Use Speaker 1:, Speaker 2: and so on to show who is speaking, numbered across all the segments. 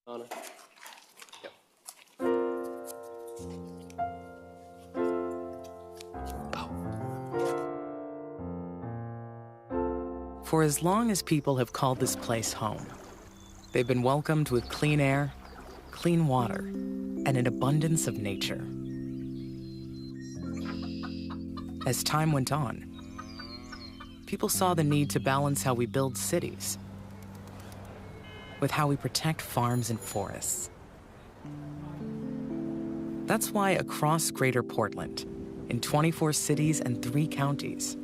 Speaker 1: Anna. Yep.
Speaker 2: For as long as people have called this place home, they've been welcomed with clean air, clean water, and an abundance of nature. As time went on, people saw the need to balance how we build cities with how we protect farms and forests. That's why across Greater Portland, in 24 cities and 3 counties,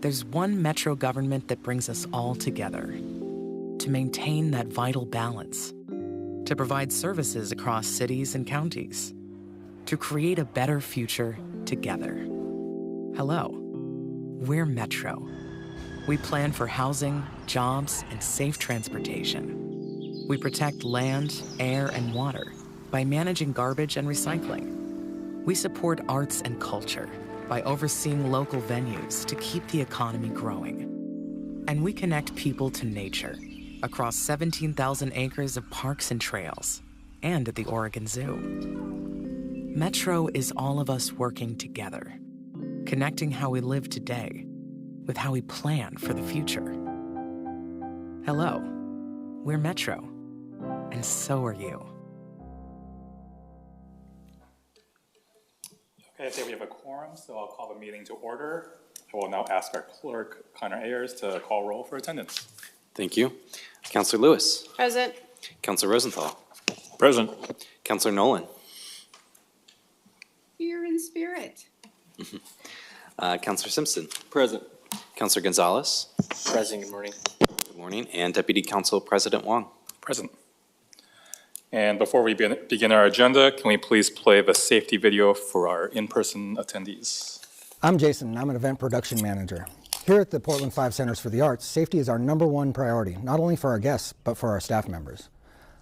Speaker 2: there's one metro government that brings us all together to maintain that vital balance, to provide services across cities and counties, to create a better future together. Hello, we're Metro. We plan for housing, jobs, and safe transportation. We protect land, air, and water by managing garbage and recycling. We support arts and culture by overseeing local venues to keep the economy growing. And we connect people to nature across 17,000 acres of parks and trails and at the Oregon Zoo. Metro is all of us working together, connecting how we live today with how we plan for the future. Hello, we're Metro, and so are you.
Speaker 3: Okay, I say we have a quorum, so I'll call the meeting to order. I will now ask our clerk, Connor Ayers, to call roll for attendance.
Speaker 1: Thank you. Councillor Lewis.
Speaker 4: Present.
Speaker 1: Councillor Rosenthal.
Speaker 3: Present.
Speaker 1: Councillor Nolan.
Speaker 4: Here in spirit.
Speaker 1: Councillor Simpson.
Speaker 5: Present.
Speaker 1: Councillor Gonzalez.
Speaker 5: Present. Good morning.
Speaker 1: Good morning. And Deputy Council President Wong.
Speaker 3: Present. And before we begin our agenda, can we please play the safety video for our in-person attendees?
Speaker 6: I'm Jason, and I'm an event production manager. Here at the Portland 5 Centers for the Arts, safety is our #1 priority, not only for our guests, but for our staff members.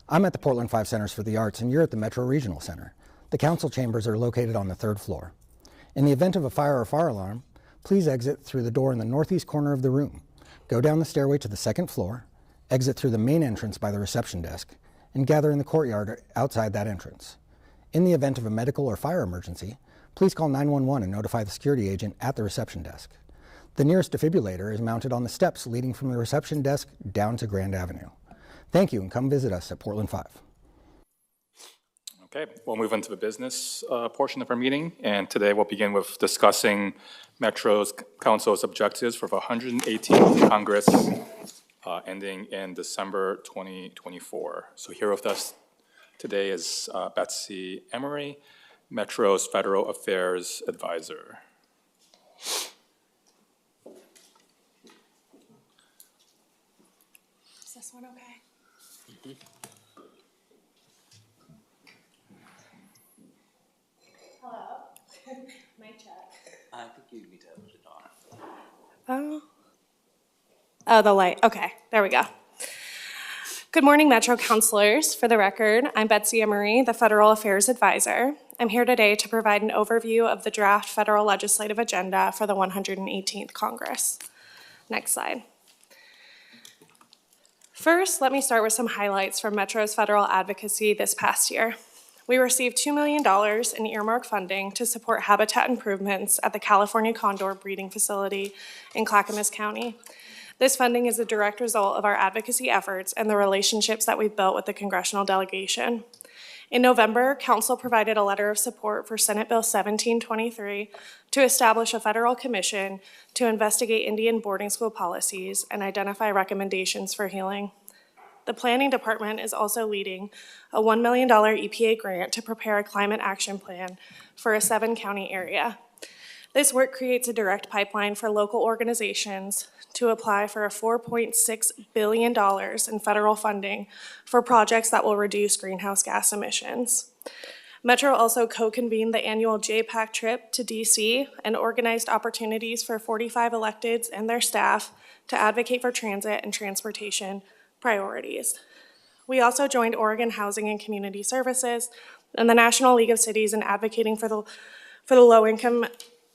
Speaker 6: I'm at the Portland 5 Centers for the Arts, and you're at the Metro Regional Center. The council chambers are located on the 3rd floor. In the event of a fire or fire alarm, please exit through the door in the northeast corner of the room. Go down the stairway to the 2nd floor, exit through the main entrance by the reception desk, and gather in the courtyard outside that entrance. In the event of a medical or fire emergency, please call 911 and notify the security agent at the reception desk. The nearest defibrillator is mounted on the steps leading from the reception desk down to Grand Avenue. Thank you, and come visit us at Portland 5.
Speaker 3: Okay, we'll move into the business portion of our meeting, and today we'll begin with discussing Metro's Council's objectives for the 118th Congress ending in December 2024. So here with us today is Betsy Emery, Metro's Federal Affairs Advisor.
Speaker 4: Is this one okay?
Speaker 1: Mm-hmm.
Speaker 4: Hello. Mic check.
Speaker 1: I think you need to put it on.
Speaker 4: Oh, the light. Okay, there we go. Good morning, Metro councilors. For the record, I'm Betsy Emery, the Federal Affairs Advisor. I'm here today to provide an overview of the draft federal legislative agenda for the 118th Congress. Next slide. First, let me start with some highlights from Metro's federal advocacy this past year. We received $2 million in earmark funding to support habitat improvements at the California Condor Breeding Facility in Clackamas County. This funding is a direct result of our advocacy efforts and the relationships that we've built with the congressional delegation. In November, Council provided a letter of support for Senate Bill 1723 to establish a federal commission to investigate Indian boarding school policies and identify recommendations for healing. The Planning Department is also leading a $1 million EPA grant to prepare a climate action plan for a 7-county area. This work creates a direct pipeline for local organizations to apply for a $4.6 billion in federal funding for projects that will reduce greenhouse gas emissions. Metro also co-convened the annual JPAC trip to DC and organized opportunities for 45 electeds and their staff to advocate for transit and transportation priorities. We also joined Oregon Housing and Community Services and the National League of Cities in advocating for the low-income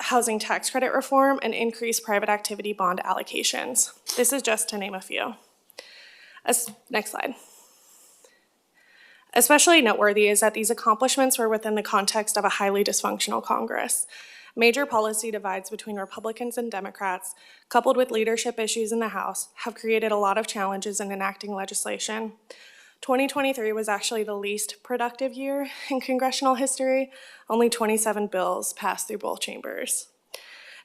Speaker 4: housing tax credit reform and increased private activity bond allocations. This is just to name a few. Next slide. Especially noteworthy is that these accomplishments were within the context of a highly dysfunctional Congress. Major policy divides between Republicans and Democrats, coupled with leadership issues in the House, have created a lot of challenges in enacting legislation. 2023 was actually the least productive year in congressional history. Only 27 bills passed through both chambers.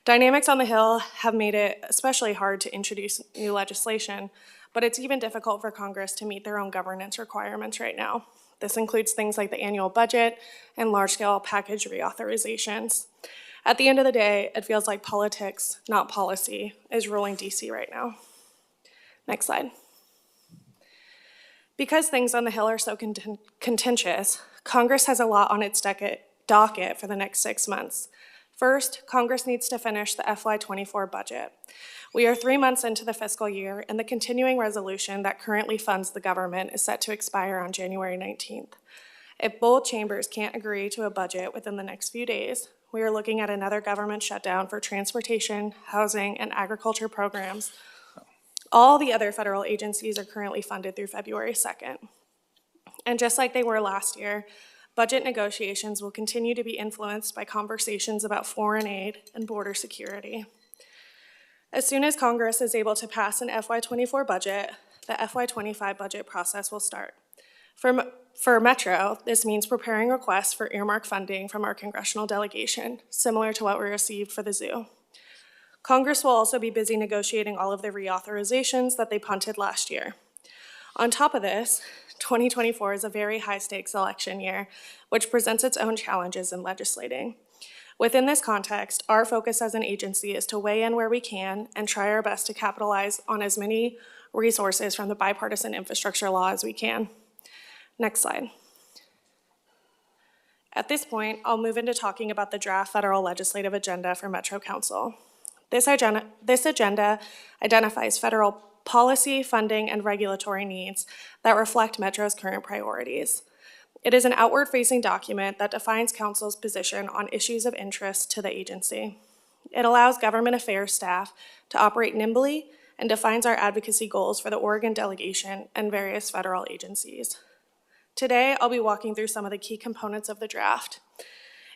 Speaker 4: Dynamics on the Hill have made it especially hard to introduce new legislation, but it's even difficult for Congress to meet their own governance requirements right now. This includes things like the annual budget and large-scale package reauthorizations. At the end of the day, it feels like politics, not policy, is ruling DC right now. Next slide. Because things on the Hill are so contentious, Congress has a lot on its docket for the next 6 months. First, Congress needs to finish the FY24 budget. We are 3 months into the fiscal year, and the continuing resolution that currently funds the government is set to expire on January 19th. If both chambers can't agree to a budget within the next few days, we are looking at another government shutdown for transportation, housing, and agriculture programs. All the other federal agencies are currently funded through February 2nd. And just like they were last year, budget negotiations will continue to be influenced by conversations about foreign aid and border security. As soon as Congress is able to pass an FY24 budget, the FY25 budget process will start. For Metro, this means preparing requests for earmark funding from our congressional delegation, similar to what we received for the zoo. Congress will also be busy negotiating all of the reauthorizations that they punted last year. On top of this, 2024 is a very high-stakes election year, which presents its own challenges in legislating. Within this context, our focus as an agency is to weigh in where we can and try our best to capitalize on as many resources from the bipartisan infrastructure law as we can. Next slide. At this point, I'll move into talking about the draft federal legislative agenda for Metro Council. This agenda identifies federal policy, funding, and regulatory needs that reflect Metro's current priorities. It is an outward-facing document that defines Council's position on issues of interest to the agency. It allows government affairs staff to operate nimbly and defines our advocacy goals for the Oregon delegation and various federal agencies. Today, I'll be walking through some of the key components of the draft.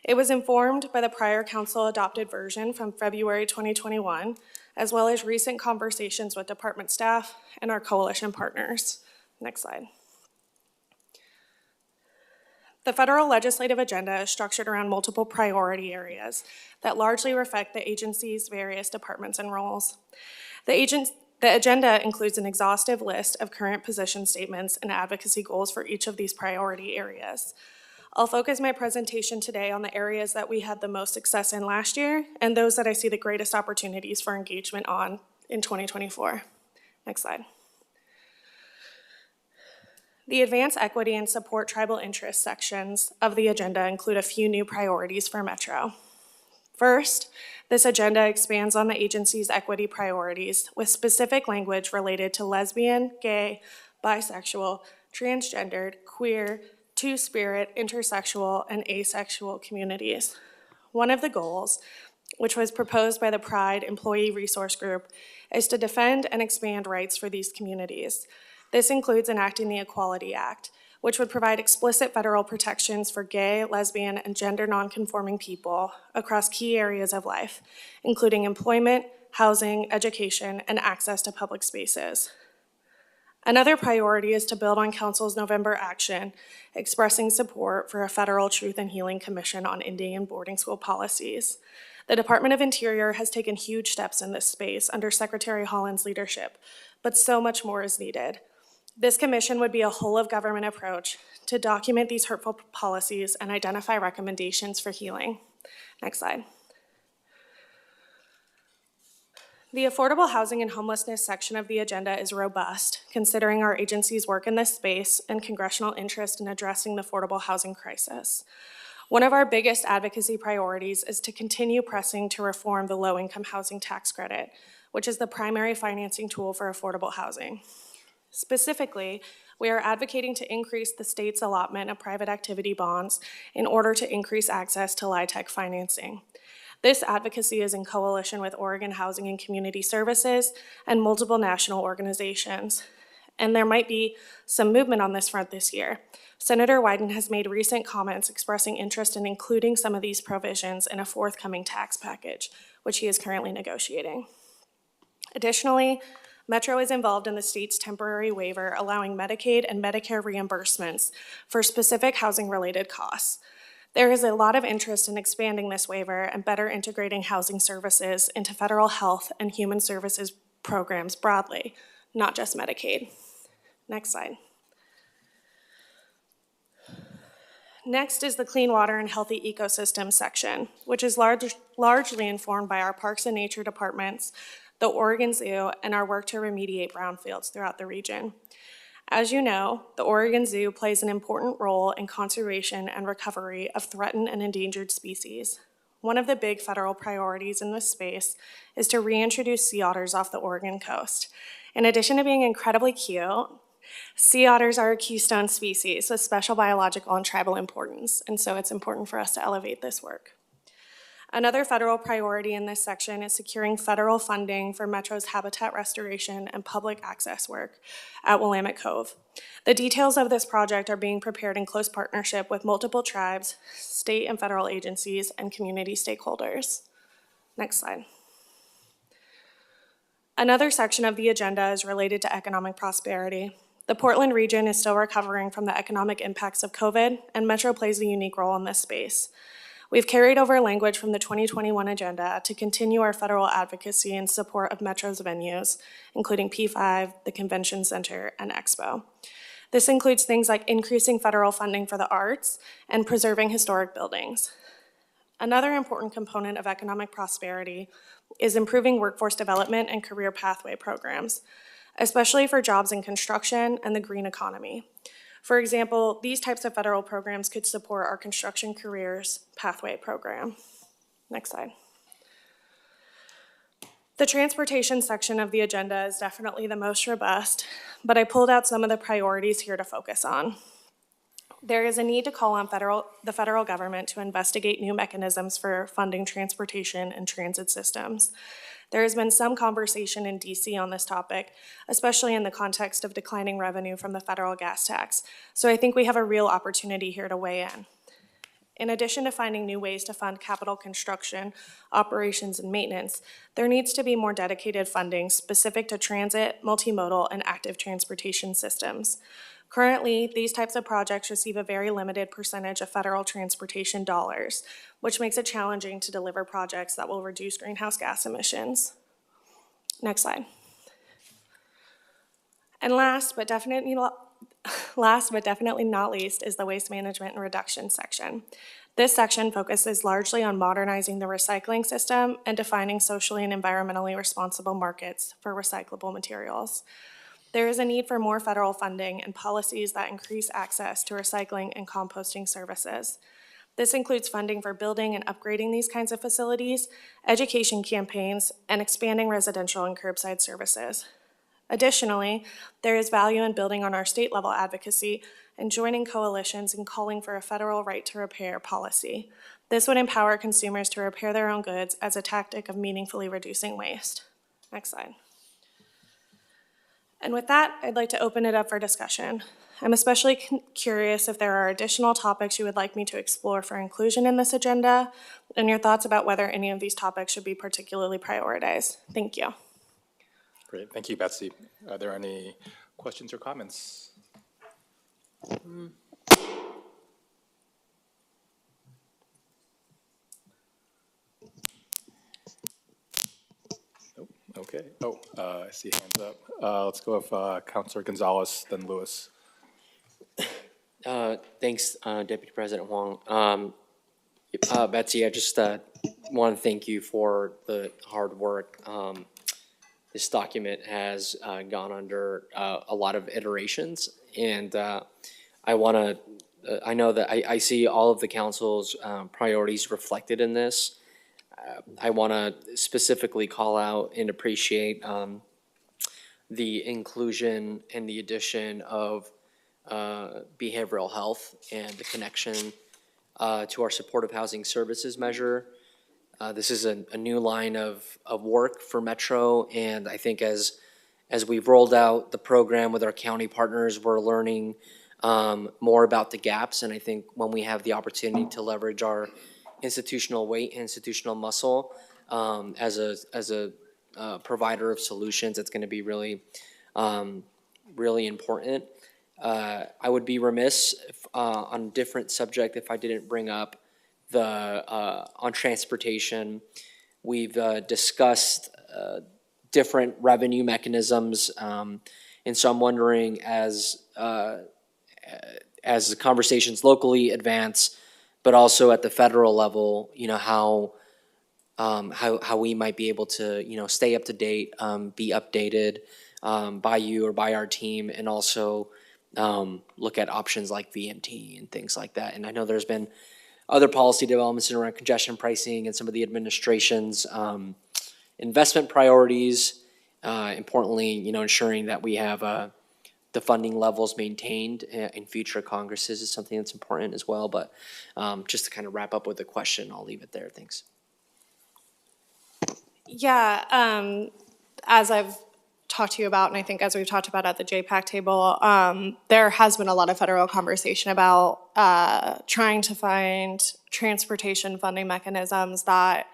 Speaker 4: It was informed by the prior council-adopted version from February 2021, as well as recent conversations with department staff and our coalition partners. Next slide. The federal legislative agenda is structured around multiple priority areas that largely reflect the agency's various departments and roles. The agenda includes an exhaustive list of current position statements and advocacy goals for each of these priority areas. I'll focus my presentation today on the areas that we had the most success in last year and those that I see the greatest opportunities for engagement on in 2024. Next slide. The Advance Equity and Support Tribal Interests sections of the agenda include a few new priorities for Metro. First, this agenda expands on the agency's equity priorities with specific language related to lesbian, gay, bisexual, transgendered, queer, two-spirit, intersexual, and asexual communities. One of the goals, which was proposed by the Pride Employee Resource Group, is to defend and expand rights for these communities. This includes enacting the Equality Act, which would provide explicit federal protections for gay, lesbian, and gender nonconforming people across key areas of life, including employment, housing, education, and access to public spaces. Another priority is to build on Council's November action, expressing support for a federal Truth and Healing Commission on Indian boarding school policies. The Department of Interior has taken huge steps in this space under Secretary Holland's leadership, but so much more is needed. This commission would be a whole-of-government approach to document these hurtful policies and identify recommendations for healing. Next slide. The affordable housing and homelessness section of the agenda is robust, considering our agency's work in this space and congressional interest in addressing the affordable housing crisis. One of our biggest advocacy priorities is to continue pressing to reform the low-income housing tax credit, which is the primary financing tool for affordable housing. Specifically, we are advocating to increase the state's allotment of private activity bonds in order to increase access to LIHTC financing. This advocacy is in coalition with Oregon Housing and Community Services and multiple national organizations. and there might be some movement on this front this year. Senator Wyden has made recent comments expressing interest in including some of these provisions in a forthcoming tax package, which he is currently negotiating. Additionally, Metro is involved in the state's temporary waiver allowing Medicaid and Medicare reimbursements for specific housing-related costs. There is a lot of interest in expanding this waiver and better integrating housing services into federal health and human services programs broadly, not just Medicaid. Next slide. Next is the Clean Water and Healthy Ecosystems section, which is largely informed by our Parks and Nature departments, the Oregon Zoo, and our work to remediate brownfields throughout the region. As you know, the Oregon Zoo plays an important role in conservation and recovery of threatened and endangered species. One of the big federal priorities in this space is to reintroduce sea otters off the Oregon coast. In addition to being incredibly cute, sea otters are a keystone species with special biological and tribal importance, and so it's important for us to elevate this work. Another federal priority in this section is securing federal funding for Metro's habitat restoration and public access work at Willamette Cove. The details of this project are being prepared in close partnership with multiple tribes, state and federal agencies, and community stakeholders. Next slide. Another section of the agenda is related to economic prosperity. The Portland region is still recovering from the economic impacts of COVID, and Metro plays a unique role in this space. We've carried over language from the 2021 agenda to continue our federal advocacy in support of Metro's venues, including P5, the Convention Center, and Expo. This includes things like increasing federal funding for the arts and preserving historic buildings. Another important component of economic prosperity is improving workforce development and career pathway programs, especially for jobs in construction and the green economy. For example, these types of federal programs could support our Construction Careers Pathway program. Next slide. The transportation section of the agenda is definitely the most robust, but I pulled out some of the priorities here to focus on. There is a need to call on the federal government to investigate new mechanisms for funding transportation and transit systems. There has been some conversation in DC on this topic, especially in the context of declining revenue from the federal gas tax. So I think we have a real opportunity here to weigh in. In addition to finding new ways to fund capital construction, operations, and maintenance, there needs to be more dedicated funding specific to transit, multimodal, and active transportation systems. Currently, these types of projects receive a very limited percentage of federal transportation dollars, which makes it challenging to deliver projects that will reduce greenhouse gas emissions. Next slide. And last but definitely not least is the waste management and reduction section. This section focuses largely on modernizing the recycling system and defining socially and environmentally responsible markets for recyclable materials. There is a need for more federal funding and policies that increase access to recycling and composting services. This includes funding for building and upgrading these kinds of facilities, education campaigns, and expanding residential and curbside services. Additionally, there is value in building on our state-level advocacy and joining coalitions in calling for a federal right to repair policy. This would empower consumers to repair their own goods as a tactic of meaningfully reducing waste. Next slide. And with that, I'd like to open it up for discussion. I'm especially curious if there are additional topics you would like me to explore for inclusion in this agenda, and your thoughts about whether any of these topics should be particularly prioritized. Thank you.
Speaker 3: Great, thank you, Betsy. Are there any questions or comments? Nope. Okay. I see hands up. Let's go with Councilor Gonzalez, then Lewis.
Speaker 5: Thanks, Deputy President Huang. Betsy, I just want to thank you for the hard work. This document has gone under a lot of iterations, and I know that I see all of the council's priorities reflected in this. I want to specifically call out and appreciate the inclusion and the addition of behavioral health and the connection to our supportive housing services measure. This is a new line of work for Metro, and I think as as we've rolled out the program with our county partners, we're learning more about the gaps. And I think when we have the opportunity to leverage our institutional weight, institutional muscle as a provider of solutions, it's going to be really, really important. I would be remiss on a different subject if I didn't bring up on transportation. We've discussed different revenue mechanisms, and so I'm wondering as the conversations locally advance, but also at the federal level, how we might be able to, stay up to date, be updated by you or by our team, and also look at options like VMT and things like that. And I know there's been other policy developments around congestion pricing and some of the administration's investment priorities. Importantly, ensuring that we have the funding levels maintained in future Congresses is something that's important as well. But just to kind of wrap up with the question, I'll leave it there. Thanks.
Speaker 4: Yeah, as I've talked to you about, and I think as we've talked about at the JPAC table, there has been a lot of federal conversation about trying to find transportation funding mechanisms that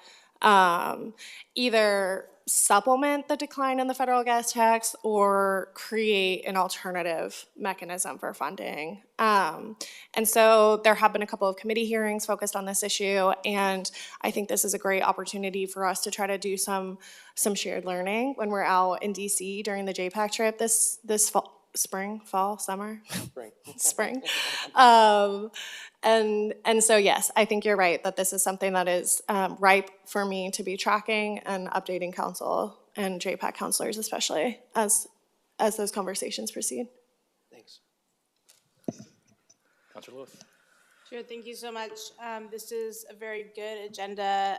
Speaker 4: either supplement the decline in the federal gas tax or create an alternative mechanism for funding. And so there have been a couple of committee hearings focused on this issue, and I think this is a great opportunity for us to try to do some shared learning when we're out in DC during the JPAC trip this fall, summer? Spring. And so, yes, I think you're right that this is something that is ripe for me to be tracking and updating council and JPAC counselors, especially as those conversations proceed.
Speaker 5: Thanks.
Speaker 3: Councilor Lewis.
Speaker 7: Sure, thank you so much. This is a very good agenda.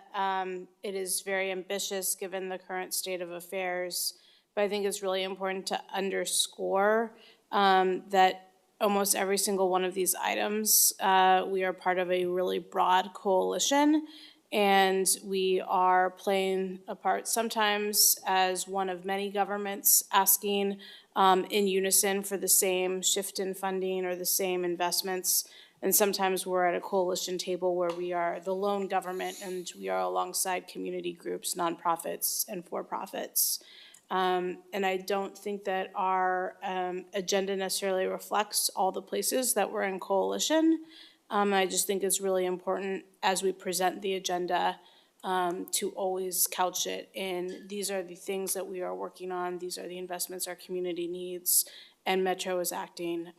Speaker 7: It is very ambitious given the current state of affairs, but I think it's really important to underscore that almost every single one of these items, we are part of a really broad coalition, and we are playing a part sometimes as one of many governments asking in unison for the same shift in funding or the same investments. And sometimes we're at a coalition table where we are the lone government and we are alongside community groups, nonprofits, and for-profits. And I don't think that our agenda necessarily reflects all the places that we're in coalition. I just think it's really important as we present the agenda to always couch it in, these are the things that we are working on, these are the investments our community needs, and Metro is acting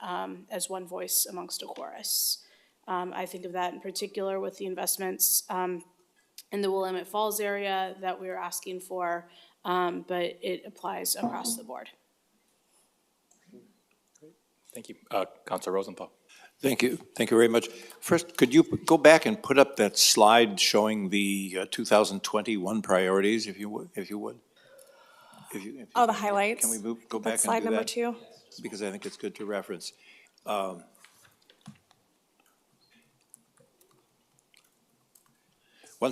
Speaker 7: as one voice amongst a chorus. I think of that in particular with the investments in the Willamette Falls area that we're asking for, but it applies across the board.
Speaker 3: Thank you. Councilor Rosenthal.
Speaker 8: Thank you. Thank you very much. First, could you go back and put up that slide showing the 2021 priorities, if you would? If you
Speaker 4: Oh, the highlights?
Speaker 8: Can we go back and do that?
Speaker 4: Slide number 2.
Speaker 8: Because I think it's good to reference. One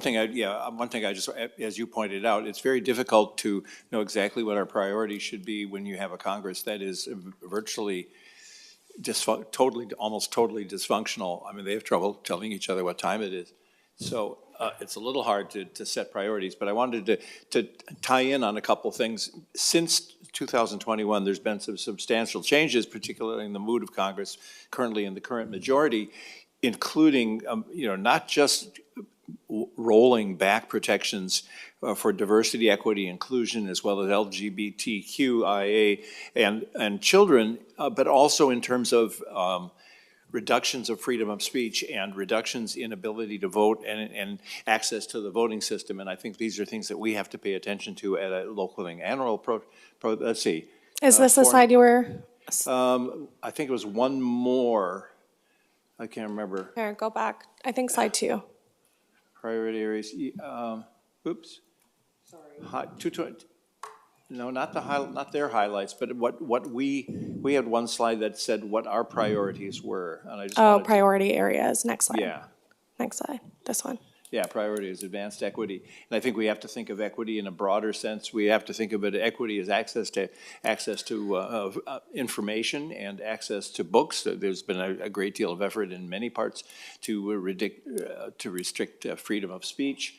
Speaker 8: thing I just, as you pointed out, it's very difficult to know exactly what our priorities should be when you have a Congress that is virtually almost totally dysfunctional. I mean, they have trouble telling each other what time it is. So it's a little hard to set priorities, but I wanted to tie in on a couple things. Since 2021, there's been some substantial changes, particularly in the mood of Congress, currently in the current majority, including, not just rolling back protections for diversity, equity, inclusion, as well as LGBTQIA and children, but also in terms of reductions of freedom of speech and reductions in ability to vote and access to the voting system. And I think these are things that we have to pay attention to at a local and annual let's see.
Speaker 4: Is this the slide you were?
Speaker 8: I think it was one more. I can't remember.
Speaker 4: Here, go back. I think slide 2.
Speaker 8: Priority areas, oops. Sorry. 220, no, not their highlights, but what we had one slide that said what our priorities were, and I just
Speaker 4: priority areas, next slide.
Speaker 8: Yeah.
Speaker 4: Next slide, this one.
Speaker 8: Yeah, priority is advanced equity. And I think we have to think of equity in a broader sense. We have to think of it, equity as access to information and access to books. There's been a great deal of effort in many parts to restrict freedom of speech,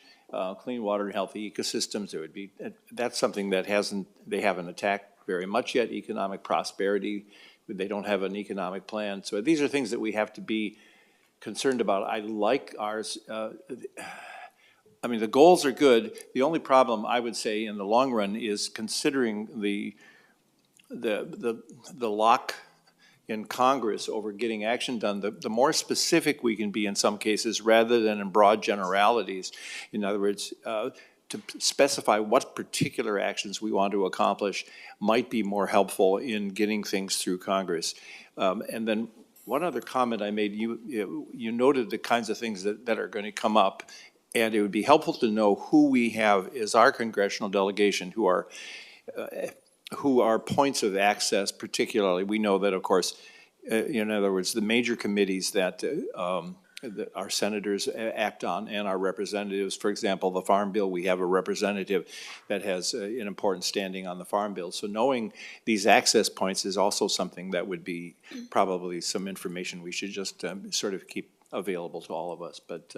Speaker 8: clean water and healthy ecosystems. There would be, that's something that they haven't attacked very much yet. Economic prosperity, they don't have an economic plan. So these are things that we have to be concerned about. I like ours. I mean, the goals are good. The only problem, I would say, in the long run is considering the lock in Congress over getting action done. The more specific we can be in some cases rather than in broad generalities. In other words, to specify what particular actions we want to accomplish might be more helpful in getting things through Congress. And then one other comment I made, you noted the kinds of things that are going to come up, and it would be helpful to know who we have as our congressional delegation who are points of access particularly. We know that, of course, in other words, the major committees that our senators act on and our representatives, for example, the Farm Bill, we have a representative that has an important standing on the Farm Bill. So knowing these access points is also something that would be probably some information we should just sort of keep available to all of us. But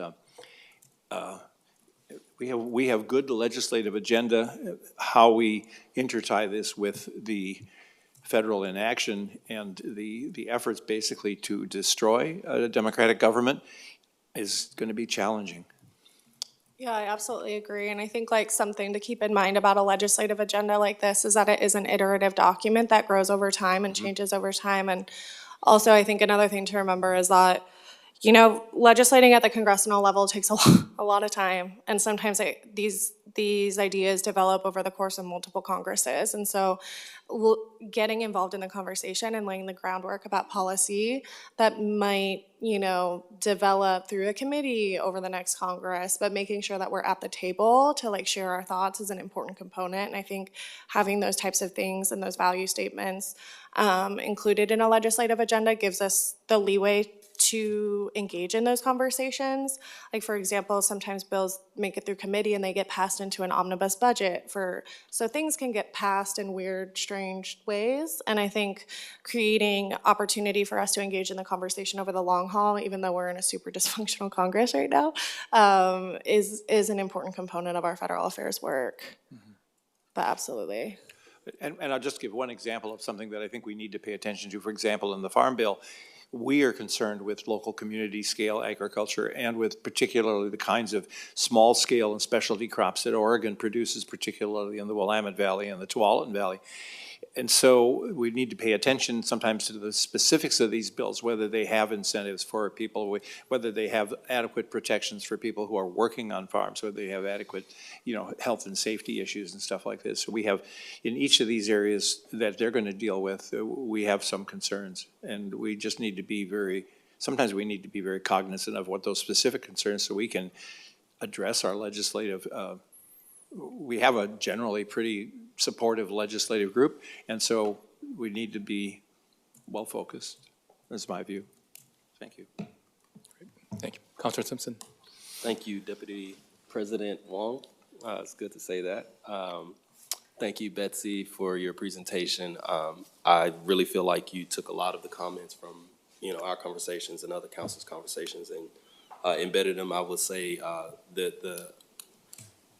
Speaker 8: we have good legislative agenda. How we intertie this with the federal inaction and the efforts basically to destroy a democratic government is going to be challenging.
Speaker 4: Yeah, I absolutely agree. And I think like something to keep in mind about a legislative agenda like this is that it is an iterative document that grows over time and changes over time. And also I think another thing to remember is that, you know, legislating at the congressional level takes a lot of time. And sometimes these ideas develop over the course of multiple Congresses. And so getting involved in the conversation and laying the groundwork about policy that might, you know, develop through a committee over the next Congress, but making sure that we're at the table to like share our thoughts is an important component. And I think having those types of things and those value statements included in a legislative agenda gives us the leeway to engage in those conversations. Like for example, sometimes bills make it through committee and they get passed into an omnibus budget so things can get passed in weird, strange ways. And I think creating opportunity for us to engage in the conversation over the long haul, even though we're in a super dysfunctional Congress right now, is an important component of our federal affairs work. Mm-hmm. But absolutely.
Speaker 8: And I'll just give one example of something that I think we need to pay attention to. For example, in the Farm Bill, we are concerned with local community scale agriculture and with particularly the kinds of small scale and specialty crops that Oregon produces, particularly in the Willamette Valley and the Tualatin Valley. And so we need to pay attention sometimes to the specifics of these bills, whether they have incentives for people, whether they have adequate protections for people who are working on farms, whether they have adequate, you know, health and safety issues and stuff like this. So we have, in each of these areas that they're going to deal with, we have some concerns. And we just need to be sometimes we need to be very cognizant of what those specific concerns so we can address our legislative we have a generally pretty supportive legislative group, and so we need to be well-focused. That's my view. Thank you.
Speaker 3: Great. Thank you. Councilor Simpson.
Speaker 9: Thank you, Deputy President Wong. It's good to say that. Thank you, Betsy, for your presentation. I really feel like you took a lot of the comments from, you know, our conversations and other councils' conversations and embedded them. I would say that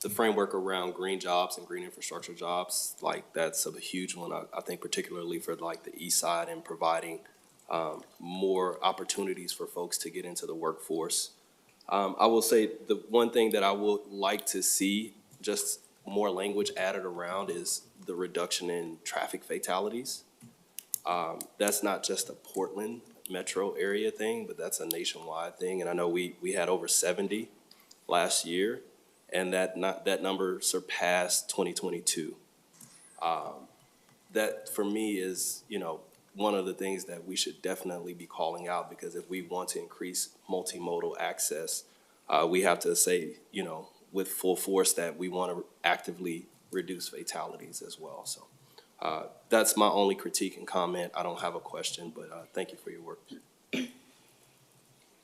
Speaker 9: the framework around green jobs and green infrastructure jobs, like that's a huge one. I think particularly for like the east side and providing more opportunities for folks to get into the workforce. I will say the one thing that I would like to see just more language added around is the reduction in traffic fatalities. That's not just a Portland metro area thing, but that's a nationwide thing. And I know we had over 70 last year. And that number surpassed 2022. That for me is, you know, one of the things that we should definitely be calling out, because if we want to increase multimodal access, we have to say, you know, with full force that we want to actively reduce fatalities as well. So that's my only critique and comment. I don't have a question, but thank you for your work.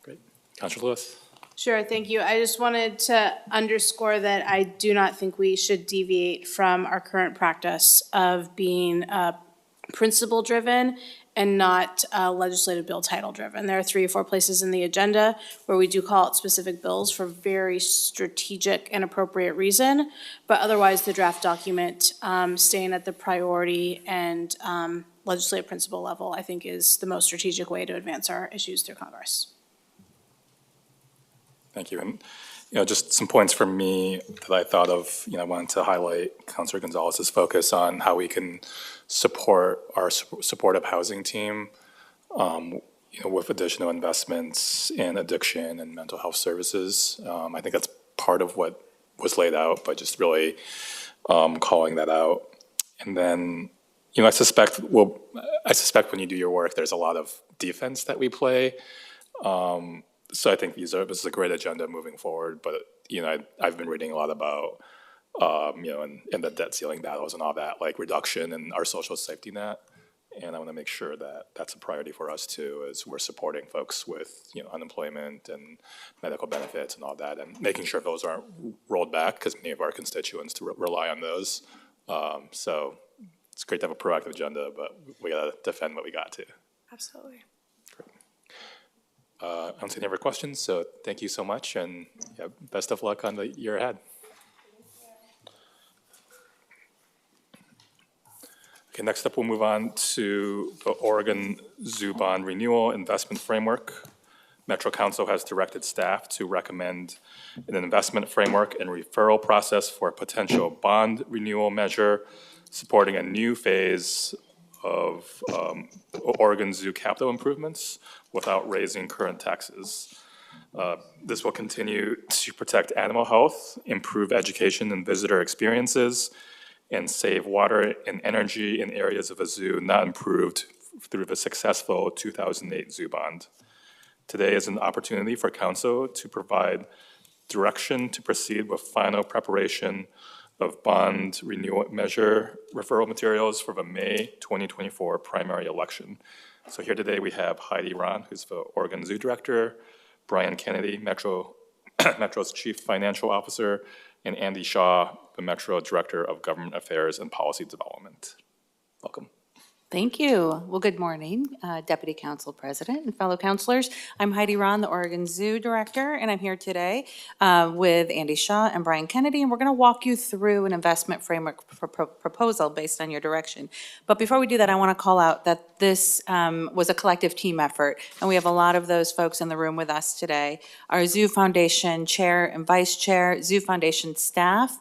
Speaker 3: Great. Councilor Lewis.
Speaker 7: Sure, thank you. I just wanted to underscore that I do not think we should deviate from our current practice of being principle-driven and not legislative bill title-driven. There are 3 or 4 places in the agenda where we do call out specific bills for very strategic and appropriate reason, but otherwise the draft document staying at the priority and legislative principle level, I think, is the most strategic way to advance our issues through Congress.
Speaker 3: Thank you. And, just some points from me that I thought of, I wanted to highlight Councilor Gonzalez's focus on how we can support our supportive housing team, with additional investments in addiction and mental health services. I think that's part of what was laid out, but just really calling that out. And then, I suspect when you do your work, there's a lot of defense that we play. So I think this is a great agenda moving forward, but, I've been reading a lot about, and the debt ceiling battles and all that, like reduction in our social safety net. And I want to make sure that that's a priority for us too, as we're supporting folks with, unemployment and medical benefits and all that, and making sure those aren't rolled back because many of our constituents rely on those. So it's great to have a proactive agenda, but we got to defend what we got to.
Speaker 4: Absolutely.
Speaker 3: I don't see any other questions, so thank you so much, and best of luck on the year ahead. Okay, next up, we'll move on to the Oregon Zoo Bond Renewal Investment Framework. Metro Council has directed staff to recommend an investment framework and referral process for a potential bond renewal measure supporting a new phase of Oregon Zoo capital improvements without raising current taxes. This will continue to protect animal health, improve education and visitor experiences, and save water and energy in areas of a zoo not improved through the successful 2008 Zoo Bond. Today is an opportunity for Council to provide direction to proceed with final preparation of bond renewal measure referral materials for the May 2024 primary election. So here today we have Heidi Ron, who's the Oregon Zoo Director, Brian Kennedy, Metro's Chief Financial Officer, and Andy Shaw, the Metro Director of Government Affairs and Policy Development. Welcome.
Speaker 10: Thank you. Well, good morning, Deputy Council President and fellow councilors. I'm Heidi Ron, the Oregon Zoo Director, and I'm here today with Andy Shaw and Brian Kennedy, and we're going to walk you through an investment framework proposal based on your direction. But before we do that, I want to call out that this was a collective team effort, and we have a lot of those folks in the room with us today. Our Zoo Foundation Chair and Vice Chair, Zoo Foundation staff,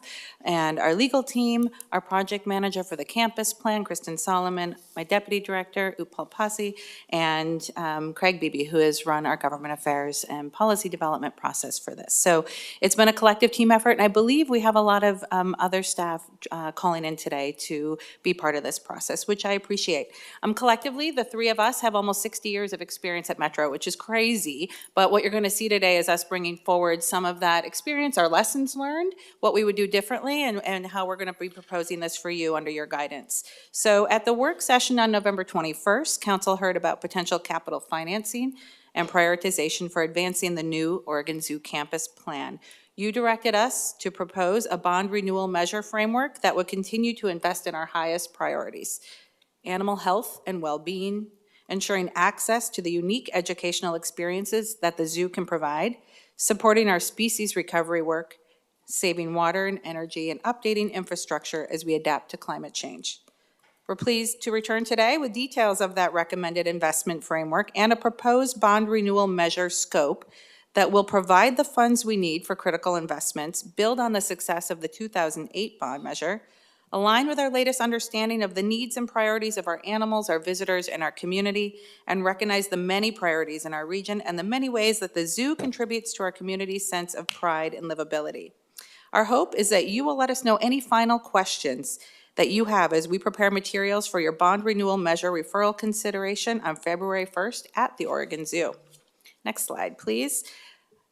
Speaker 10: and our legal team, our project manager for the campus plan, Kristen Solomon, my deputy director, Upal Pasi, and Craig Beebe, who has run our government affairs and policy development process for this. So it's been a collective team effort, and I believe we have a lot of other staff calling in today to be part of this process, which I appreciate. Collectively, the 3 of us have almost 60 years of experience at Metro, which is crazy, but what you're going to see today is us bringing forward some of that experience, our lessons learned, what we would do differently, and how we're going to be proposing this for you under your guidance. So at the work session on November 21st, Council heard about potential capital financing and prioritization for advancing the new Oregon Zoo campus plan. You directed us to propose a bond renewal measure framework that would continue to invest in our highest priorities: animal health and well-being, ensuring access to the unique educational experiences that the zoo can provide, supporting our species recovery work, saving water and energy, and updating infrastructure as we adapt to climate change. We're pleased to return today with details of that recommended investment framework and a proposed bond renewal measure scope that will provide the funds we need for critical investments, build on the success of the 2008 bond measure, align with our latest understanding of the needs and priorities of our animals, our visitors, and our community, and recognize the many priorities in our region and the many ways that the zoo contributes to our community's sense of pride and livability. Our hope is that you will let us know any final questions that you have as we prepare materials for your bond renewal measure referral consideration on February 1st at the Oregon Zoo. Next slide, please.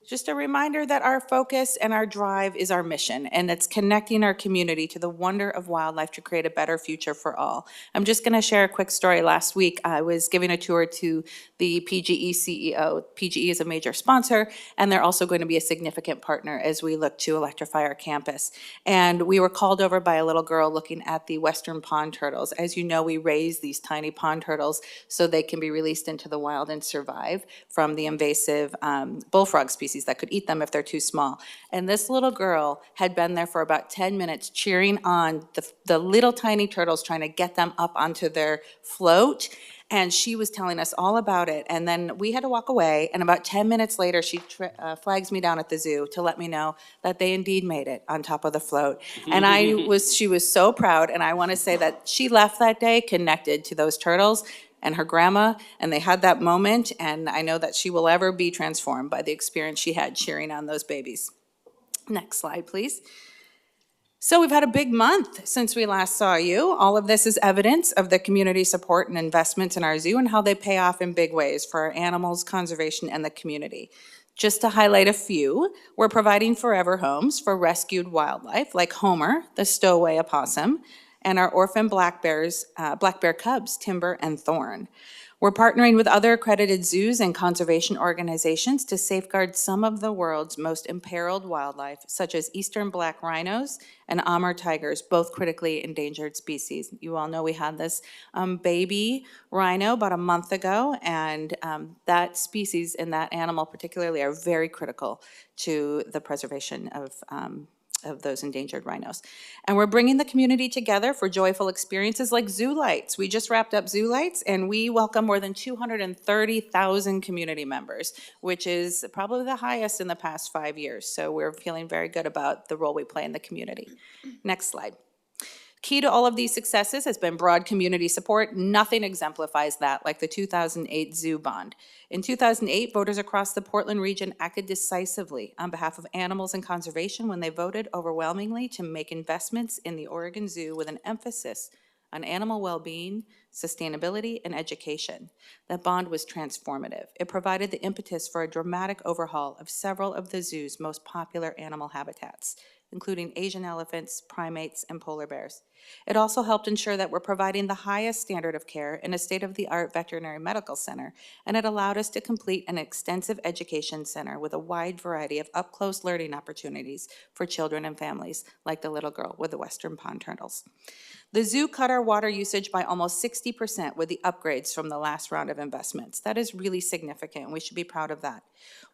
Speaker 10: Just a reminder that our focus and our drive is our mission, and it's connecting our community to the wonder of wildlife to create a better future for all. I'm just going to share a quick story. Last week, I was giving a tour to the PGE CEO. PGE is a major sponsor, and they're also going to be a significant partner as we look to electrify our campus. And we were called over by a little girl looking at the western pond turtles. As you know, we raise these tiny pond turtles so they can be released into the wild and survive from the invasive bullfrog species that could eat them if they're too small. And this little girl had been there for about 10 minutes cheering on the little tiny turtles, trying to get them up onto their float. And she was telling us all about it. And then we had to walk away. And about 10 minutes later, she flags me down at the zoo to let me know that they indeed made it on top of the float. And she was so proud. And I want to say that she left that day connected to those turtles and her grandma, and they had that moment, and I know that she will ever be transformed by the experience she had cheering on those babies. Next slide, please. So we've had a big month since we last saw you. All of this is evidence of the community support and investments in our zoo and how they pay off in big ways for our animals, conservation, and the community. Just to highlight a few, we're providing forever homes for rescued wildlife like Homer, the stowaway opossum, and our orphan black bear cubs, Timber and Thorn. We're partnering with other accredited zoos and conservation organizations to safeguard some of the world's most imperiled wildlife, such as eastern black rhinos and Amur tigers, both critically endangered species. You all know we had this baby rhino about a month ago, and that species and that animal particularly are very critical to the preservation of those endangered rhinos. And we're bringing the community together for joyful experiences like Zoo Lights. We just wrapped up Zoo Lights, and we welcome more than 230,000 community members, which is probably the highest in the past 5 years. So we're feeling very good about the role we play in the community. Next slide. Key to all of these successes has been broad community support. Nothing exemplifies that like the 2008 zoo bond. In 2008, voters across the Portland region acted decisively on behalf of animals and conservation when they voted overwhelmingly to make investments in the Oregon Zoo with an emphasis on animal well-being, sustainability, and education. That bond was transformative. It provided the impetus for a dramatic overhaul of several of the zoo's most popular animal habitats, including Asian elephants, primates, and polar bears. It also helped ensure that we're providing the highest standard of care in a state-of-the-art veterinary medical center, and it allowed us to complete an extensive education center with a wide variety of up-close learning opportunities for children and families, like the little girl with the western pond turtles. The zoo cut our water usage by almost 60% with the upgrades from the last round of investments. That is really significant, and we should be proud of that.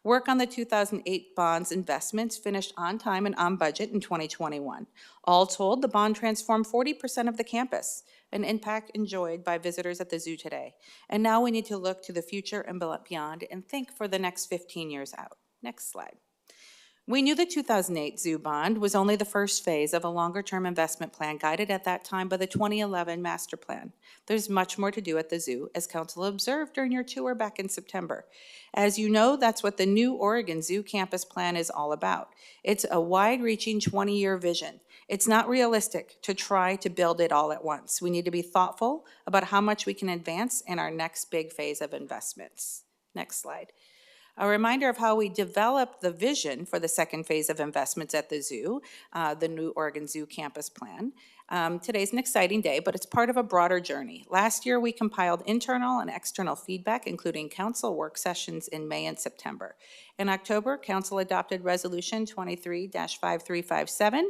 Speaker 10: Work on the 2008 bond's investments finished on time and on budget in 2021. All told, the bond transformed 40% of the campus, an impact enjoyed by visitors at the zoo today. And now we need to look to the future and beyond and think for the next 15 years out. Next slide. We knew the 2008 zoo bond was only the first phase of a longer-term investment plan guided at that time by the 2011 master plan. There's much more to do at the zoo, as council observed during your tour back in September. As you know, that's what the new Oregon Zoo campus plan is all about. It's a wide-reaching 20-year vision. It's not realistic to try to build it all at once. We need to be thoughtful about how much we can advance in our next big phase of investments. Next slide. A reminder of how we developed the vision for the second phase of investments at the zoo, the new Oregon Zoo campus plan. Today's an exciting day, but it's part of a broader journey. Last year, we compiled internal and external feedback, including council work sessions in May and September. In October, council adopted Resolution 23-5357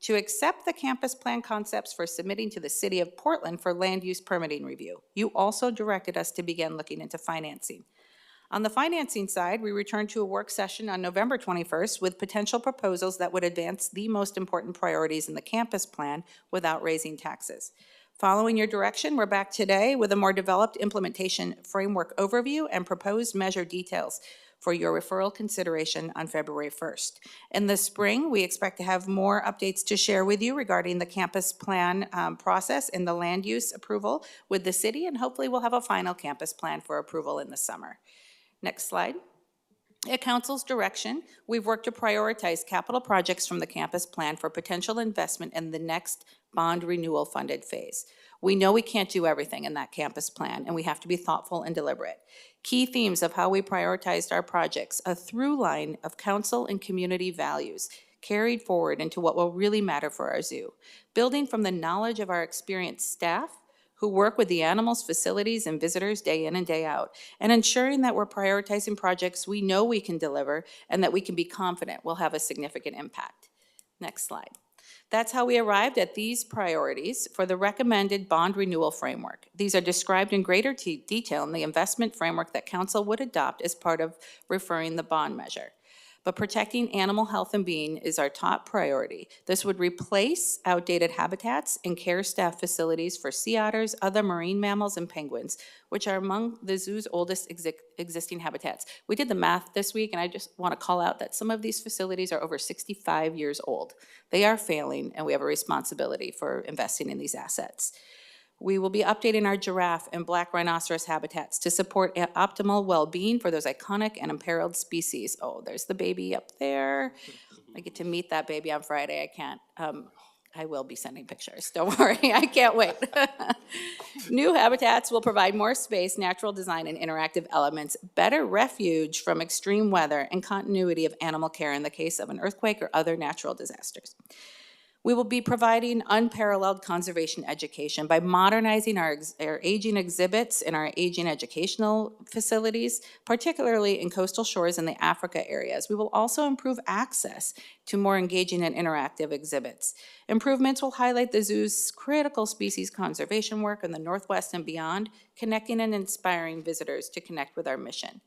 Speaker 10: to accept the campus plan concepts for submitting to the City of Portland for land use permitting review. You also directed us to begin looking into financing. On the financing side, we returned to a work session on November 21st with potential proposals that would advance the most important priorities in the campus plan without raising taxes. Following your direction, we're back today with a more developed implementation framework overview and proposed measure details for your referral consideration on February 1st. In the spring, we expect to have more updates to share with you regarding the campus plan process and the land use approval with the city, and hopefully we'll have a final campus plan for approval in the summer. Next slide. At Council's direction, we've worked to prioritize capital projects from the campus plan for potential investment in the next bond renewal funded phase. We know we can't do everything in that campus plan, and we have to be thoughtful and deliberate. Key themes of how we prioritized our projects, a through line of council and community values carried forward into what will really matter for our zoo, building from the knowledge of our experienced staff, who work with the animals, facilities, and visitors day in and day out, and ensuring that we're prioritizing projects we know we can deliver and that we can be confident will have a significant impact. Next slide. That's how we arrived at these priorities for the recommended bond renewal framework. These are described in greater detail in the investment framework that Council would adopt as part of referring the bond measure. But protecting animal health and being is our top priority. This would replace outdated habitats and care staff facilities for sea otters, other marine mammals, and penguins, which are among the zoo's oldest existing habitats. We did the math this week, and I just want to call out that some of these facilities are over 65 years old. They are failing, and we have a responsibility for investing in these assets. We will be updating our giraffe and black rhinoceros habitats to support optimal well-being for those iconic and imperiled species. Oh, there's the baby up there. I get to meet that baby on Friday. I can't, I will be sending pictures. Don't worry, I can't wait. New habitats will provide more space, natural design, and interactive elements, better refuge from extreme weather, and continuity of animal care in the case of an earthquake or other natural disasters. We will be providing unparalleled conservation education by modernizing our aging exhibits in our aging educational facilities, particularly in coastal shores and the Africa areas. We will also improve access to more engaging and interactive exhibits. Improvements will highlight the zoo's critical species conservation work in the Northwest and beyond, connecting and inspiring visitors to connect with our mission.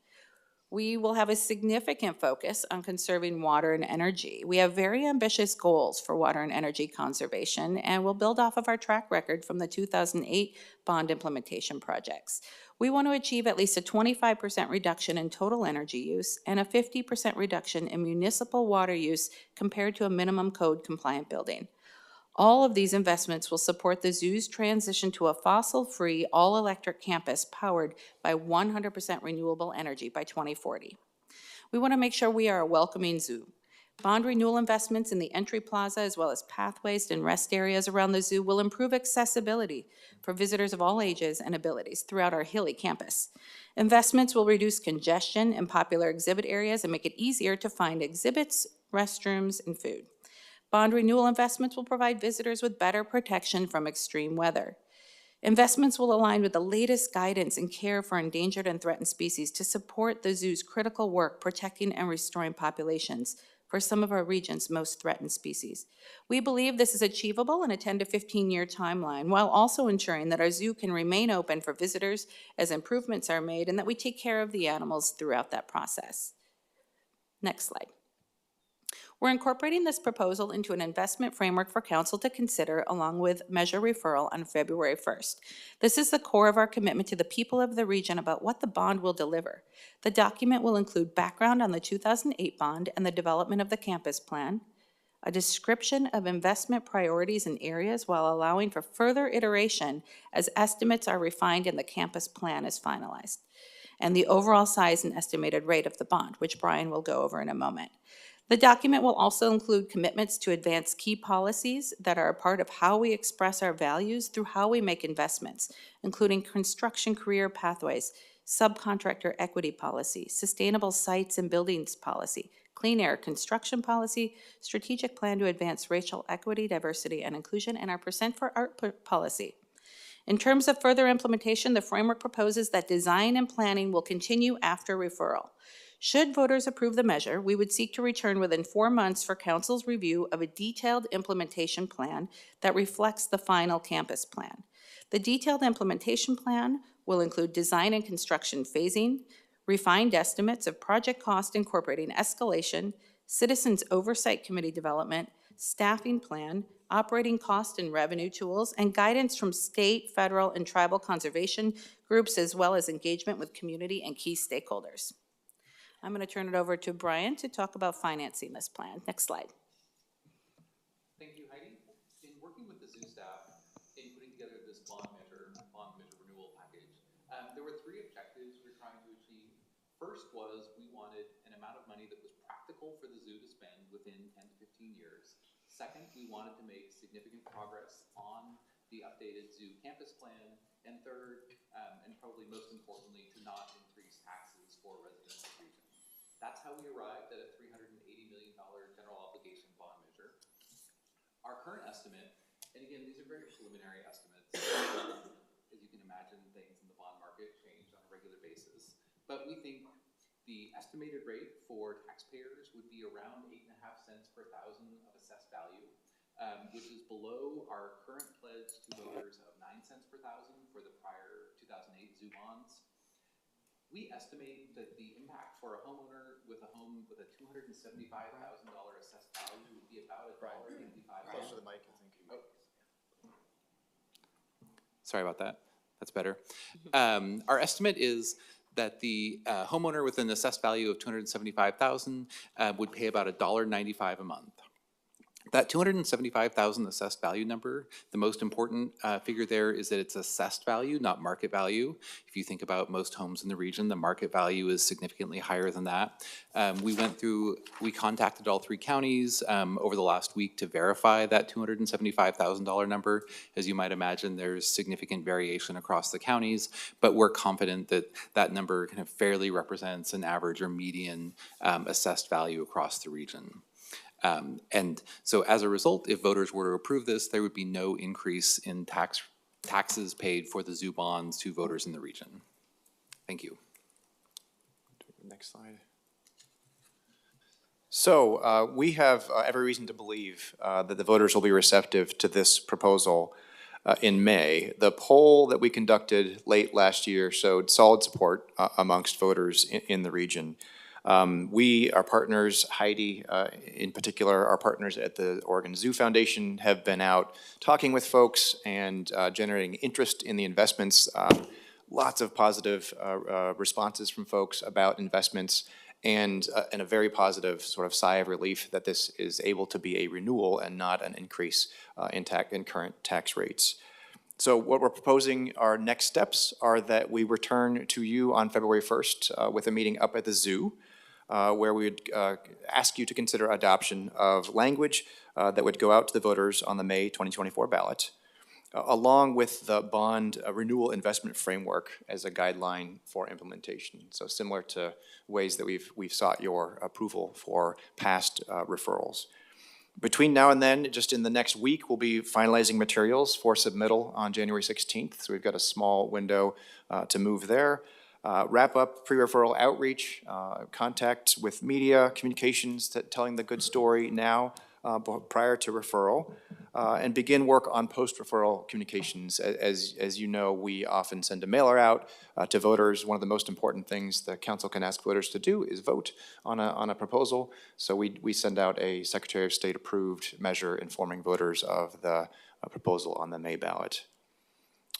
Speaker 10: We will have a significant focus on conserving water and energy. We have very ambitious goals for water and energy conservation, and we'll build off of our track record from the 2008 bond implementation projects. We want to achieve at least a 25% reduction in total energy use and a 50% reduction in municipal water use compared to a minimum code compliant building. All of these investments will support the zoo's transition to a fossil-free, all-electric campus powered by 100% renewable energy by 2040. We want to make sure we are a welcoming zoo. Bond renewal investments in the entry plaza, as well as pathways and rest areas around the zoo, will improve accessibility for visitors of all ages and abilities throughout our hilly campus. Investments will reduce congestion in popular exhibit areas and make it easier to find exhibits, restrooms, and food. Bond renewal investments will provide visitors with better protection from extreme weather. Investments will align with the latest guidance and care for endangered and threatened species to support the zoo's critical work protecting and restoring populations for some of our region's most threatened species. We believe this is achievable in a 10 to 15-year timeline, while also ensuring that our zoo can remain open for visitors as improvements are made and that we take care of the animals throughout that process. Next slide. We're incorporating this proposal into an investment framework for Council to consider along with measure referral on February 1st. This is the core of our commitment to the people of the region about what the bond will deliver. The document will include background on the 2008 bond and the development of the campus plan, a description of investment priorities and areas while allowing for further iteration as estimates are refined and the campus plan is finalized, and the overall size and estimated rate of the bond, which Brian will go over in a moment. The document will also include commitments to advance key policies that are a part of how we express our values through how we make investments, including construction career pathways, subcontractor equity policy, sustainable sites and buildings policy, clean air construction policy, strategic plan to advance racial equity, diversity, and inclusion, and our percent for art policy. In terms of further implementation, the framework proposes that design and planning will continue after referral. Should voters approve the measure, we would seek to return within 4 months for Council's review of a detailed implementation plan that reflects the final campus plan. The detailed implementation plan will include design and construction phasing, refined estimates of project cost incorporating escalation, citizens oversight committee development, staffing plan, operating cost and revenue tools, and guidance from state, federal, and tribal conservation groups, as well as engagement with community and key stakeholders. I'm going to turn it over to Brian to talk about financing this plan. Next slide.
Speaker 11: Thank you, Heidi. In working with the zoo staff in putting together this bond measure renewal package, there were 3 objectives we were trying to achieve. First was we wanted an amount of money that was practical for the zoo to spend within 10 to 15 years. Second, we wanted to make significant progress on the updated zoo campus plan. And third, and probably most importantly, to not increase taxes for residents of the region. That's how we arrived at a $380 million general obligation bond measure. Our current estimate, and again, these are very preliminary estimates. As you can imagine, things in the bond market change on a regular basis. But we think the estimated rate for taxpayers would be around 8.5 cents per thousand of assessed value, which is below our current pledge to voters of 9 cents per thousand for the prior 2008 zoo bonds. We estimate that the impact for a homeowner with a home with a $275,000 assessed value would be about $1.55.
Speaker 8: Close to the mic, I think.
Speaker 11: Oh. Sorry about that. That's better. Our estimate is that the homeowner with an assessed value of $275,000 would pay about $1.95 a month. That $275,000 assessed value number, the most important figure there is that it's assessed value, not market value. If you think about most homes in the region, the market value is significantly higher than that. We contacted all 3 counties over the last week to verify that $275,000 number. As you might imagine, there's significant variation across the counties, but we're confident that that number kind of fairly represents an average or median assessed value across the region. And so as a result, if voters were to approve this, there would be no increase in taxes paid for the zoo bonds to voters in the region. Thank you.
Speaker 12: Next slide. So we have every reason to believe that the voters will be receptive to this proposal in May. The poll that we conducted late last year showed solid support amongst voters in the region. Our partners, Heidi in particular, our partners at the Oregon Zoo Foundation have been out talking with folks and generating interest in the investments. Lots of positive responses from folks about investments and a very positive sort of sigh of relief that this is able to be a renewal and not an increase in current tax rates. So what we're proposing, our next steps are that we return to you on February 1st with a meeting up at the zoo, where we would ask you to consider adoption of language that would go out to the voters on the May 2024 ballot, along with the bond renewal investment framework as a guideline for implementation. So similar to ways that we've sought your approval for past referrals. Between now and then, just in the next week, we'll be finalizing materials for submittal on January 16th. So we've got a small window to move there. Wrap up pre-referral outreach, contact with media, communications, telling the good story now prior to referral, and begin work on post-referral communications. As you know, we often send a mailer out to voters. One of the most important things the council can ask voters to do is vote on a proposal. So we send out a Secretary of State approved measure informing voters of the proposal on the May ballot.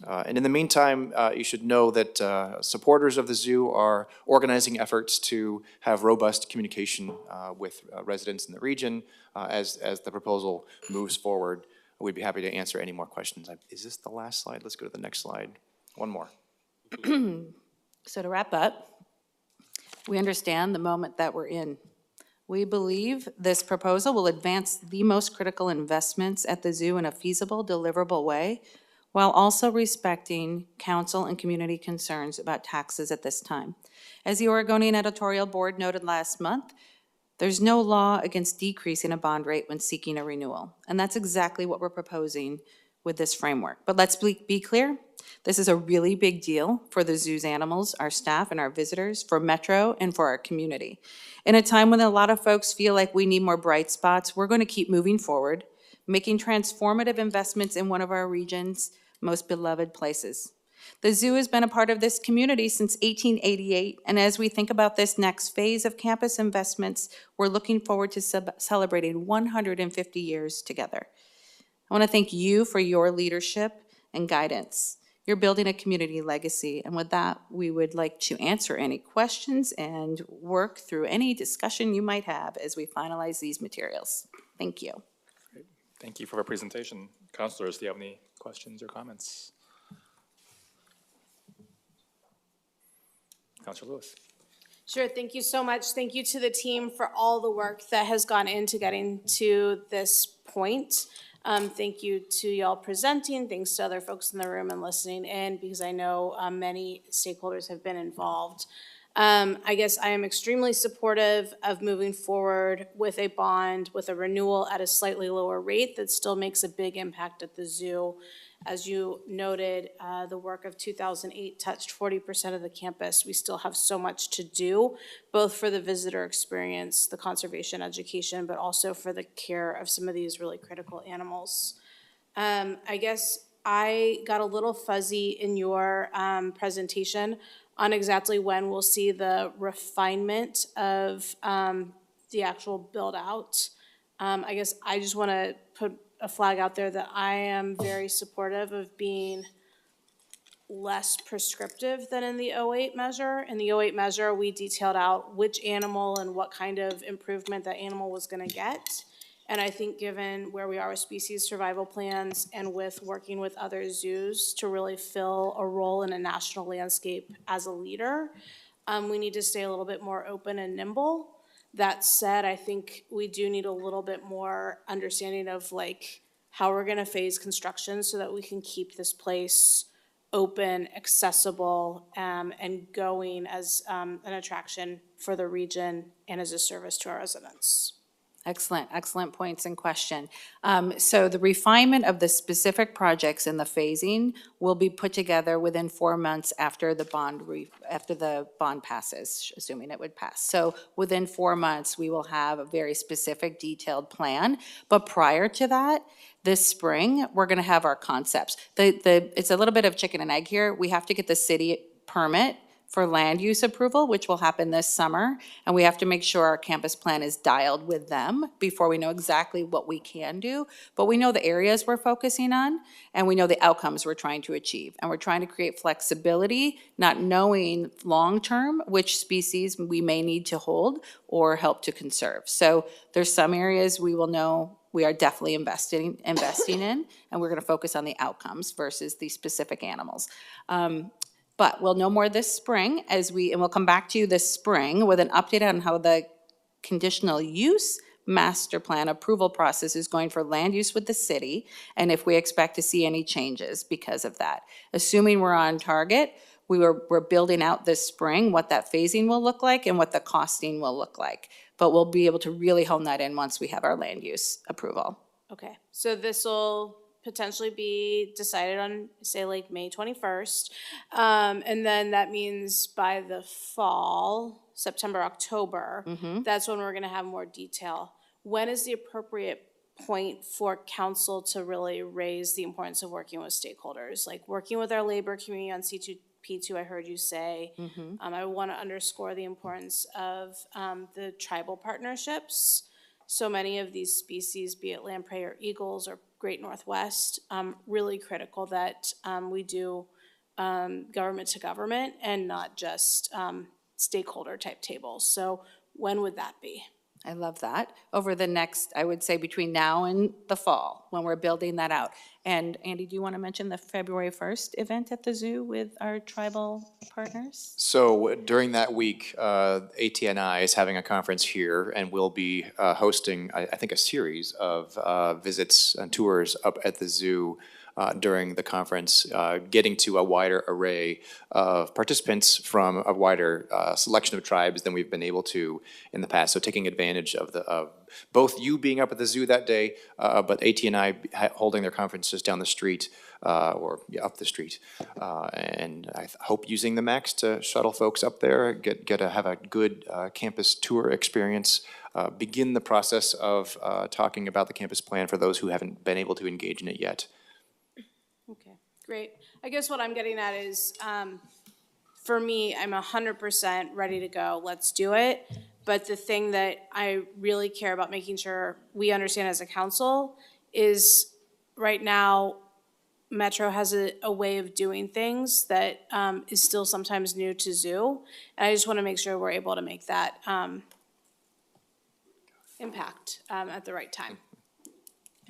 Speaker 12: And in the meantime, you should know that supporters of the zoo are organizing efforts to have robust communication with residents in the region as the proposal moves forward. We'd be happy to answer any more questions. Is this the last slide? Let's go to the next slide. One more.
Speaker 10: So to wrap up, we understand the moment that we're in. We believe this proposal will advance the most critical investments at the zoo in a feasible, deliverable way, while also respecting council and community concerns about taxes at this time. As the Oregonian Editorial Board noted last month, there's no law against decreasing a bond rate when seeking a renewal. And that's exactly what we're proposing with this framework. But let's be clear, this is a really big deal for the zoo's animals, our staff and our visitors, for Metro and for our community. In a time when a lot of folks feel like we need more bright spots, we're going to keep moving forward, making transformative investments in one of our region's most beloved places. The zoo has been a part of this community since 1888, and as we think about this next phase of campus investments, we're looking forward to celebrating 150 years together. I want to thank you for your leadership and guidance. You're building a community legacy, and with that, we would like to answer any questions and work through any discussion you might have as we finalize these materials. Thank you.
Speaker 3: Great. Thank you for the presentation. Councilors, do you have any questions or comments? Councilor Lewis.
Speaker 7: Sure, thank you so much. Thank you to the team for all the work that has gone into getting to this point. Thank you to y'all presenting, thanks to other folks in the room and listening in, because I know many stakeholders have been involved. I guess I am extremely supportive of moving forward with a bond, with a renewal at a slightly lower rate that still makes a big impact at the zoo. As you noted, the work of 2008 touched 40% of the campus. We still have so much to do, both for the visitor experience, the conservation education, but also for the care of some of these really critical animals. I guess I got a little fuzzy in your presentation on exactly when we'll see the refinement of the actual build out. I guess I just want to put a flag out there that I am very supportive of being less prescriptive than in the 08 measure. In the 08 measure, we detailed out which animal and what kind of improvement that animal was going to get. And I think given where we are with species survival plans and with working with other zoos to really fill a role in a national landscape as a leader, we need to stay a little bit more open and nimble. That said, I think we do need a little bit more understanding of like how we're gonna phase construction so that we can keep this place open, accessible, and going as an attraction for the region and as a service to our residents.
Speaker 10: Excellent, excellent points in question. So the refinement of the specific projects and the phasing will be put together within 4 months after the bond passes, assuming it would pass. So within 4 months, we will have a very specific, detailed plan. But prior to that, this spring, we're going to have our concepts. It's a little bit of chicken and egg here. We have to get the city permit for land use approval, which will happen this summer, and we have to make sure our campus plan is dialed with them before we know exactly what we can do. But we know the areas we're focusing on, and we know the outcomes we're trying to achieve. And we're trying to create flexibility, not knowing long-term which species we may need to hold or help to conserve. So there's some areas we will know we are definitely investing in, and we're gonna focus on the outcomes versus the specific animals. But we'll know more this spring and we'll come back to you this spring with an update on how the conditional use master plan approval process is going for land use with the city, and if we expect to see any changes because of that. Assuming we're on target, we're building out this spring what that phasing will look like and what the costing will look like. But we'll be able to really hone that in once we have our land use approval.
Speaker 7: Okay, so this will potentially be decided on, say, like May 21st. And then that means by the fall, September, October, that's when we're gonna have more detail. When is the appropriate point for council to really raise the importance of working with stakeholders? Like working with our labor community on C2P2, I heard you say. I wanna underscore the importance of the tribal partnerships. So many of these species, be it lamprey or eagles or Great Northwest, really critical that we do government to government and not just stakeholder type tables. So when would that be?
Speaker 10: I love that. Over the next, I would say between now and the fall, when we're building that out. And Andy, do you want to mention the February 1st event at the zoo with our tribal partners?
Speaker 12: So during that week, ATNI is having a conference here, and we'll be hosting, I think, a series of visits and tours up at the zoo during the conference, getting to a wider array of participants from a wider selection of tribes than we've been able to in the past. So taking advantage of both you being up at the zoo that day, but ATNI holding their conferences down the street or up the street. And I hope using the MAX to shuttle folks up there, have a good campus tour experience, begin the process of talking about the campus plan for those who haven't been able to engage in it yet.
Speaker 7: Okay, great. I guess what I'm getting at is, for me, I'm 100% ready to go. Let's do it. But the thing that I really care about making sure we understand as a council is right now, Metro has a way of doing things that is still sometimes new to zoo. And I just want to make sure we're able to make that impact at the right time.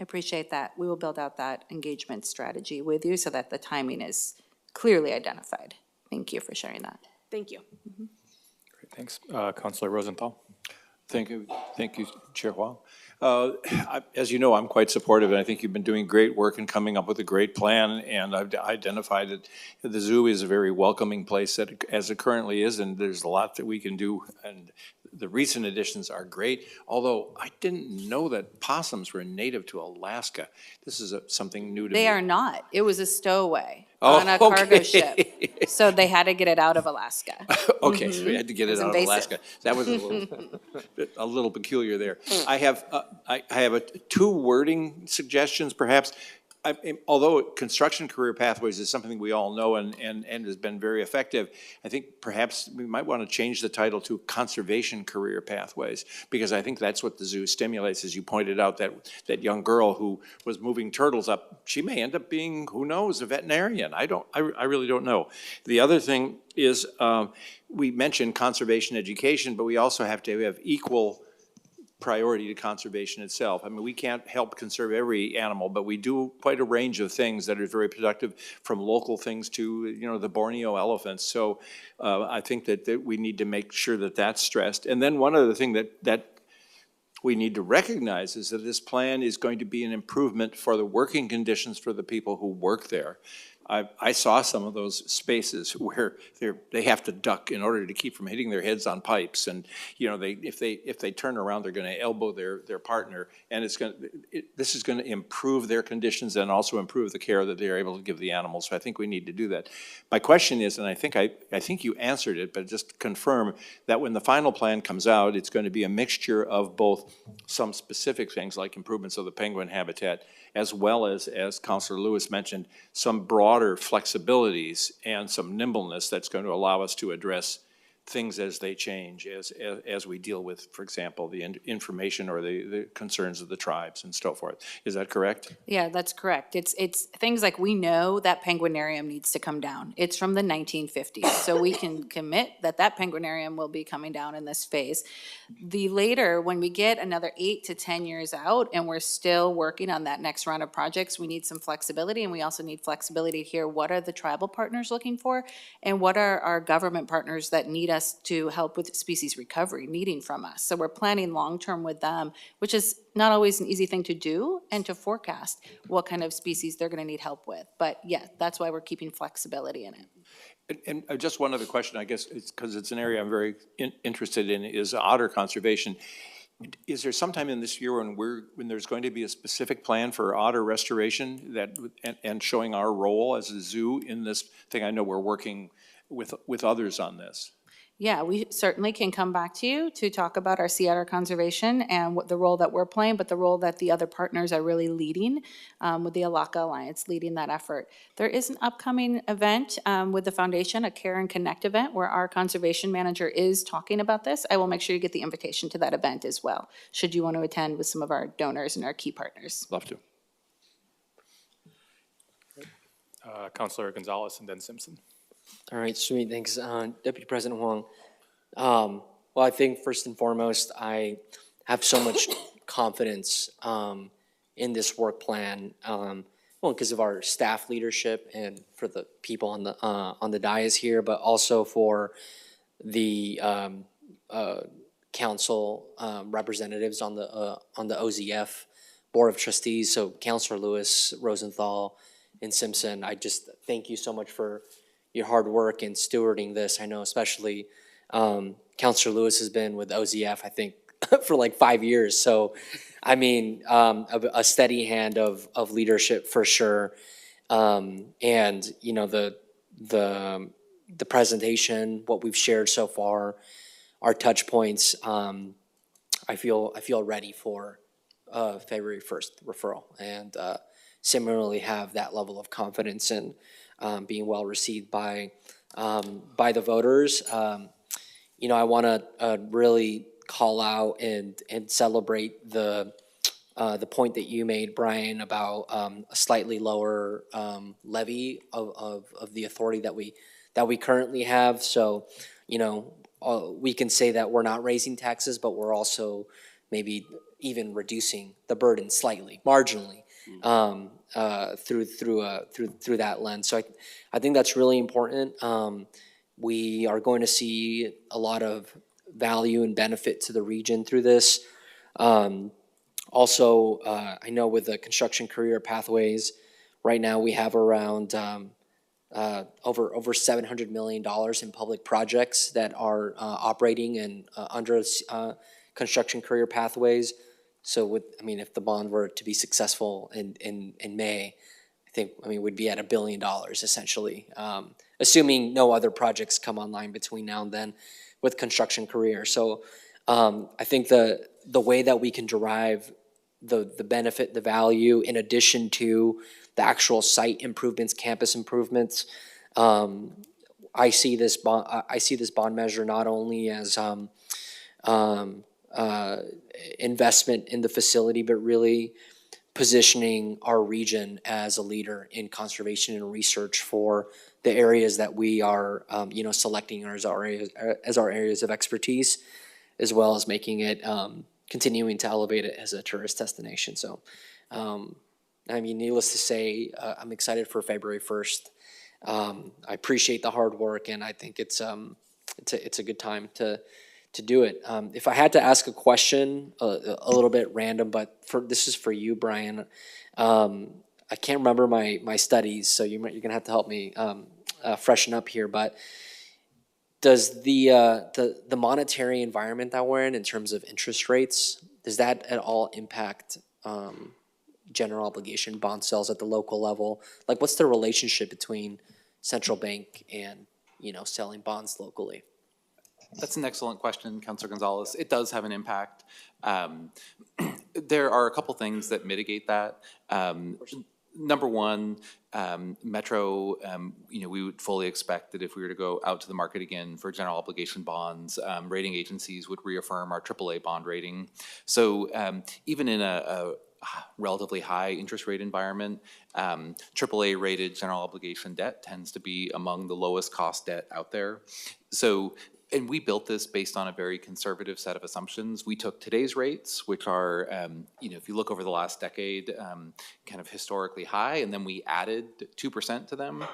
Speaker 10: I appreciate that. We will build out that engagement strategy with you so that the timing is clearly identified. Thank you for sharing that.
Speaker 7: Thank you.
Speaker 3: Thanks. Counselor Rosenthal.
Speaker 8: Thank you, Chair Huang. As you know, I'm quite supportive, and I think you've been doing great work in coming up with a great plan, and I've identified that the zoo is a very welcoming place as it currently is, and there's a lot that we can do, and the recent additions are great, although I didn't know that possums were native to Alaska. This is something new to me.
Speaker 10: They are not. It was a stowaway
Speaker 8: Oh,
Speaker 10: on a cargo
Speaker 8: okay.
Speaker 10: ship. So they had to get it out of Alaska.
Speaker 8: Okay, so we had to get it
Speaker 10: It's
Speaker 8: out of
Speaker 10: invasive.
Speaker 8: Alaska. That was a little peculiar there. I have two wording suggestions, perhaps. Although construction career pathways is something we all know and has been very effective, I think perhaps we might want to change the title to conservation career pathways, because I think that's what the zoo stimulates. As you pointed out, that young girl who was moving turtles up, she may end up being, who knows, a veterinarian. I really don't know. The other thing is, we mentioned conservation education, but we also have to have equal priority to conservation itself. I mean, we can't help conserve every animal, but we do quite a range of things that are very productive, from local things to, the Borneo elephants. So I think that we need to make sure that that's stressed. And then one other thing that we need to recognize is that this plan is going to be an improvement for the working conditions for the people who work there. I saw some of those spaces where they have to duck in order to keep from hitting their heads on pipes, and if they turn around, they're going to elbow their partner, and this is going to improve their conditions and also improve the care that they're able to give the animals. So I think we need to do that. My question is, and I think you answered it, but just confirm that when the final plan comes out, it's going to be a mixture of both some specific things like improvements of the penguin habitat, as well as Councilor Lewis mentioned, some broader flexibilities and some nimbleness that's going to allow us to address things as they change, as we deal with, for example, the information or the concerns of the tribes and so forth. Is that correct?
Speaker 10: Yeah, that's correct. It's things like, we know that penguinarium needs to come down. It's from the 1950s, so we can commit that penguinarium will be coming down in this phase. The later, when we get another 8 to 10 years out and we're still working on that next round of projects, we need some flexibility, and we also need flexibility to hear what are the tribal partners looking for and what are our government partners that need us to help with species recovery needing from us. So we're planning long-term with them, which is not always an easy thing to do and to forecast what kind of species they're going to need help with. But yeah, that's why we're keeping flexibility in it.
Speaker 8: And just one other question, I guess, because it's an area I'm very interested in, is otter conservation. Is there sometime in this year when there's going to be a specific plan for otter restoration and showing our role as a zoo in this thing? I know we're working with others on this.
Speaker 10: Yeah, we certainly can come back to you to talk about our sea otter conservation and what the role that we're playing, but the role that the other partners are really leading, with the Alaka Alliance leading that effort. There is an upcoming event with the foundation, a Care and Connect event, where our conservation manager is talking about this. I will make sure you get the invitation to that event as well, should you want to attend with some of our donors and our key partners.
Speaker 8: Love to.
Speaker 3: Councilor Gonzalez and then Simpson.
Speaker 5: All right, sweet, thanks. Deputy President Huang. Well, I think first and foremost, I have so much confidence in this work plan, because of our staff leadership and for the people on the dais here, but also for the council representatives on the OZF Board of Trustees. So Councilor Lewis, Rosenthal, and Simpson, I just thank you so much for your hard work in stewarding this. I know especially Councilor Lewis has been with OZF, I think, for like 5 years. So, I mean, a steady hand of leadership for sure. And, the presentation, what we've shared so far, our touch points, I feel ready for February 1st referral, and similarly have that level of confidence in being well received by the voters. I want to really call out and celebrate the point that you made, Brian, about a slightly lower levy of the authority that we currently have. So, we can say that we're not raising taxes, but we're also maybe even reducing the burden slightly, marginally. Through that lens. So I think that's really important. We are going to see a lot of value and benefit to the region through this. Also, I know with the construction career pathways, right now we have around over $700 million in public projects that are operating and under construction career pathways. So if the bond were to be successful in May, I think, we'd be at $1 billion essentially, assuming no other projects come online between now and then with construction career. So I think the way that we can derive the benefit, the value, in addition to the actual site improvements, campus improvements, I see this bond measure not only as investment in the facility, but really positioning our region as a leader in conservation and research for the areas that we are, selecting as our areas of expertise, as well as making it, continuing to elevate it as a tourist destination. So, needless to say, I'm excited for February 1st. I appreciate the hard work, and I think it's a good time to do it. If I had to ask a question, a little bit random, but this is for you, Brian. I can't remember my studies, so you're gonna have to help me freshen up here. But does the monetary environment that we're in terms of interest rates, does that at all impact general obligation bond sales at the local level? Like, what's the relationship between central bank and selling bonds locally?
Speaker 11: That's an excellent question, Councilor Gonzalez. It does have an impact. There are a couple things that mitigate that. Number one, Metro, we would fully expect that if we were to go out to the market again for general obligation bonds, rating agencies would reaffirm our AAA bond rating. So even in a relatively high interest rate environment, AAA rated general obligation debt tends to be among the lowest cost debt out there. So, and we built this based on a very conservative set of assumptions. We took today's rates, which are, if you look over the last decade, kind of historically high, and then we added 2% to them.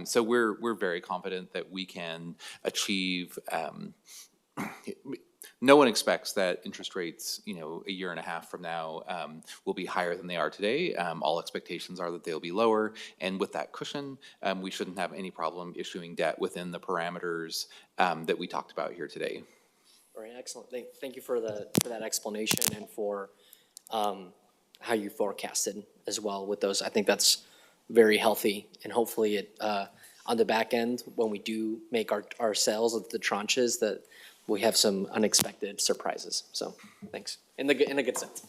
Speaker 11: So we're very confident that we can achieve. No one expects that interest rates, a year and a half from now, will be higher than they are today. All expectations are that they'll be lower, and with that cushion, we shouldn't have any problem issuing debt within the parameters that we talked about here today.
Speaker 5: All right, excellent. Thank you for that explanation and for how you forecasted as well with those. I think that's very healthy, and hopefully it on the back end when we do make our sales of the tranches that we have some unexpected surprises. So thanks. In a good sense.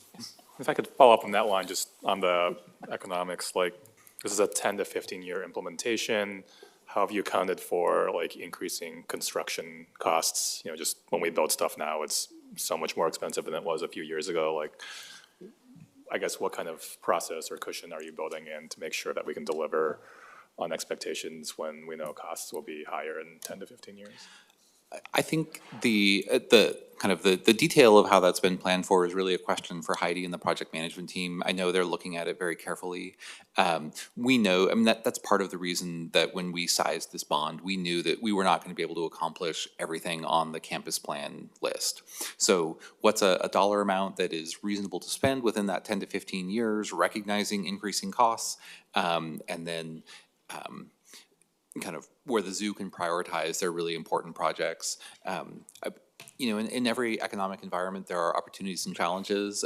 Speaker 3: If I could follow up on that one, just on the economics, like this is a 10 to 15 year implementation. How have you accounted for like increasing construction costs? Just when we build stuff now, it's so much more expensive than it was a few years ago. Like, I guess what kind of process or cushion are you building in to make sure that we can deliver on expectations when we know costs will be higher in 10 to 15 years?
Speaker 11: I think the detail of how that's been planned for is really a question for Heidi and the project management team. I know they're looking at it very carefully. We know, that's part of the reason that when we sized this bond, we knew that we were not going to be able to accomplish everything on the campus plan list. So what's a dollar amount that is reasonable to spend within that 10 to 15 years, recognizing increasing costs, and then kind of where the zoo can prioritize their really important projects. In every economic environment, there are opportunities and challenges.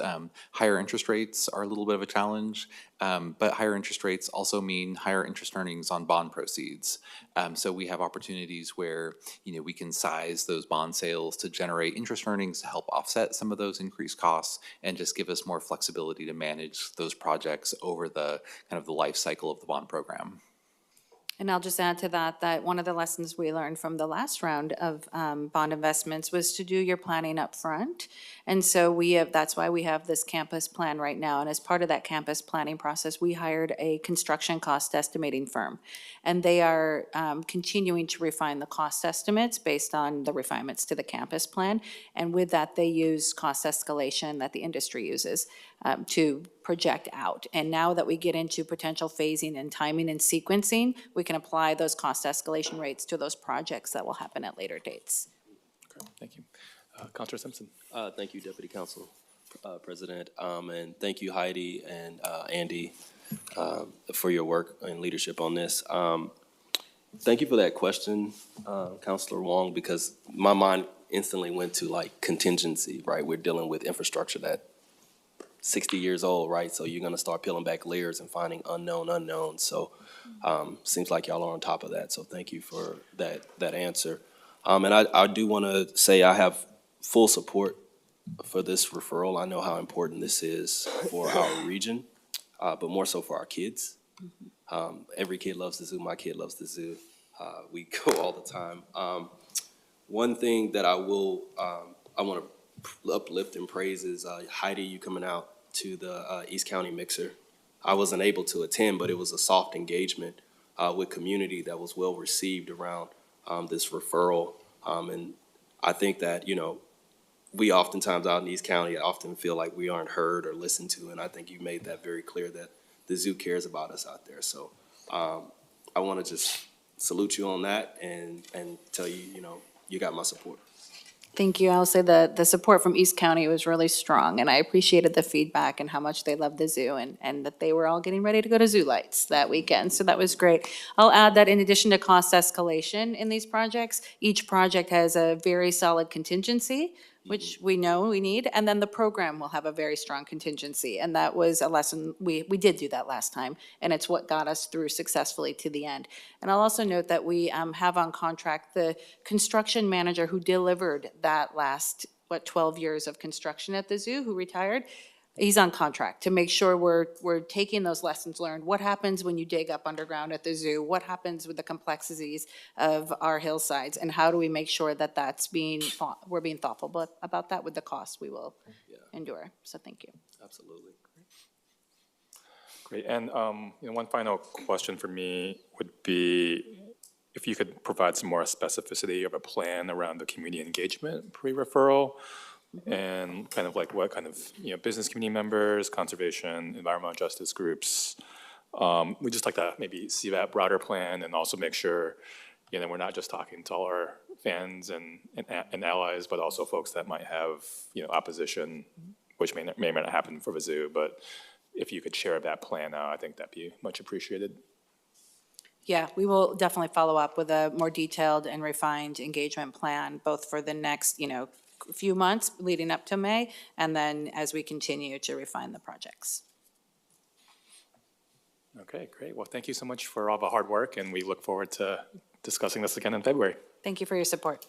Speaker 11: Higher interest rates are a little bit of a challenge, but higher interest rates also mean higher interest earnings on bond proceeds. So we have opportunities where, we can size those bond sales to generate interest earnings to help offset some of those increased costs and just give us more flexibility to manage those projects over the kind of the life cycle of the bond program.
Speaker 10: And I'll just add to that one of the lessons we learned from the last round of bond investments was to do your planning up front. And so that's why we have this campus plan right now. And as part of that campus planning process, we hired a construction cost estimating firm. And they are continuing to refine the cost estimates based on the refinements to the campus plan. And with that, they use cost escalation that the industry uses to project out. And now that we get into potential phasing and timing and sequencing, we can apply those cost escalation rates to those projects that will happen at later dates.
Speaker 3: Okay, thank you. Counselor Simpson.
Speaker 9: Thank you, Deputy Council President, and thank you, Heidi and Andy, for your work and leadership on this. Thank you for that question, Councilor Wong, because my mind instantly went to like contingency, right? We're dealing with infrastructure that 60 years old, right? So you're gonna start peeling back layers and finding unknowns. So seems like y'all are on top of that. So thank you for that answer. And I do wanna say I have full support for this referral. I know how important this is for our region, but more so for our kids. Every kid loves the zoo. My kid loves the zoo. We go all the time. One thing that I want to uplift and praise is Heidi, you coming out to the East County Mixer. I wasn't able to attend, but it was a soft engagement with community that was well received around this referral. And I think that, we oftentimes out in East County often feel like we aren't heard or listened to, and I think you made that very clear that the zoo cares about us out there. So I want to just salute you on that and tell you, you got my support.
Speaker 10: Thank you. I'll say that the support from East County was really strong, and I appreciated the feedback and how much they loved the zoo and that they were all getting ready to go to Zoo Lights that weekend. So that was great. I'll add that in addition to cost escalation in these projects, each project has a very solid contingency, which we know we need, and then the program will have a very strong contingency. And that was a lesson, we did do that last time, and it's what got us through successfully to the end. And I'll also note that we have on contract the construction manager who delivered that last, 12 years of construction at the zoo, who retired. He's on contract to make sure we're taking those lessons learned. What happens when you dig up underground at the zoo? What happens with the complexities of our hillsides? And how do we make sure that we're being thoughtful about that with the costs we will endure? So thank you.
Speaker 9: Absolutely.
Speaker 3: Great. And one final question for me would be if you could provide some more specificity of a plan around the community engagement pre-referral. And kind of like what kind of, business community members, conservation, environmental justice groups. We'd just like to maybe see that broader plan and also make sure, we're not just talking to all our fans and allies, but also folks that might have, opposition, which may not happen for the zoo. But if you could share that plan out, I think that'd be much appreciated.
Speaker 10: Yeah, we will definitely follow up with a more detailed and refined engagement plan, both for the next, few months leading up to May, and then as we continue to refine the projects.
Speaker 3: Okay, great. Well, thank you so much for all the hard work, and we look forward to discussing this again in February.
Speaker 10: Thank you for your support.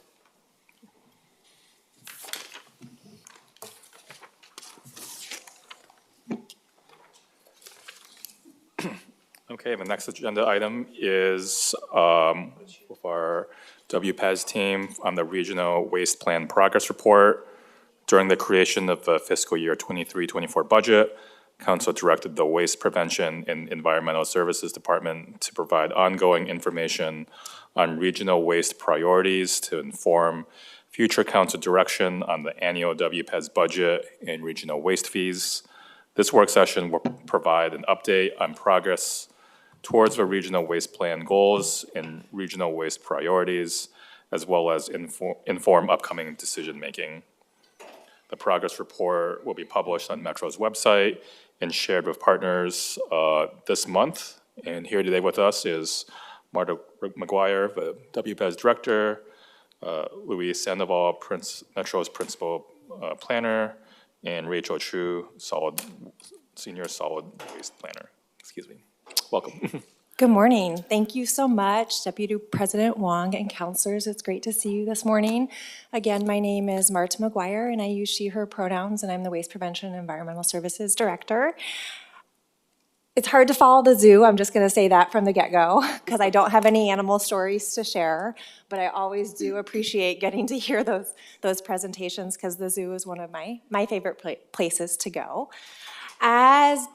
Speaker 3: Okay, the next agenda item is with our WPAS team on the Regional Waste Plan Progress Report. During the creation of the fiscal year 23-24 budget, Council directed the Waste Prevention and Environmental Services Department to provide ongoing information on regional waste priorities to inform future Council direction on the annual WPAS budget and regional waste fees. This work session will provide an update on progress towards the regional waste plan goals and regional waste priorities, as well as inform upcoming decision-making. The progress report will be published on Metro's website and shared with partners this month. And here today with us is Marta McGuire, the WPAS Director, Luis Sandoval, Metro's Principal Planner, and Rachel Chu, Senior Solid Waste Planner. Excuse me. Welcome.
Speaker 13: Good morning. Thank you so much, Deputy President Wong and councilors. It's great to see you this morning. Again, my name is Marta McGuire, and I use she, her pronouns, and I'm the Waste Prevention and Environmental Services Director. It's hard to follow the zoo. I'm just going to say that from the get-go because I don't have any animal stories to share, but I always do appreciate getting to hear those presentations because the zoo is one of my favorite places to go. As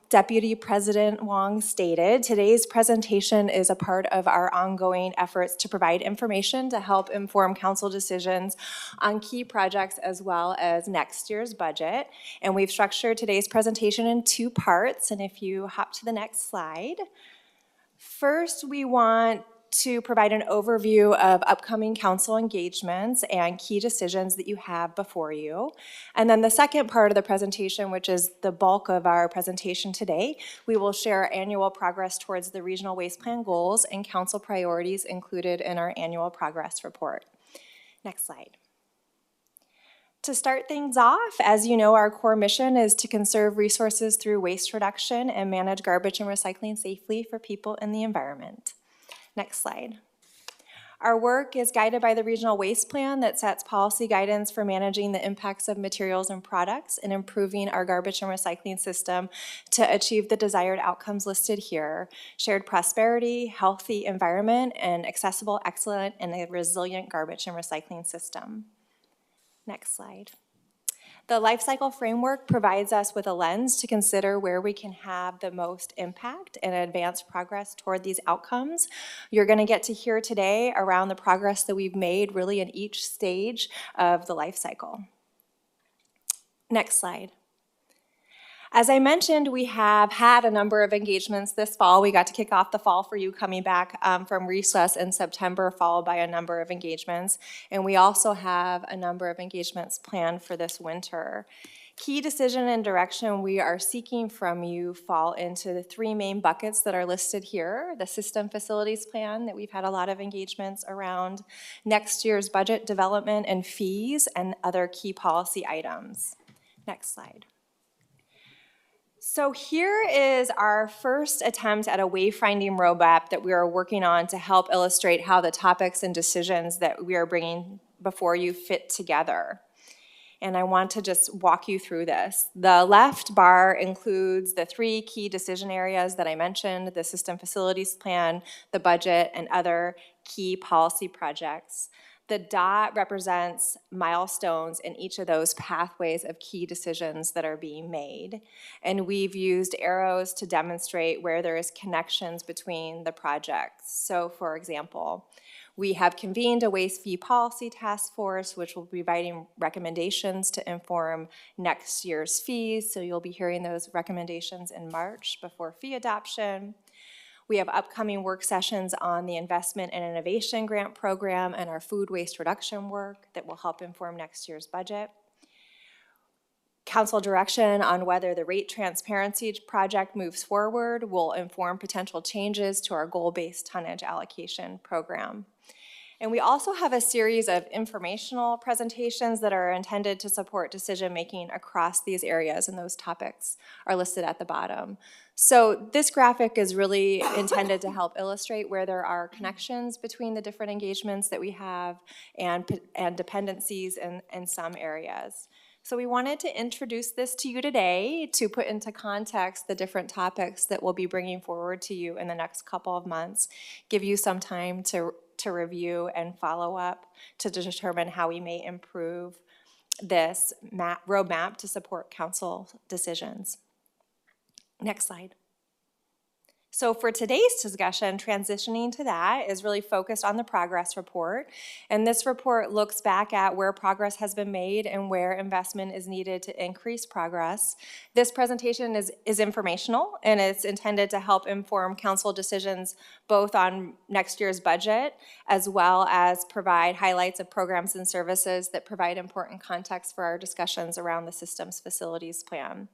Speaker 13: Deputy President Wong stated, today's presentation is a part of our ongoing efforts to provide information to help inform council decisions on key projects as well as next year's budget. And we've structured today's presentation in two parts. And if you hop to the next slide. First, we want to provide an overview of upcoming council engagements and key decisions that you have before you. And then the second part of the presentation, which is the bulk of our presentation today, we will share annual progress towards the Regional Waste Plan goals and council priorities included in our annual progress report. Next slide. To start things off, as you know, our core mission is to conserve resources through waste reduction and manage garbage and recycling safely for people and the environment. Next slide. Our work is guided by the Regional Waste Plan that sets policy guidance for managing the impacts of materials and products and improving our garbage and recycling system to achieve the desired outcomes listed here: shared prosperity, healthy environment, and accessible, excellent, and a resilient garbage and recycling system. Next slide. The life cycle framework provides us with a lens to consider where we can have the most impact and advance progress toward these outcomes. You're going to get to hear today around the progress that we've made really in each stage of the life cycle. Next slide. As I mentioned, we have had a number of engagements this fall. We got to kick off the fall for you coming back from recess in September, followed by a number of engagements. And we also have a number of engagements planned for this winter. Key decision and direction we are seeking from you fall into the three main buckets that are listed here: the system facilities plan that we've had a lot of engagements around, next year's budget development and fees, and other key policy items. Next slide. So here is our first attempt at a wayfinding roadmap that we are working on to help illustrate how the topics and decisions that we are bringing before you fit together. And I want to just walk you through this. The left bar includes the three key decision areas that I mentioned: the system facilities plan, the budget, and other key policy projects. The dot represents milestones in each of those pathways of key decisions that are being made. And we've used arrows to demonstrate where there is connections between the projects. So for example, we have convened a waste fee policy task force, which will be providing recommendations to inform next year's fees. So you'll be hearing those recommendations in March before fee adoption. We have upcoming work sessions on the Investment and Innovation Grant Program and our food waste reduction work that will help inform next year's budget. Council direction on whether the rate transparency project moves forward will inform potential changes to our goal-based tonnage allocation program. And we also have a series of informational presentations that are intended to support decision-making across these areas, and those topics are listed at the bottom. So this graphic is really intended to help illustrate where there are connections between the different engagements that we have and dependencies in some areas. So we wanted to introduce this to you today to put into context the different topics that we'll be bringing forward to you in the next couple of months, give you some time to review and follow up to determine how we may improve this roadmap to support council decisions. Next slide. So for today's discussion, transitioning to that is really focused on the progress report. And this report looks back at where progress has been made and where investment is needed to increase progress. This presentation is informational, and it's intended to help inform council decisions both on next year's budget, as well as provide highlights of programs and services that provide important context for our discussions around the systems facilities plan.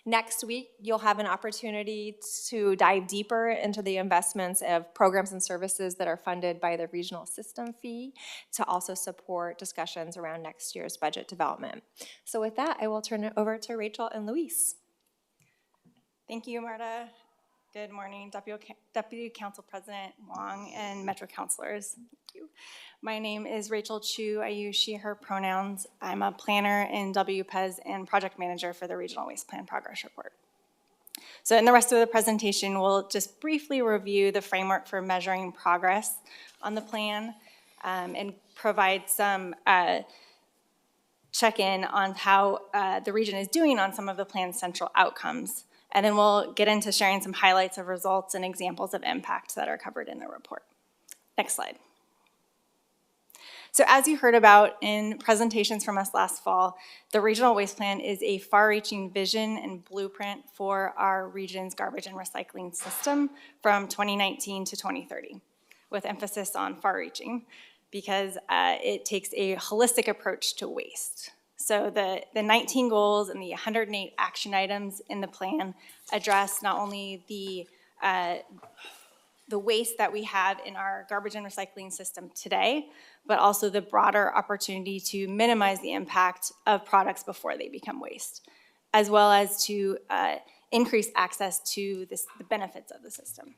Speaker 13: Next week, you'll have an opportunity to dive deeper into the investments of programs and services that are funded by the regional system fee to also support discussions around next year's budget development. So with that, I will turn it over to Rachel and Luis.
Speaker 14: Thank you, Marta. Good morning, Deputy Council President Wong and Metro Councilors. Thank you. My name is Rachel Chu. I use she, her pronouns. I'm a planner in WPES and project manager for the Regional Waste Plan Progress Report. So in the rest of the presentation, we'll just briefly review the framework for measuring progress on the plan and provide some check-in on how the region is doing on some of the plan's central outcomes. And then we'll get into sharing some highlights of results and examples of impact that are covered in the report. Next slide. So as you heard about in presentations from us last fall, the Regional Waste Plan is a far-reaching vision and blueprint for our region's garbage and recycling system from 2019 to 2030. with emphasis on far-reaching, because it takes a holistic approach to waste. So the 19 goals and the 108 action items in the plan address not only the waste that we have in our garbage and recycling system today, but also the broader opportunity to minimize the impact of products before they become waste, as well as to increase access to the benefits of the system.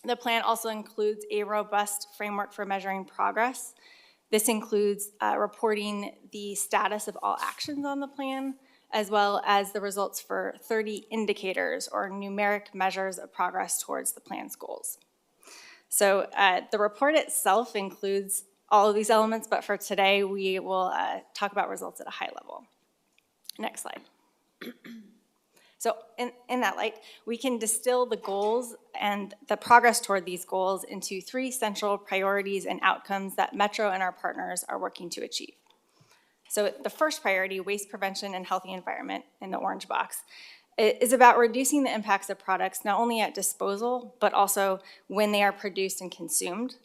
Speaker 14: The plan also includes a robust framework for measuring progress. This includes reporting the status of all actions on the plan, as well as the results for 30 indicators or numeric measures of progress towards the plan's goals. So the report itself includes all of these elements, but for today, we will talk about results at a high level. Next slide. So in that light, we can distill the goals and the progress toward these goals into 3 central priorities and outcomes that Metro and our partners are working to achieve. So the first priority, waste prevention and healthy environment in the orange box, is about reducing the impacts of products not only at disposal, but also when they are produced and consumed.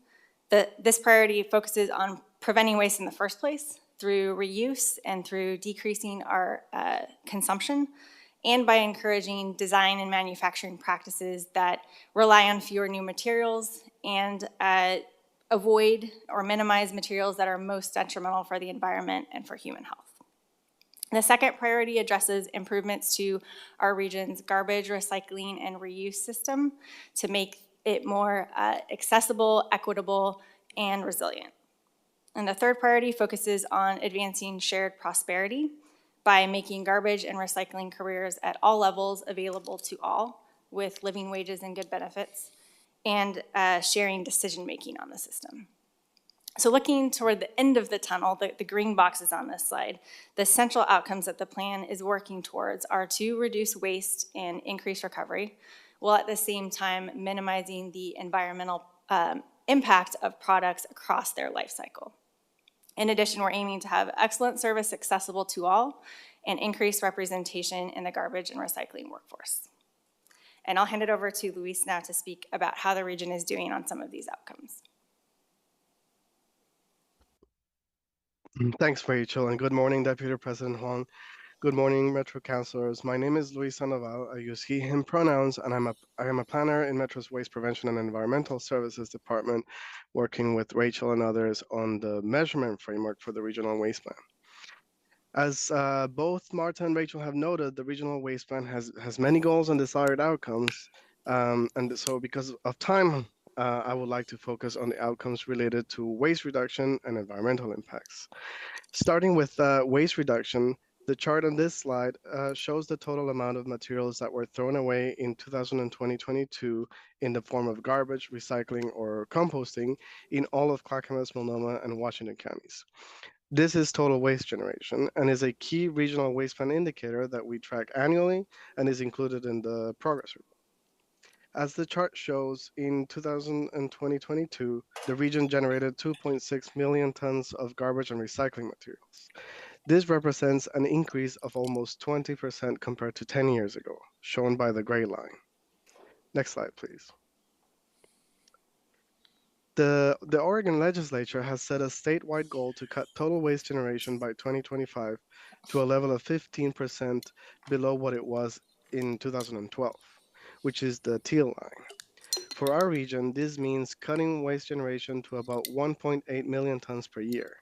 Speaker 14: This priority focuses on preventing waste in the first place through reuse and through decreasing our consumption, and by encouraging design and manufacturing practices that rely on fewer new materials and avoid or minimize materials that are most detrimental for the environment and for human health. The second priority addresses improvements to our region's garbage, recycling, and reuse system to make it more accessible, equitable, and resilient. And the third priority focuses on advancing shared prosperity by making garbage and recycling careers at all levels available to all with living wages and good benefits, and sharing decision-making on the system. So looking toward the end of the tunnel, the green boxes on this slide, the central outcomes that the plan is working towards are to reduce waste and increase recovery, while at the same time minimizing the environmental impact of products across their life cycle. In addition, we're aiming to have excellent service accessible to all and increased representation in the garbage and recycling workforce. And I'll hand it over to Luis now to speak about how the region is doing on some of these outcomes.
Speaker 15: Thanks, Rachel, and good morning, Deputy President Huang. Good morning, Metro Councilors. My name is Luis Sandoval. I use he, him pronouns, and I am a planner in Metro's Waste Prevention and Environmental Services Department, working with Rachel and others on the measurement framework for the Regional Waste Plan. As both Marta and Rachel have noted, the Regional Waste Plan has many goals and desired outcomes, and so because of time, I would like to focus on the outcomes related to waste reduction and environmental impacts. Starting with waste reduction, the chart on this slide shows the total amount of materials that were thrown away in 2020-22 in the form of garbage, recycling, or composting in all of Clackamas, Multnomah, and Washington counties. This is total waste generation and is a key regional waste plan indicator that we track annually and is included in the progress report. As the chart shows, in 2020-22, the region generated 2.6 million tons of garbage and recycling materials. This represents an increase of almost 20% compared to 10 years ago, shown by the gray line. Next slide, please. The Oregon legislature has set a statewide goal to cut total waste generation by 2025 to a level of 15% below what it was in 2012, which is the teal line. For our region, this means cutting waste generation to about 1.8 million tons per year.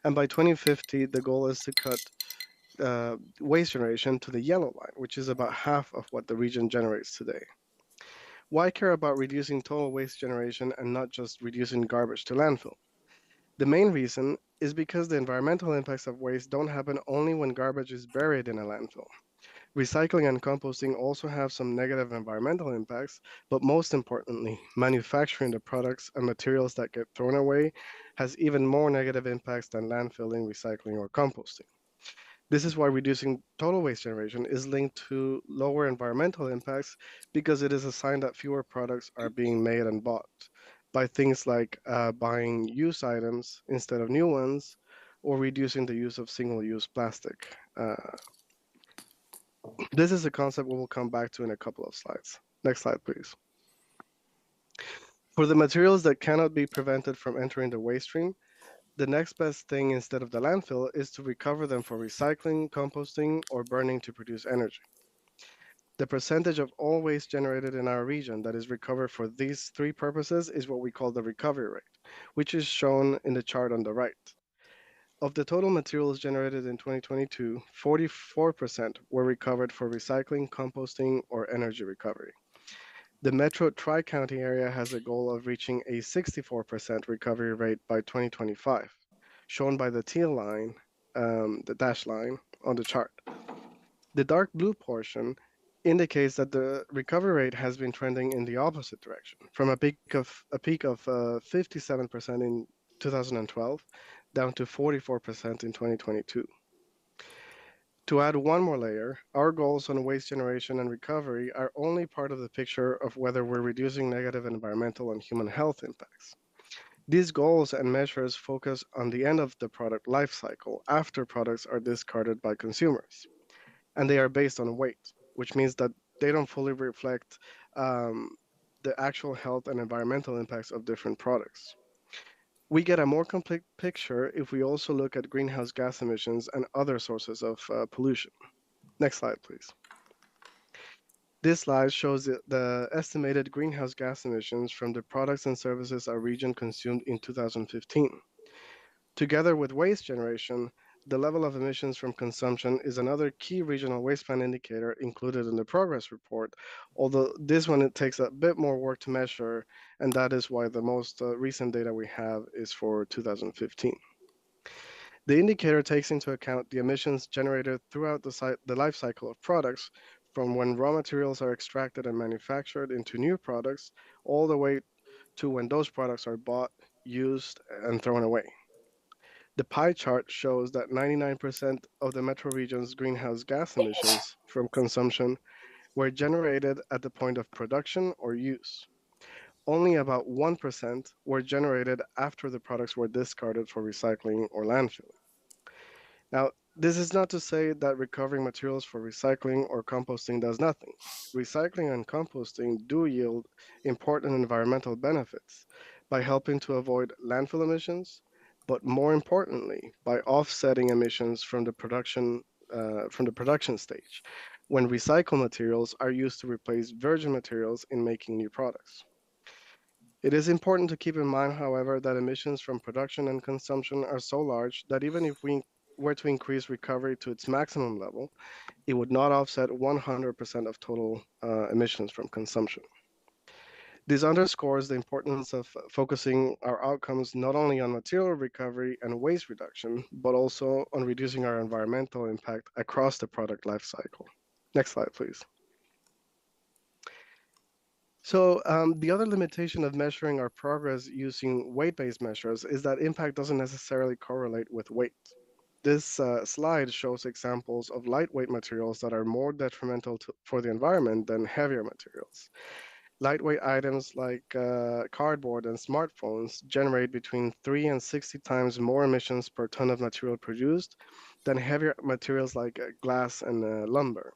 Speaker 15: And by 2050, the goal is to cut waste generation to the yellow line, which is about half of what the region generates today. Why care about reducing total waste generation and not just reducing garbage to landfill? The main reason is because the environmental impacts of waste don't happen only when garbage is buried in a landfill. Recycling and composting also have some negative environmental impacts, but most importantly, manufacturing the products and materials that get thrown away has even more negative impacts than landfilling, recycling, or composting. This is why reducing total waste generation is linked to lower environmental impacts, because it is a sign that fewer products are being made and bought by things like buying used items instead of new ones, or reducing the use of single-use plastic. This is a concept we will come back to in a couple of slides. Next slide, please. For the materials that cannot be prevented from entering the waste stream, the next best thing instead of the landfill is to recover them for recycling, composting, or burning to produce energy. The percentage of all waste generated in our region that is recovered for these three purposes is what we call the recovery rate, which is shown in the chart on the right. Of the total materials generated in 2022, 44% were recovered for recycling, composting, or energy recovery. The Metro Tri-County area has a goal of reaching a 64% recovery rate by 2025, shown by the teal line, the dashed line on the chart. The dark blue portion indicates that the recovery rate has been trending in the opposite direction, from a peak of 57% in 2012 down to 44% in 2022. To add one more layer, our goals on waste generation and recovery are only part of the picture of whether we're reducing negative environmental and human health impacts. These goals and measures focus on the end of the product life cycle after products are discarded by consumers. And they are based on weight, which means that they don't fully reflect the actual health and environmental impacts of different products. We get a more complete picture if we also look at greenhouse gas emissions and other sources of pollution. Next slide, please. This slide shows the estimated greenhouse gas emissions from the products and services our region consumed in 2015. Together with waste generation, the level of emissions from consumption is another key regional waste plan indicator included in the progress report, although this one it takes a bit more work to measure, and that is why the most recent data we have is for 2015. The indicator takes into account the emissions generated throughout the life cycle of products, from when raw materials are extracted and manufactured into new products, all the way to when those products are bought, used, and thrown away. The pie chart shows that 99% of the metro region's greenhouse gas emissions from consumption were generated at the point of production or use. Only about 1% were generated after the products were discarded for recycling or landfilling. Now, this is not to say that recovering materials for recycling or composting does nothing. Recycling and composting do yield important environmental benefits by helping to avoid landfill emissions, but more importantly, by offsetting emissions from the production stage, when recycled materials are used to replace virgin materials in making new products. It is important to keep in mind, however, that emissions from production and consumption are so large that even if we were to increase recovery to its maximum level, it would not offset 100% of total emissions from consumption. This underscores the importance of focusing our outcomes not only on material recovery and waste reduction, but also on reducing our environmental impact across the product life cycle. Next slide, please. So the other limitation of measuring our progress using weight-based measures is that impact doesn't necessarily correlate with weight. This slide shows examples of lightweight materials that are more detrimental for the environment than heavier materials. Lightweight items like cardboard and smartphones generate between 3 and 60 times more emissions per ton of material produced than heavier materials like glass and lumber.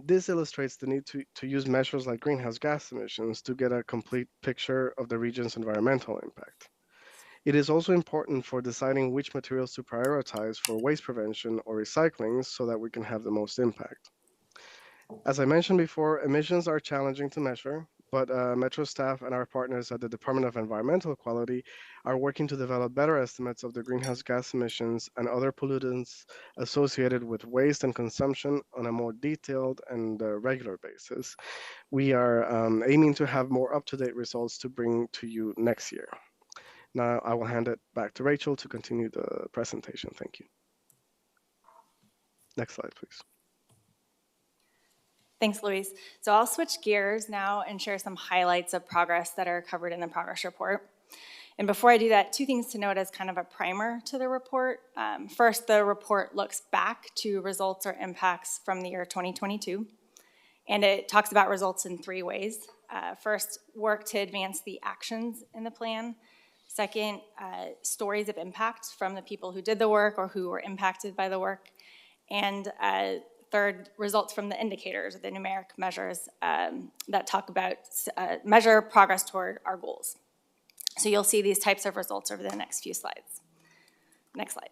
Speaker 15: This illustrates the need to use measures like greenhouse gas emissions to get a complete picture of the region's environmental impact. It is also important for deciding which materials to prioritize for waste prevention or recycling so that we can have the most impact. As I mentioned before, emissions are challenging to measure, but Metro staff and our partners at the Department of Environmental Quality are working to develop better estimates of the greenhouse gas emissions and other pollutants associated with waste and consumption on a more detailed and regular basis. We are aiming to have more up-to-date results to bring to you next year. Now I will hand it back to Rachel to continue the presentation. Thank you. Next slide, please.
Speaker 14: Thanks, Luis. So I'll switch gears now and share some highlights of progress that are covered in the progress report. And before I do that, two things to note as kind of a primer to the report. First, the report looks back to results or impacts from the year 2022. And it talks about results in three ways. First, work to advance the actions in the plan. Second, stories of impact from the people who did the work or who were impacted by the work. And third, results from the indicators, the numeric measures that talk about measure progress toward our goals. So you'll see these types of results over the next few slides. Next slide.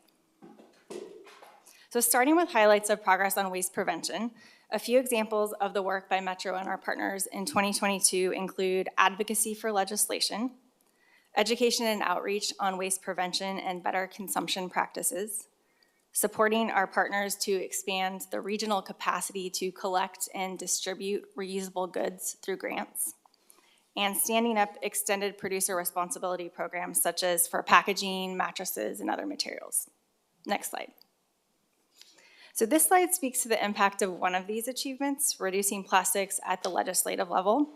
Speaker 14: So starting with highlights of progress on waste prevention, a few examples of the work by Metro and our partners in 2022 include advocacy for legislation, education and outreach on waste prevention and better consumption practices, supporting our partners to expand the regional capacity to collect and distribute reusable goods through grants, and standing up extended producer responsibility programs such as for packaging, mattresses, and other materials. Next slide. So this slide speaks to the impact of one of these achievements, reducing plastics at the legislative level.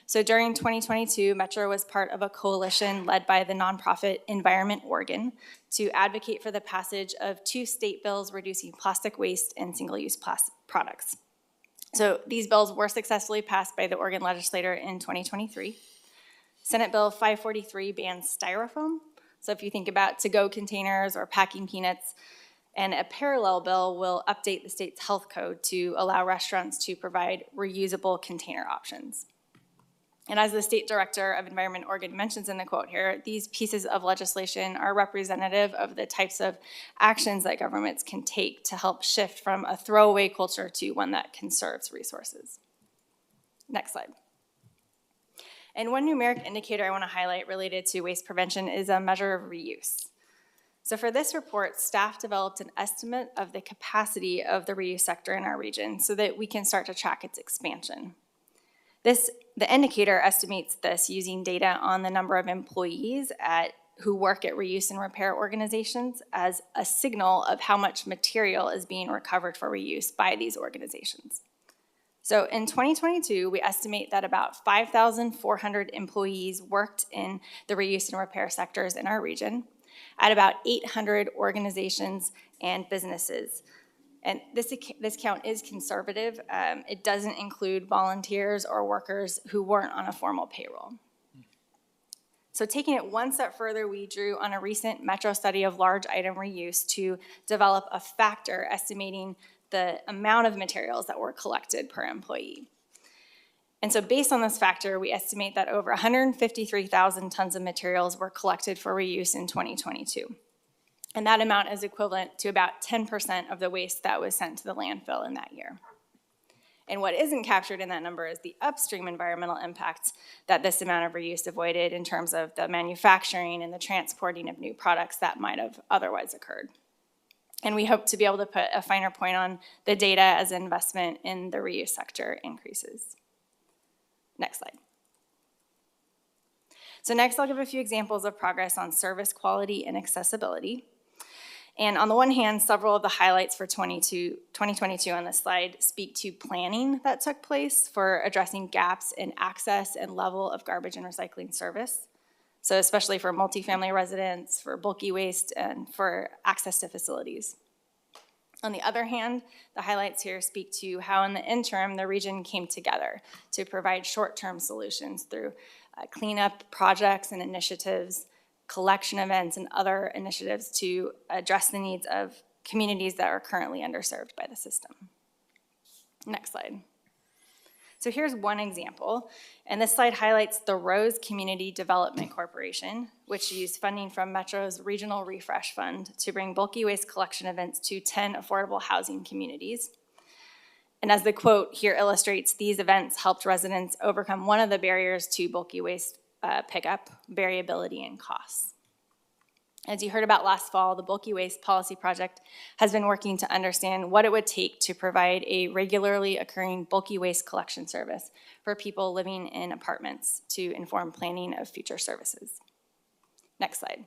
Speaker 14: So during 2022, Metro was part of a coalition led by the nonprofit Environment Oregon to advocate for the passage of 2 state bills reducing plastic waste and single-use plastic products. So these bills were successfully passed by the Oregon legislature in 2023. Senate Bill 543 bans styrofoam. So if you think about to-go containers or packing peanuts, and a parallel bill will update the state's health code to allow restaurants to provide reusable container options. And as the State Director of Environment Oregon mentions in the quote here, these pieces of legislation are representative of the types of actions that governments can take to help shift from a throwaway culture to one that conserves resources. Next slide. And one numeric indicator I want to highlight related to waste prevention is a measure of reuse. So for this report, staff developed an estimate of the capacity of the reuse sector in our region so that we can start to track its expansion. The indicator estimates this using data on the number of employees who work at reuse and repair organizations as a signal of how much material is being recovered for reuse by these organizations. So in 2022, we estimate that about 5,400 employees worked in the reuse and repair sectors in our region, at about 800 organizations and businesses. And this count is conservative. It doesn't include volunteers or workers who weren't on a formal payroll. So taking it one step further, we drew on a recent Metro study of large item reuse to develop a factor estimating the amount of materials that were collected per employee. And so based on this factor, we estimate that over 153,000 tons of materials were collected for reuse in 2022. And that amount is equivalent to about 10% of the waste that was sent to the landfill in that year. And what isn't captured in that number is the upstream environmental impacts that this amount of reuse avoided in terms of the manufacturing and the transporting of new products that might have otherwise occurred. And we hope to be able to put a finer point on the data as investment in the reuse sector increases. Next slide. So next I'll give a few examples of progress on service quality and accessibility. And on the one hand, several of the highlights for 2022 on this slide speak to planning that took place for addressing gaps in access and level of garbage and recycling service. So especially for multifamily residents, for bulky waste, and for access to facilities. On the other hand, the highlights here speak to how in the interim the region came together to provide short-term solutions through cleanup projects and initiatives, collection events, and other initiatives to address the needs of communities that are currently underserved by the system. Next slide. So here's one example, and this slide highlights the Rose Community Development Corporation, which used funding from Metro's Regional Refresh Fund to bring bulky waste collection events to 10 affordable housing communities. And as the quote here illustrates, these events helped residents overcome one of the barriers to bulky waste pickup, variability in costs. As you heard about last fall, the Bulky Waste Policy Project has been working to understand what it would take to provide a regularly occurring bulky waste collection service for people living in apartments to inform planning of future services. Next slide.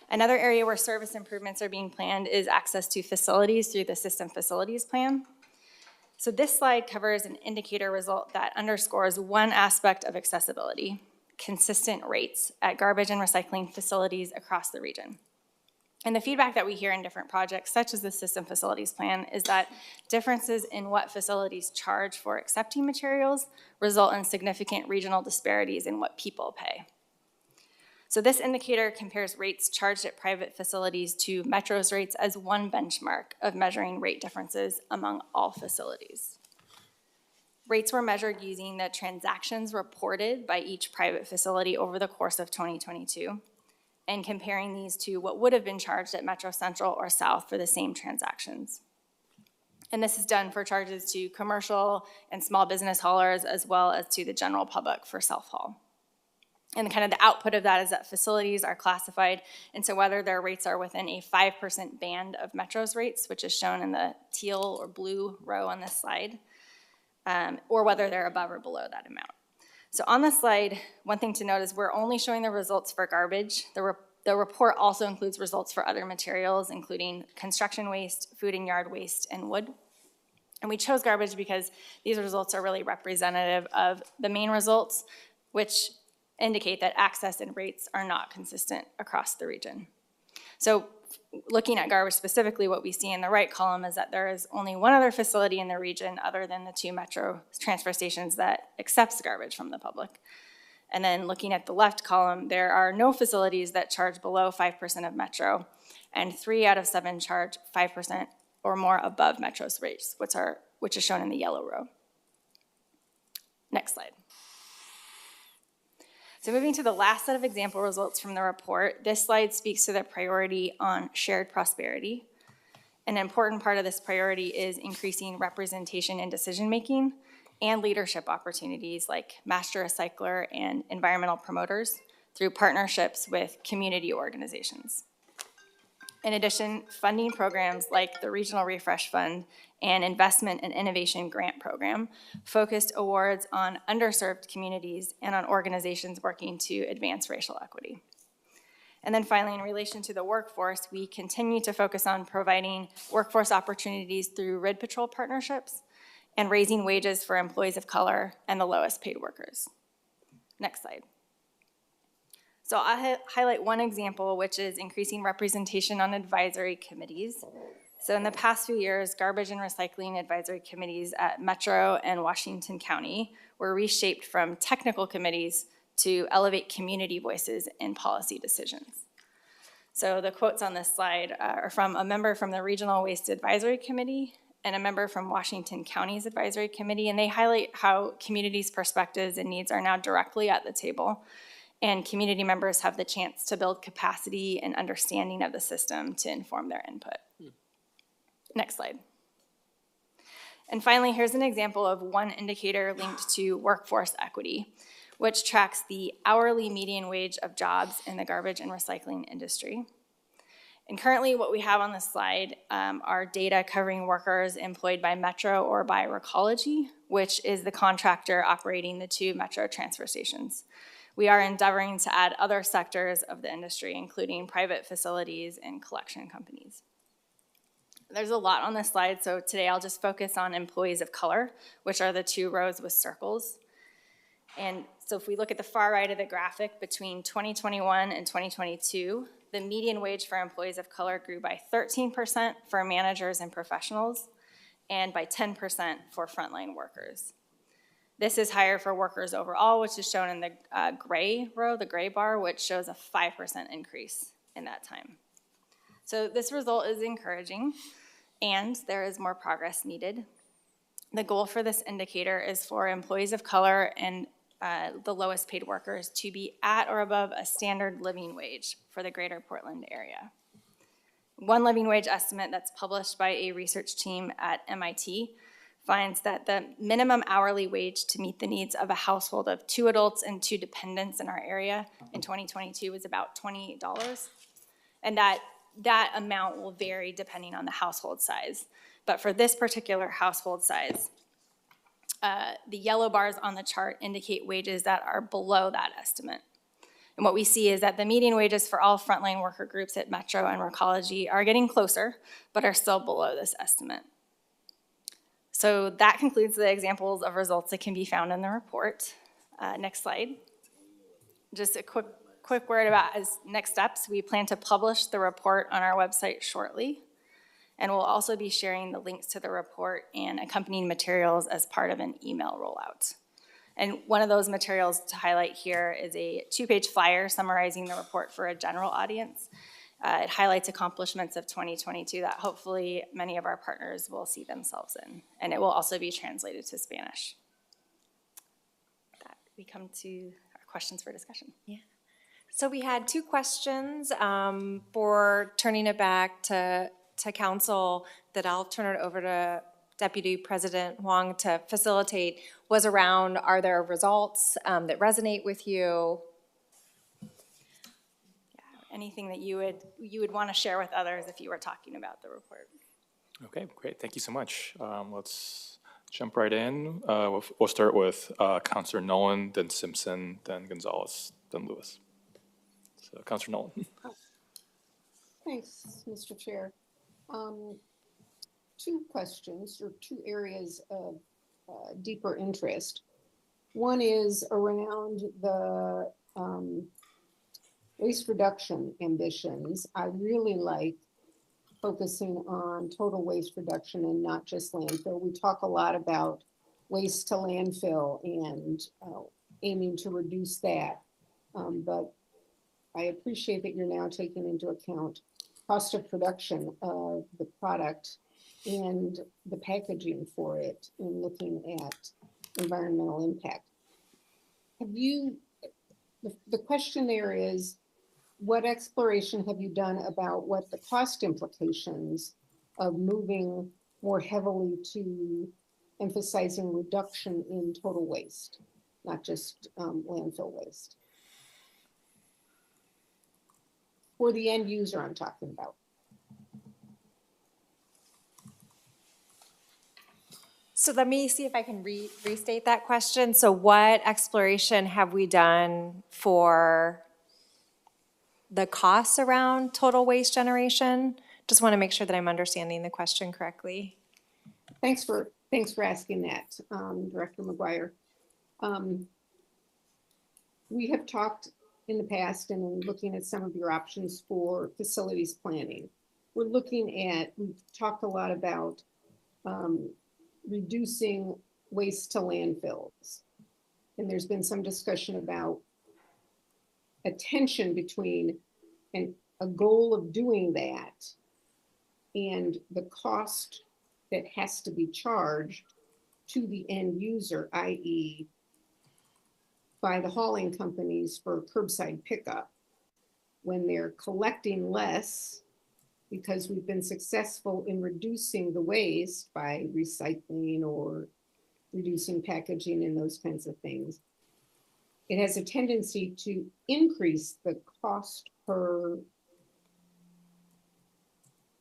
Speaker 14: Another area where service improvements are being planned is access to facilities through the System Facilities Plan. So this slide covers an indicator result that underscores one aspect of accessibility: consistent rates at garbage and recycling facilities across the region. And the feedback that we hear in different projects, such as the System Facilities Plan, is that differences in what facilities charge for accepting materials result in significant regional disparities in what people pay. So this indicator compares rates charged at private facilities to Metro's rates as one benchmark of measuring rate differences among all facilities. Rates were measured using the transactions reported by each private facility over the course of 2022 and comparing these to what would have been charged at Metro Central or South for the same transactions. And this is done for charges to commercial and small business haulers as well as to the general public for self-haul. And kind of the output of that is that facilities are classified into whether their rates are within a 5% band of Metro's rates, which is shown in the teal or blue row on this slide, or whether they're above or below that amount. So on this slide, one thing to note is we're only showing the results for garbage. The report also includes results for other materials, including construction waste, food and yard waste, and wood. And we chose garbage because these results are really representative of the main results, which indicate that access and rates are not consistent across the region. So looking at garbage specifically, what we see in the right column is that there is only one other facility in the region other than the 2 Metro transfer stations that accepts garbage from the public. And then looking at the left column, there are no facilities that charge below 5% of Metro, and 3 out of 7 charge 5% or more above Metro's rates, which is shown in the yellow row. Next slide. So moving to the last set of example results from the report, this slide speaks to the priority on shared prosperity. An important part of this priority is increasing representation in decision-making and leadership opportunities like master recycler and environmental promoters through partnerships with community organizations. In addition, funding programs like the Regional Refresh Fund and Investment and Innovation Grant Program focused awards on underserved communities and on organizations working to advance racial equity. And then finally, in relation to the workforce, we continue to focus on providing workforce opportunities through RID Patrol partnerships and raising wages for employees of color and the lowest paid workers. Next slide. So I'll highlight one example, which is increasing representation on advisory committees. So in the past few years, garbage and recycling advisory committees at Metro and Washington County were reshaped from technical committees to elevate community voices in policy decisions. So the quotes on this slide are from a member from the Regional Waste Advisory Committee and a member from Washington County's Advisory Committee, and they highlight how communities' perspectives and needs are now directly at the table, and community members have the chance to build capacity and understanding of the system to inform their input. Next slide. And finally, here's an example of one indicator linked to workforce equity, which tracks the hourly median wage of jobs in the garbage and recycling industry. And currently what we have on this slide are data covering workers employed by Metro or by Recology, which is the contractor operating the 2 Metro transfer stations. We are endeavoring to add other sectors of the industry, including private facilities and collection companies. There's a lot on this slide, so today I'll just focus on employees of color, which are the 2 rows with circles. And so if we look at the far right of the graphic, between 2021 and 2022, the median wage for employees of color grew by 13% for managers and professionals, and by 10% for frontline workers. This is higher for workers overall, which is shown in the gray row, the gray bar, which shows a 5% increase in that time. So this result is encouraging, and there is more progress needed. The goal for this indicator is for employees of color and the lowest paid workers to be at or above a standard living wage for the greater Portland area. One living wage estimate that's published by a research team at MIT finds that the minimum hourly wage to meet the needs of a household of 2 adults and 2 dependents in our area in 2022 was about $28. And that amount will vary depending on the household size. But for this particular household size, the yellow bars on the chart indicate wages that are below that estimate. And what we see is that the median wages for all frontline worker groups at Metro and Recology are getting closer, but are still below this estimate. So that concludes the examples of results that can be found in the report. Next slide. Just a quick word about as next steps. We plan to publish the report on our website shortly. And we'll also be sharing the links to the report and accompanying materials as part of an email rollout. And one of those materials to highlight here is a 2-page flyer summarizing the report for a general audience. It highlights accomplishments of 2022 that hopefully many of our partners will see themselves in, and it will also be translated to Spanish. That we come to our questions for discussion.
Speaker 13: Yeah. So we had 2 questions for turning it back to council that I'll turn it over to Deputy President Huang to facilitate, was around, are there results that resonate with you?
Speaker 14: Anything that you would want to share with others if you were talking about the report.
Speaker 3: Okay, great. Thank you so much. Let's jump right in. We'll start with Councilor Nolan, then Simpson, then Gonzalez, then Lewis. So Councilor Nolan.
Speaker 16: Thanks, Mr. Chair. 2 questions or 2 areas of deeper interest. One is around the waste reduction ambitions. I really like focusing on total waste reduction and not just landfill. We talk a lot about waste to landfill and aiming to reduce that. But I appreciate that you're now taking into account cost of production of the product and the packaging for it in looking at environmental impact. Have you, the question there is, what exploration have you done about what the cost implications of moving more heavily to emphasizing reduction in total waste, not just landfill waste? For the end user I'm talking about.
Speaker 13: So let me see if I can restate that question. So what exploration have we done for the costs around total waste generation? Just want to make sure that I'm understanding the question correctly.
Speaker 16: Thanks for asking that, Director McGuire. We have talked in the past and in looking at some of your options for facilities planning. We've talked a lot about reducing waste to landfills. And there's been some discussion about a tension between a goal of doing that and the cost that has to be charged to the end user, i.e. by the hauling companies for curbside pickup when they're collecting less because we've been successful in reducing the waste by recycling or reducing packaging and those kinds of things. It has a tendency to increase the cost per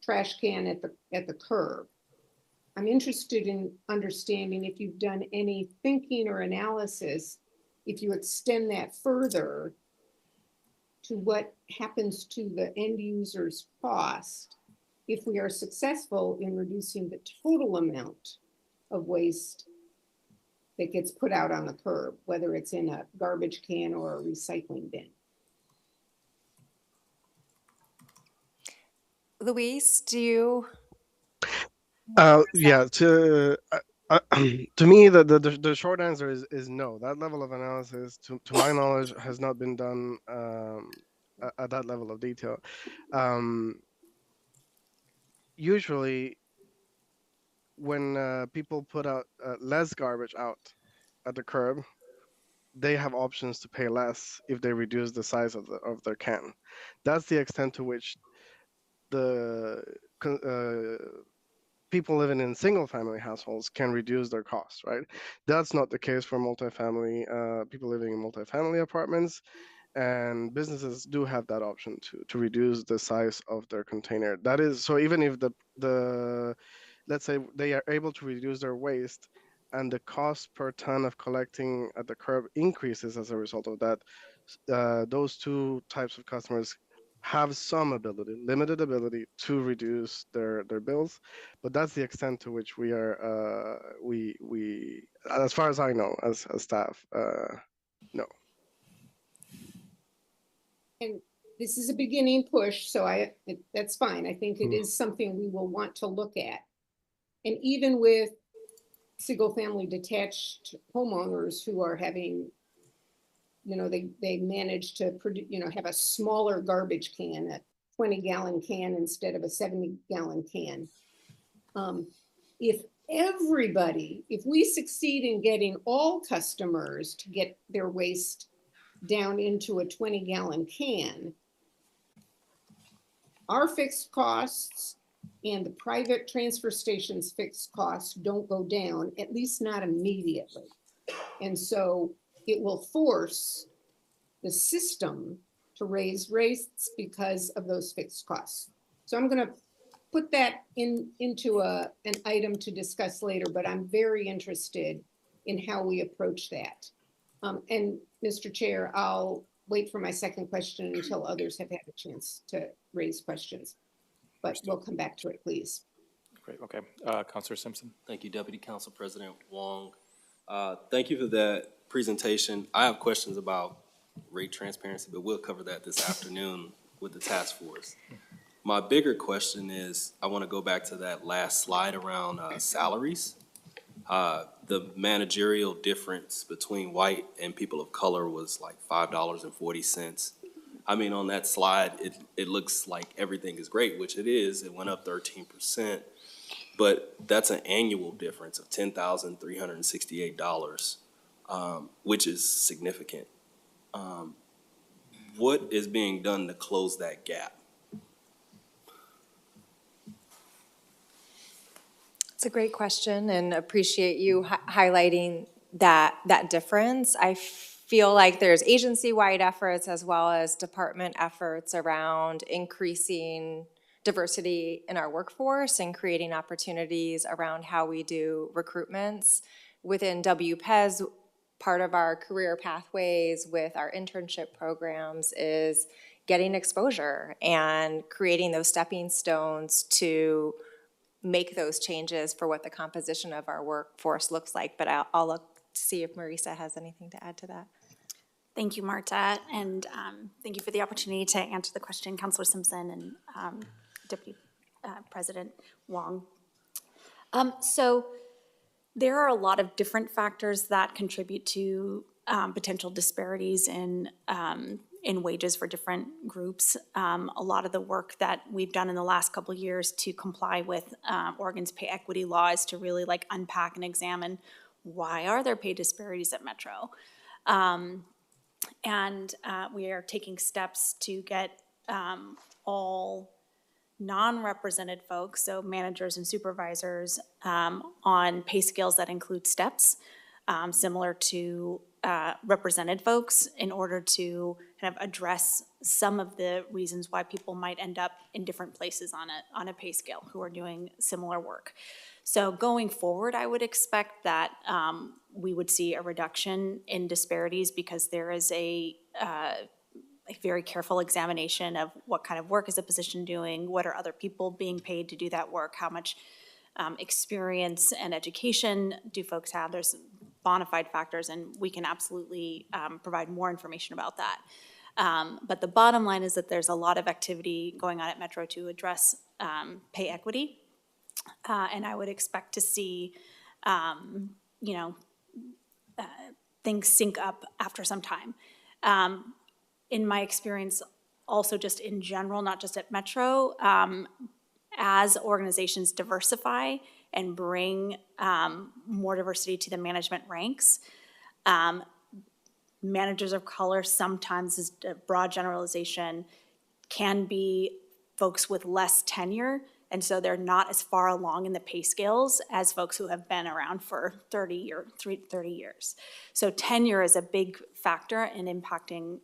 Speaker 16: trash can at the curb. I'm interested in understanding if you've done any thinking or analysis, if you extend that further to what happens to the end user's cost if we are successful in reducing the total amount of waste that gets put out on the curb, whether it's in a garbage can or a recycling bin.
Speaker 13: Luis, do you?
Speaker 15: Yeah, to me, the short answer is no. That level of analysis, to my knowledge, has not been done at that level of detail. Usually, when people put out less garbage out at the curb, they have options to pay less if they reduce the size of their can. That's the extent to which the people living in single-family households can reduce their costs, right? That's not the case for multifamily people living in multifamily apartments, and businesses do have that option to reduce the size of their container. That is, so even if the let's say they are able to reduce their waste and the cost per ton of collecting at the curb increases as a result of that, those 2 types of customers have some ability, limited ability, to reduce their bills, but that's the extent to which we are, we as far as I know, as staff, no.
Speaker 16: And this is a beginning push, so that's fine. I think it is something we will want to look at. And even with single-family detached homeowners who are having, they manage to produce, have a smaller garbage can, a 20-gallon can instead of a 70-gallon can. If we succeed in getting all customers to get their waste down into a 20-gallon can, our fixed costs and the private transfer station's fixed costs don't go down, at least not immediately. And so it will force the system to raise rates because of those fixed costs. So I'm going to put that into an item to discuss later, but I'm very interested in how we approach that. And Mr. Chair, I'll wait for my second question until others have had a chance to raise questions. But we'll come back to it, please.
Speaker 3: Great, okay. Councilor Simpson.
Speaker 9: Thank you, Deputy Council President Wong. Thank you for that presentation. I have questions about rate transparency, but we'll cover that this afternoon with the task force. My bigger question is, I want to go back to that last slide around salaries. The managerial difference between white and people of color was like $5.40. I mean, on that slide, it looks like everything is great, which it is. It went up 13%, but that's an annual difference of $10,368, which is significant. What is being done to close that gap?
Speaker 13: It's a great question, and appreciate you highlighting that difference. I feel like there's agency-wide efforts as well as department efforts around increasing diversity in our workforce and creating opportunities around how we do recruitments. Within WPES, part of our career pathways with our internship programs is getting exposure and creating those stepping stones to make those changes for what the composition of our workforce looks like. But I'll look to see if Marisa has anything to add to that.
Speaker 17: Thank you, Marta, and thank you for the opportunity to answer the question, Councilor Simpson and Deputy President Wong. So there are a lot of different factors that contribute to potential disparities in wages for different groups. A lot of the work that we've done in the last couple of years to comply with Oregon's pay equity law is to really unpack and examine why are there pay disparities at Metro. And we are taking steps to get all non-represented folks, so managers and supervisors, on pay scales that include steps, similar to represented folks, in order to kind of address some of the reasons why people might end up in different places on a pay scale who are doing similar work. So going forward, I would expect that we would see a reduction in disparities because there is a very careful examination of what kind of work is a position doing, what are other people being paid to do that work, how much experience and education do folks have. There's bona fide factors, and we can absolutely provide more information about that. But the bottom line is that there's a lot of activity going on at Metro to address pay equity. And I would expect to see, things sync up after some time. In my experience, also just in general, not just at Metro, as organizations diversify and bring more diversity to the management ranks, managers of color, sometimes, as a broad generalization, can be folks with less tenure, and so they're not as far along in the pay scales as folks who have been around for 30 years. So tenure is a big factor in impacting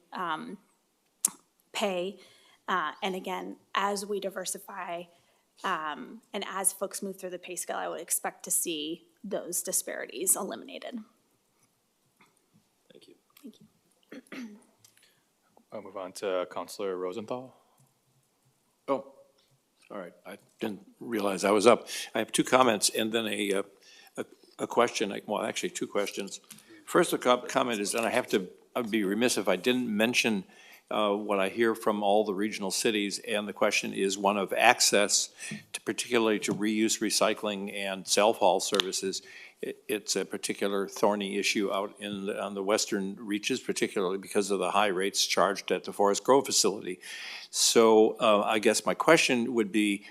Speaker 17: pay. And again, as we diversify and as folks move through the pay scale, I would expect to see those disparities eliminated.
Speaker 9: Thank you.
Speaker 17: Thank you.
Speaker 3: I'll move on to Councilor Rosenthal.
Speaker 8: Oh, all right. I didn't realize I was up. I have two comments and then a question. Well, actually, two questions. First, the comment is, and I'd be remiss if I didn't mention what I hear from all the regional cities, and the question is one of access to particularly to reuse, recycling, and self-haul services. It's a particular thorny issue out on the western reaches, particularly because of the high rates charged at the Forest Grove facility. So I guess my question would be,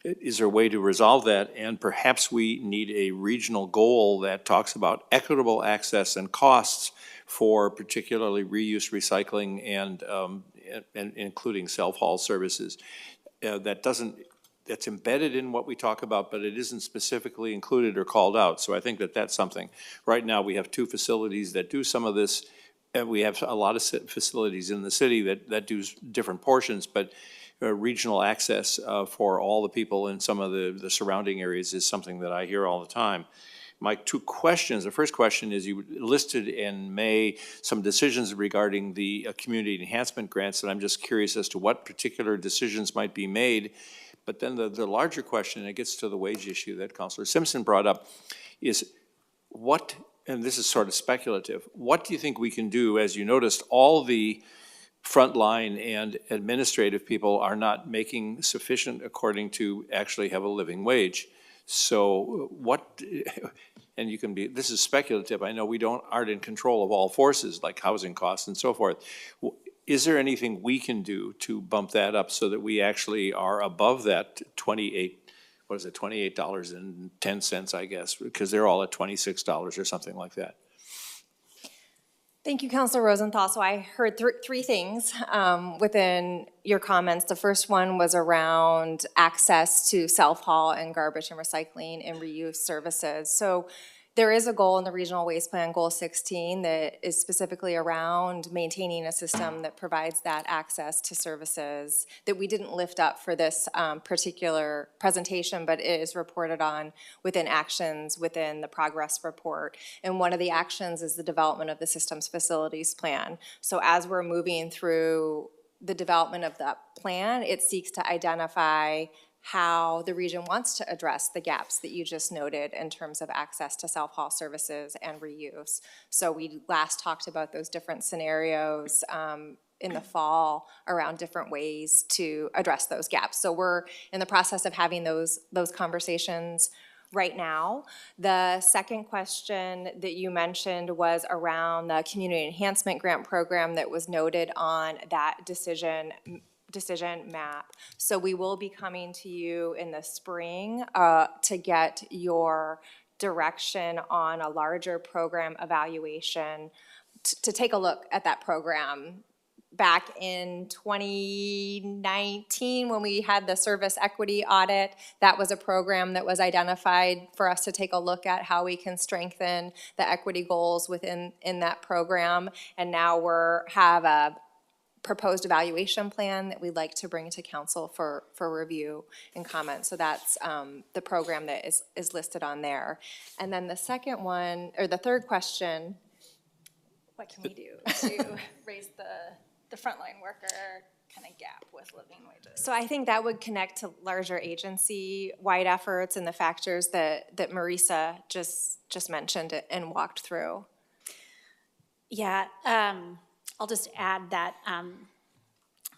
Speaker 8: is there a way to resolve that? And perhaps we need a regional goal that talks about equitable access and costs for particularly reuse, recycling, and including self-haul services. That's embedded in what we talk about, but it isn't specifically included or called out. So I think that that's something. Right now, we have 2 facilities that do some of this, and we have a lot of facilities in the city that do different portions, but regional access for all the people in some of the surrounding areas is something that I hear all the time. My 2 questions, the first question is, you listed in May some decisions regarding the community enhancement grants, and I'm just curious as to what particular decisions might be made. But then the larger question, and it gets to the wage issue that Councilor Simpson brought up, is what, and this is sort of speculative, what do you think we can do? As you noticed, all the frontline and administrative people are not making sufficient according to actually have a living wage. So what, and you can be, this is speculative, I know we aren't in control of all forces like housing costs and so forth. Is there anything we can do to bump that up so that we actually are above that $28.10, I guess, because they're all at $26 or something like that?
Speaker 13: Thank you, Councilor Rosenthal. So I heard 3 things within your comments. The first one was around access to self-haul and garbage and recycling and reuse services. So there is a goal in the Regional Waste Plan, Goal 16, that is specifically around maintaining a system that provides that access to services that we didn't lift up for this particular presentation, but it is reported on within actions within the progress report. And one of the actions is the development of the Systems Facilities Plan. So as we're moving through the development of that plan, it seeks to identify how the region wants to address the gaps that you just noted in terms of access to self-haul services and reuse. So we last talked about those different scenarios in the fall around different ways to address those gaps. So we're in the process of having those conversations right now. The second question that you mentioned was around the Community Enhancement Grant Program that was noted on that decision map. So we will be coming to you in the spring to get your direction on a larger program evaluation to take a look at that program. Back in 2019, when we had the service equity audit, that was a program that was identified for us to take a look at how we can strengthen the equity goals within that program. And now have a proposed evaluation plan that we'd like to bring to council for review and comment. So that's the program that is listed on there. And then the second one, or the third question.
Speaker 14: What can we do to raise the frontline worker kind of gap with living wages?
Speaker 13: So I think that would connect to larger agency-wide efforts and the factors that Marisa just mentioned and walked through.
Speaker 17: Yeah, I'll just add that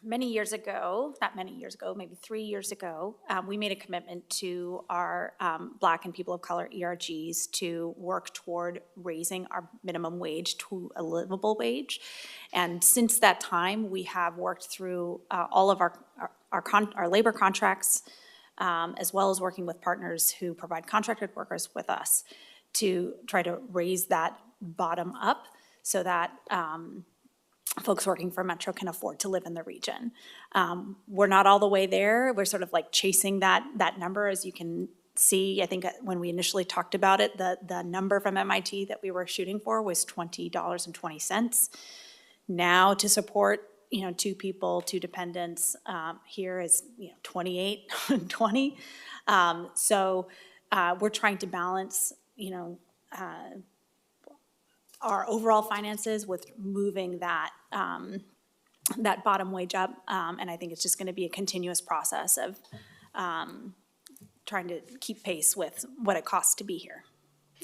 Speaker 17: many years ago, not many years ago, maybe 3 years ago, we made a commitment to our Black and people of color ERGs to work toward raising our minimum wage to a livable wage. And since that time, we have worked through all of our labor contracts, as well as working with partners who provide contracted workers with us to try to raise that bottom up so that folks working for Metro can afford to live in the region. We're not all the way there. We're sort of like chasing that number, as you can see. I think when we initially talked about it, the number from MIT that we were shooting for was $20.20. Now to support 2 people, 2 dependents here is $28.20. So we're trying to balance our overall finances with moving that bottom wage up, and I think it's just going to be a continuous process of trying to keep pace with what it costs to be here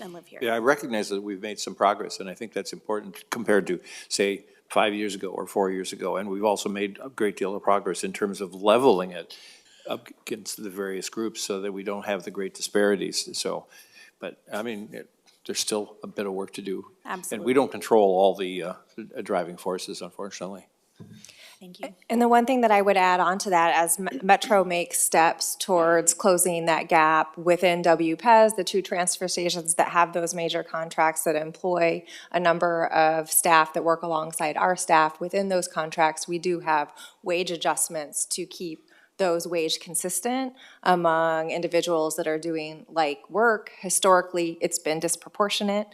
Speaker 17: and live here.
Speaker 8: Yeah, I recognize that we've made some progress, and I think that's important compared to, say, 5 years ago or 4 years ago. And we've also made a great deal of progress in terms of leveling it up against the various groups so that we don't have the great disparities. So, but I mean, there's still a bit of work to do.
Speaker 17: Absolutely.
Speaker 8: And we don't control all the driving forces, unfortunately.
Speaker 17: Thank you.
Speaker 13: And the one thing that I would add on to that, as Metro makes steps towards closing that gap within WPES, the two transfer stations that have those major contracts that employ a number of staff that work alongside our staff, within those contracts, we do have wage adjustments to keep those wage consistent among individuals that are doing like work. Historically, it's been disproportionate,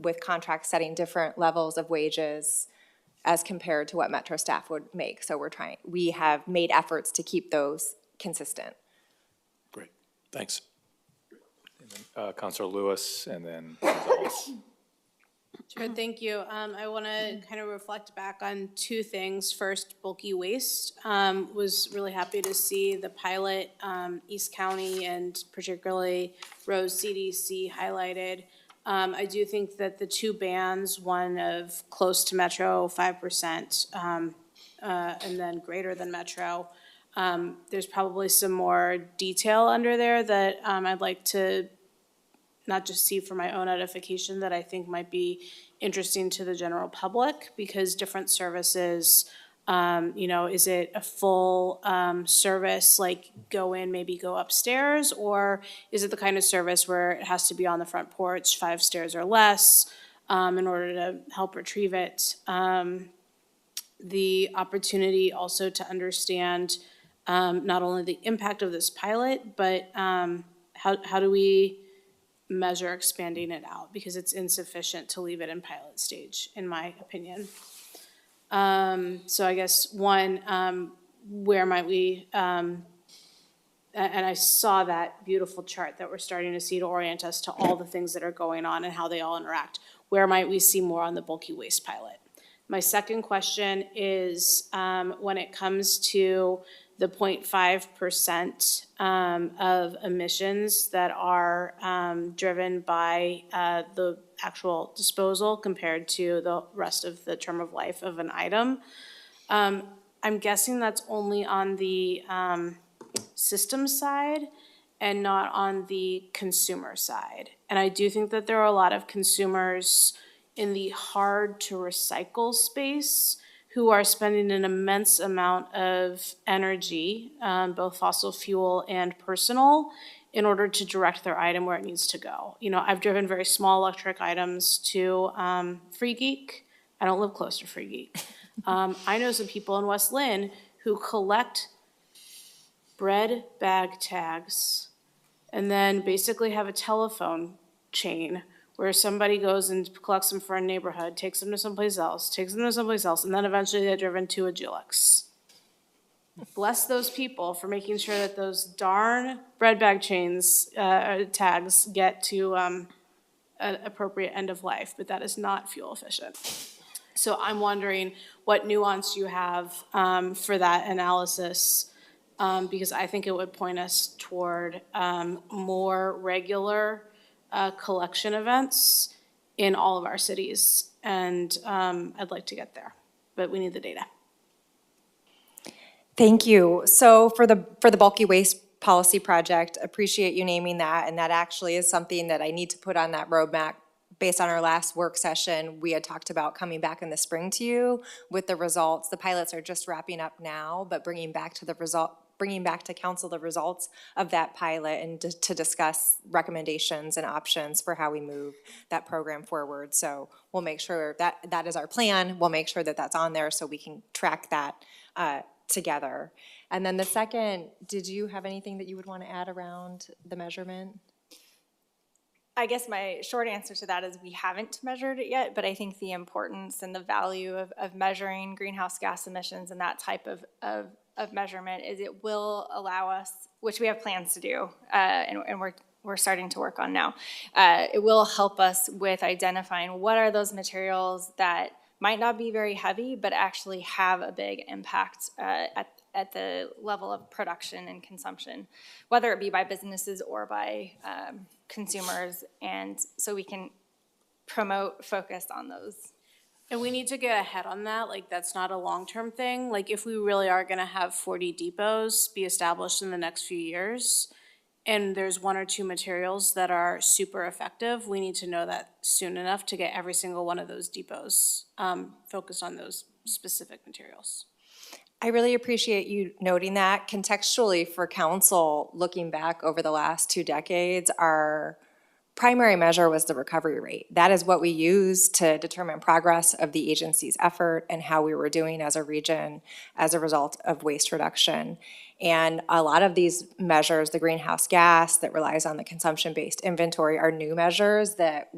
Speaker 13: with contracts setting different levels of wages as compared to what Metro staff would make. So we have made efforts to keep those consistent.
Speaker 8: Great, thanks.
Speaker 3: Councilor Lewis, and then Gonzalez.
Speaker 7: Sure, thank you. I want to kind of reflect back on two things. First, bulky waste. Was really happy to see the pilot, East County and particularly Rose CDC highlighted. I do think that the two bands, one of close to Metro, 5%, and then greater than Metro, there's probably some more detail under there that I'd like to not just see for my own edification, that I think might be interesting to the general public, because different services, is it a full service, like go in, maybe go upstairs, or is it the kind of service where it has to be on the front porch, 5 stairs or less, in order to help retrieve it? The opportunity also to understand not only the impact of this pilot, but how do we measure expanding it out, because it's insufficient to leave it in pilot stage, in my opinion. So I guess one, where might we, and I saw that beautiful chart that we're starting to see to orient us to all the things that are going on and how they all interact. Where might we see more on the bulky waste pilot? My second question is, when it comes to the 0.5% of emissions that are driven by the actual disposal compared to the rest of the term of life of an item. I'm guessing that's only on the system side and not on the consumer side. And I do think that there are a lot of consumers in the hard to recycle space who are spending an immense amount of energy, both fossil fuel and personal, in order to direct their item where it needs to go. You know, I've driven very small electric items to Free Geek. I don't live close to Free Geek. I know some people in West Lynn who collect bread bag tags and then basically have a telephone chain where somebody goes and collects them for a neighborhood, takes them to someplace else, and then eventually they're driven to a Julix. Bless those people for making sure that those darn bread bag chains, tags get to an appropriate end of life, but that is not fuel efficient. So I'm wondering what nuance you have for that analysis, because I think it would point us toward more regular collection events in all of our cities, and I'd like to get there, but we need the data.
Speaker 13: Thank you. So for the bulky waste policy project, appreciate you naming that, and that actually is something that I need to put on that roadmap. Based on our last work session, we had talked about coming back in the spring to you with the results. The pilots are just wrapping up now, but bringing back to council the results of that pilot and to discuss recommendations and options for how we move that program forward. So we'll make sure that is our plan. We'll make sure that that's on there so we can track that together. And then the second, did you have anything that you would want to add around the measurement?
Speaker 14: I guess my short answer to that is we haven't measured it yet, but I think the importance and the value of measuring greenhouse gas emissions and that type of measurement is it will allow us, which we have plans to do, and we're starting to work on now. It will help us with identifying what are those materials that might not be very heavy, but actually have a big impact at the level of production and consumption, whether it be by businesses or by consumers, and so we can promote focus on those.
Speaker 7: And we need to get ahead on that, like, that's not a long-term thing. Like, if we really are gonna have 40 depots be established in the next few years, and there's one or two materials that are super effective, we need to know that soon enough to get every single one of those depots focused on those specific materials.
Speaker 13: I really appreciate you noting that. Contextually for council, looking back over the last 2 decades, our primary measure was the recovery rate. That is what we use to determine progress of the agency's effort and how we were doing as a region as a result of waste reduction. And a lot of these measures, the greenhouse gas that relies on the consumption-based inventory, are new measures that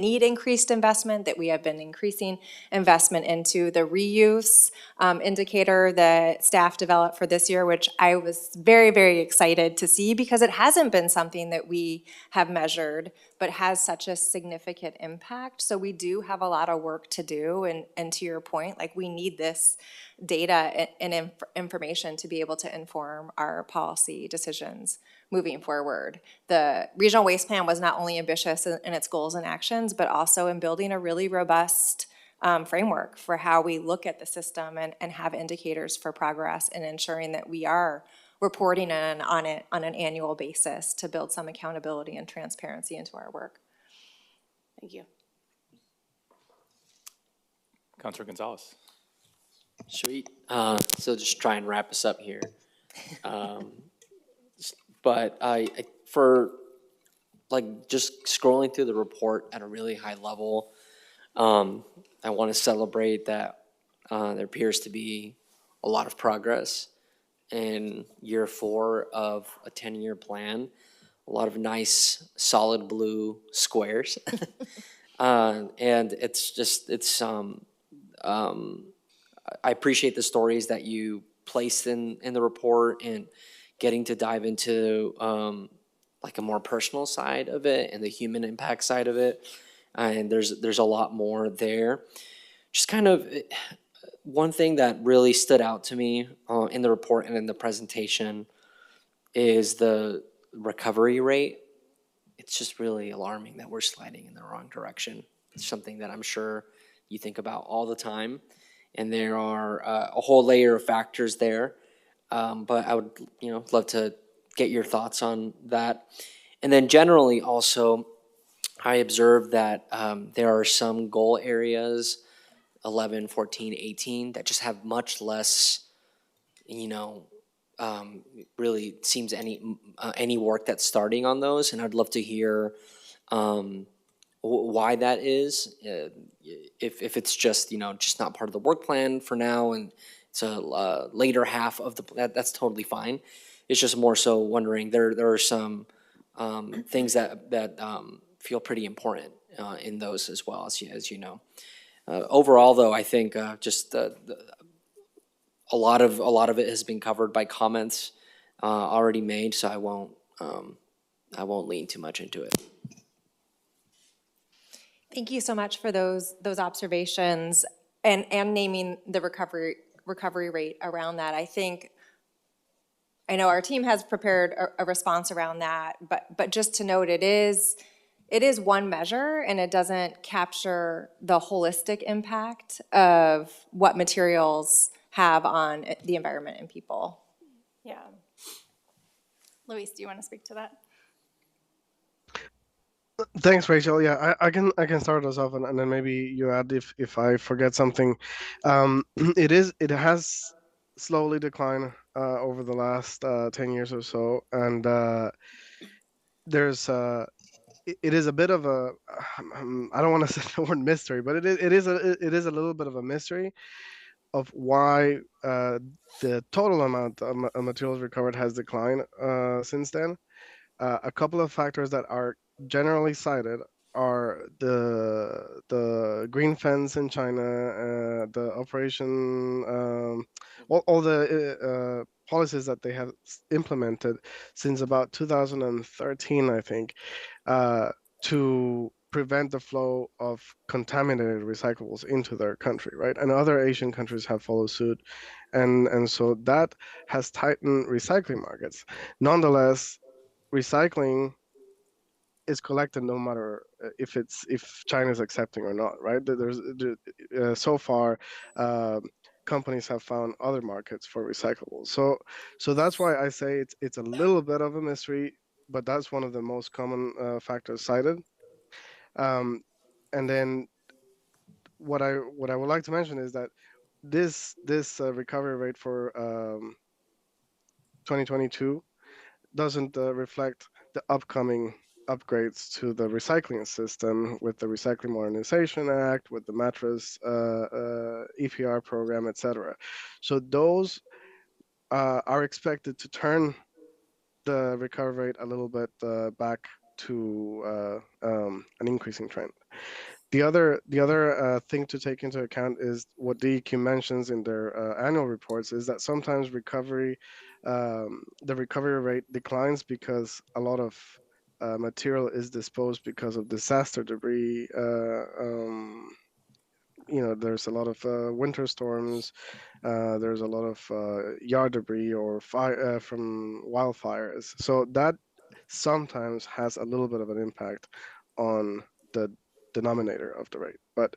Speaker 13: need increased investment, that we have been increasing investment into. The reuse indicator that staff developed for this year, which I was very, very excited to see because it hasn't been something that we have measured, but has such a significant impact. So we do have a lot of work to do, and to your point, like, we need this data and information to be able to inform our policy decisions moving forward. The regional waste plan was not only ambitious in its goals and actions, but also in building a really robust framework for how we look at the system and have indicators for progress and ensuring that we are reporting on it on an annual basis to build some accountability and transparency into our work.
Speaker 7: Thank you.
Speaker 3: Councilor Gonzalez.
Speaker 5: Sweet. So just try and wrap us up here. But for like just scrolling through the report at a really high level, I want to celebrate that there appears to be a lot of progress in year 4 of a 10-year plan. A lot of nice solid blue squares. And I appreciate the stories that you placed in the report and getting to dive into like a more personal side of it and the human impact side of it. And there's a lot more there. Just kind of one thing that really stood out to me in the report and in the presentation is the recovery rate. It's just really alarming that we're sliding in the wrong direction. It's something that I'm sure you think about all the time. And there are a whole layer of factors there. But I would, love to get your thoughts on that. And then generally also, I observed that there are some goal areas, 11, 14, 18, that just have much less, really seems any work that's starting on those. And I'd love to hear why that is. If it's just, just not part of the work plan for now and it's a later half of that's totally fine. It's just more so wondering, there are some things that feel pretty important in those as well, as you know. Overall, though, I think just a lot of it has been covered by comments already made, so I won't lean too much into it.
Speaker 13: Thank you so much for those observations and naming the recovery rate around that. I know our team has prepared a response around that, but just to note, it is one measure and it doesn't capture the holistic impact of what materials have on the environment and people.
Speaker 14: Yeah. Luis, do you want to speak to that?
Speaker 15: Thanks, Rachel. Yeah, I can start us off, and then maybe you add if I forget something. It has slowly declined over the last 10 years or so, and there's it is a bit of a I don't want to say the word mystery, but it is a little bit of a mystery of why the total amount of materials recovered has declined since then. A couple of factors that are generally cited are the green fence in China, the operation, all the policies that they have implemented since about 2013, I think, to prevent the flow of contaminated recyclables into their country, right? And other Asian countries have followed suit, and so that has tightened recycling markets. Nonetheless, recycling is collected no matter if China is accepting or not, right? So far, companies have found other markets for recyclables. So that's why I say it's a little bit of a mystery, but that's one of the most common factors cited. And then what I would like to mention is that this recovery rate for 2022 doesn't reflect the upcoming upgrades to the recycling system with the Recycling Modernization Act, with the mattress EPR program, etc. So those are expected to turn the recovery rate a little bit back to an increasing trend. The other thing to take into account is what DEQ mentions in their annual reports is that sometimes the recovery rate declines because a lot of material is disposed because of disaster debris. There's a lot of winter storms. There's a lot of yard debris or fire from wildfires. So that sometimes has a little bit of an impact on the denominator of the rate. But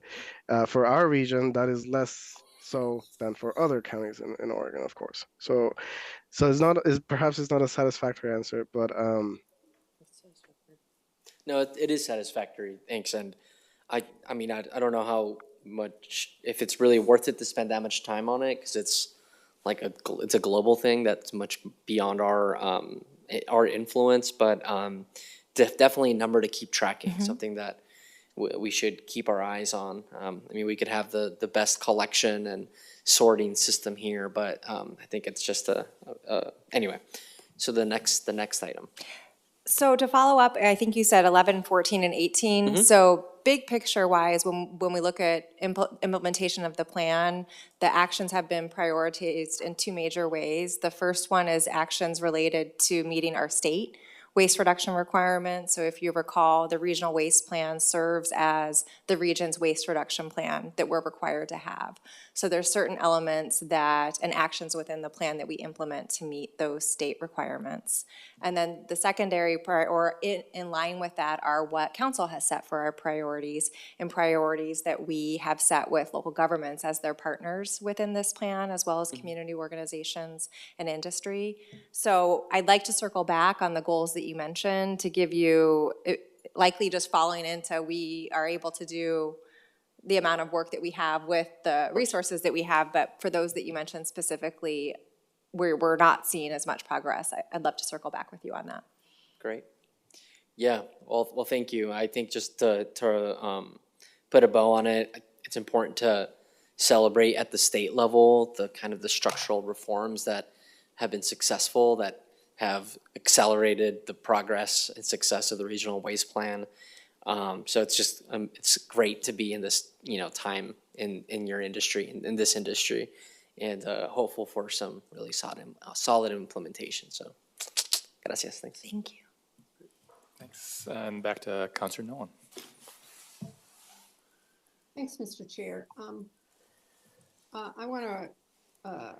Speaker 15: for our region, that is less so than for other counties in Oregon, of course. So perhaps it's not a satisfactory answer, but
Speaker 5: No, it is satisfactory, thanks, and I mean, I don't know how much, if it's really worth it to spend that much time on it, because it's like it's a global thing that's much beyond our influence, but definitely a number to keep tracking, something that we should keep our eyes on. I mean, we could have the best collection and sorting system here, but I think it's just anyway. So the next item.
Speaker 13: So to follow up, I think you said 11, 14, and 18.
Speaker 5: Mm-hmm.
Speaker 13: So big picture wise, when we look at implementation of the plan, the actions have been prioritized in two major ways. The first one is actions related to meeting our state waste reduction requirements. So if you recall, the regional waste plan serves as the region's waste reduction plan that we're required to have. So there's certain elements and actions within the plan that we implement to meet those state requirements. And then the secondary in line with that are what council has set for our priorities, and priorities that we have set with local governments as their partners within this plan, as well as community organizations and industry. So I'd like to circle back on the goals that you mentioned to give you, likely just falling into we are able to do the amount of work that we have with the resources that we have, but for those that you mentioned specifically, we're not seeing as much progress. I'd love to circle back with you on that.
Speaker 5: Great. Yeah, well, thank you. I think just to put a bow on it, it's important to celebrate at the state level the kind of the structural reforms that have been successful, that have accelerated the progress and success of the regional waste plan. So it's just it's great to be in this time in your industry, in this industry, and hopeful for some really solid implementation. So, gracias. Thanks.
Speaker 13: Thank you.
Speaker 3: Thanks. And back to Councilor Nolan.
Speaker 16: Thanks, Mr. Chair. I want to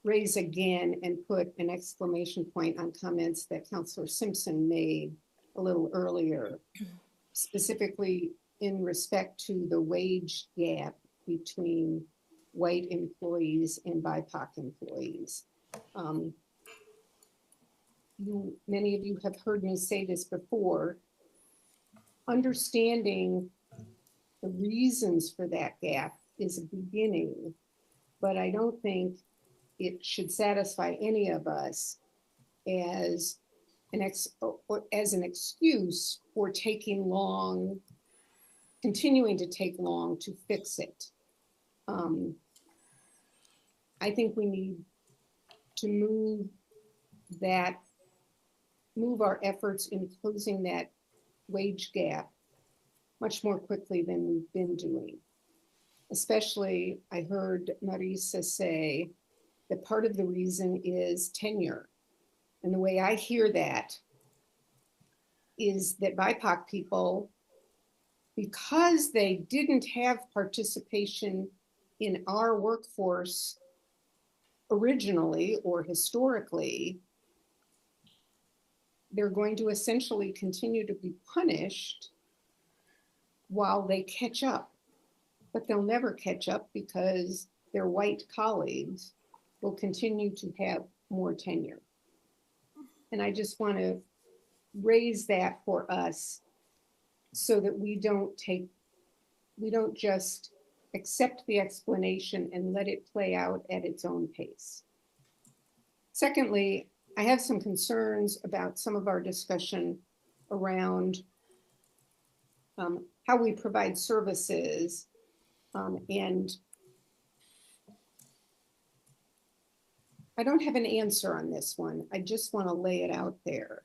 Speaker 16: raise again and put an exclamation point on comments that Councilor Simpson made a little earlier, specifically in respect to the wage gap between white employees and BIPOC employees. Many of you have heard me say this before. Understanding the reasons for that gap is a beginning, but I don't think it should satisfy any of us as an excuse for taking long, continuing to take long to fix it. I think we need to move our efforts in closing that wage gap much more quickly than we've been doing. Especially, I heard Marisa say that part of the reason is tenure. And the way I hear that is that BIPOC people, because they didn't have participation in our workforce originally or historically, they're going to essentially continue to be punished while they catch up. But they'll never catch up because their white colleagues will continue to have more tenure. And I just want to raise that for us so that we don't just accept the explanation and let it play out at its own pace. Secondly, I have some concerns about some of our discussion around how we provide services and I don't have an answer on this one. I just want to lay it out there.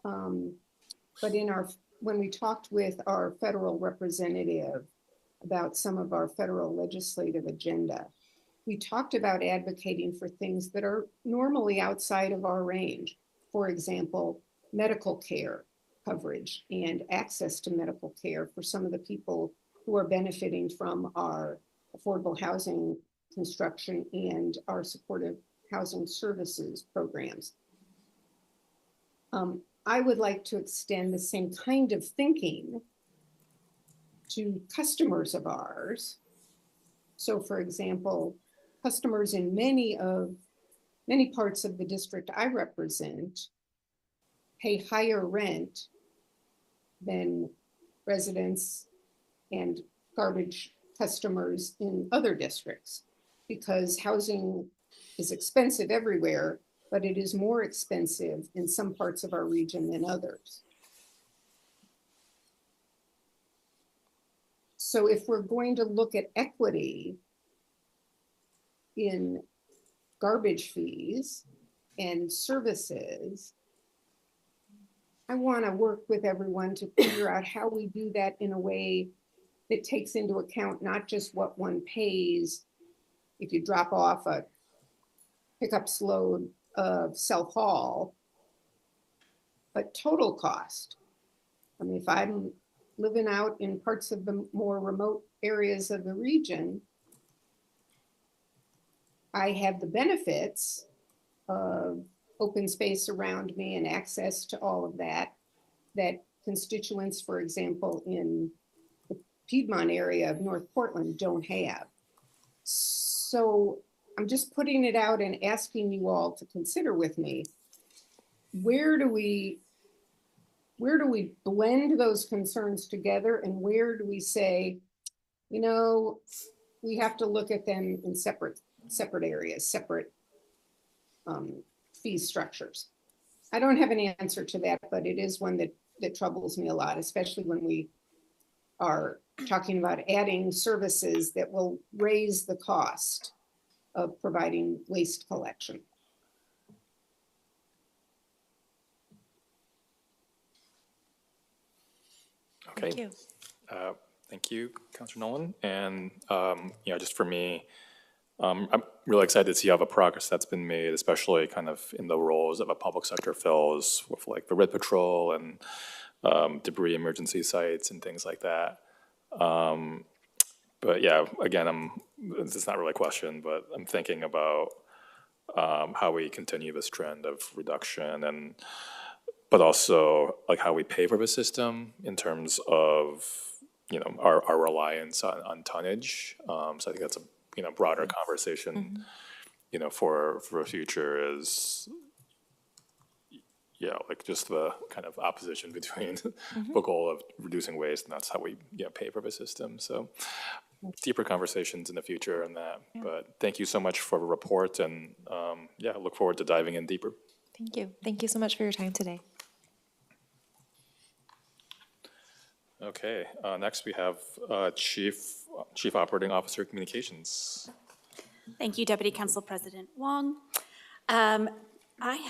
Speaker 16: But when we talked with our federal representative about some of our federal legislative agenda, we talked about advocating for things that are normally outside of our range. For example, medical care coverage and access to medical care for some of the people who are benefiting from our affordable housing construction and our supportive housing services programs. I would like to extend the same kind of thinking to customers of ours. So for example, customers in many parts of the district I represent pay higher rent than residents and garbage customers in other districts because housing is expensive everywhere, but it is more expensive in some parts of our region than others. So if we're going to look at equity in garbage fees and services, I want to work with everyone to figure out how we do that in a way that takes into account not just what one pays if you drop off a pickups load of self-haul, but total cost. I mean, if I'm living out in parts of the more remote areas of the region, I have the benefits of open space around me and access to all of that constituents, for example, in the Piedmont area of North Portland don't have. So I'm just putting it out and asking you all to consider with me, where do we blend those concerns together and where do we say, you know, we have to look at them in separate areas, separate fee structures. I don't have an answer to that, but it is one that troubles me a lot, especially when we are talking about adding services that will raise the cost of providing waste collection.
Speaker 3: Okay.
Speaker 17: Thank you.
Speaker 3: Thank you, Councilor Nolan. And, just for me, I'm really excited to see all the progress that's been made, especially kind of in the roles of a public sector fills with like the Red Patrol and debris emergency sites and things like that. But yeah, again, this is not really a question, but I'm thinking about how we continue this trend of reduction but also like how we pay for the system in terms of, our reliance on tonnage. So I think that's a, broader conversation, for the future is, like just the kind of opposition between the goal of reducing waste, and that's how we pay for the system. So deeper conversations in the future on that. Yeah. But thank you so much for the report, and look forward to diving in deeper.
Speaker 13: Thank you. Thank you so much for your time today.
Speaker 3: Okay, next we have Chief Operating Officer Communications.
Speaker 17: Thank you, Deputy Council President Wong. I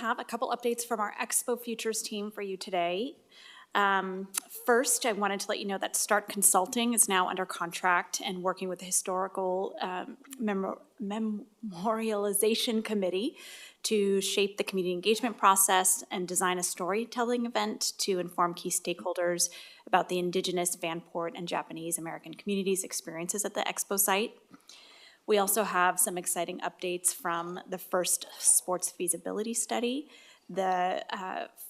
Speaker 17: have a couple updates from our Expo Futures team for you today. First, I wanted to let you know that START Consulting is now under contract and working with the Historical Memorialization Committee to shape the community engagement process and design a storytelling event to inform key stakeholders about the Indigenous, Vanport, and Japanese American communities' experiences at the Expo site. We also have some exciting updates from the first sports feasibility study The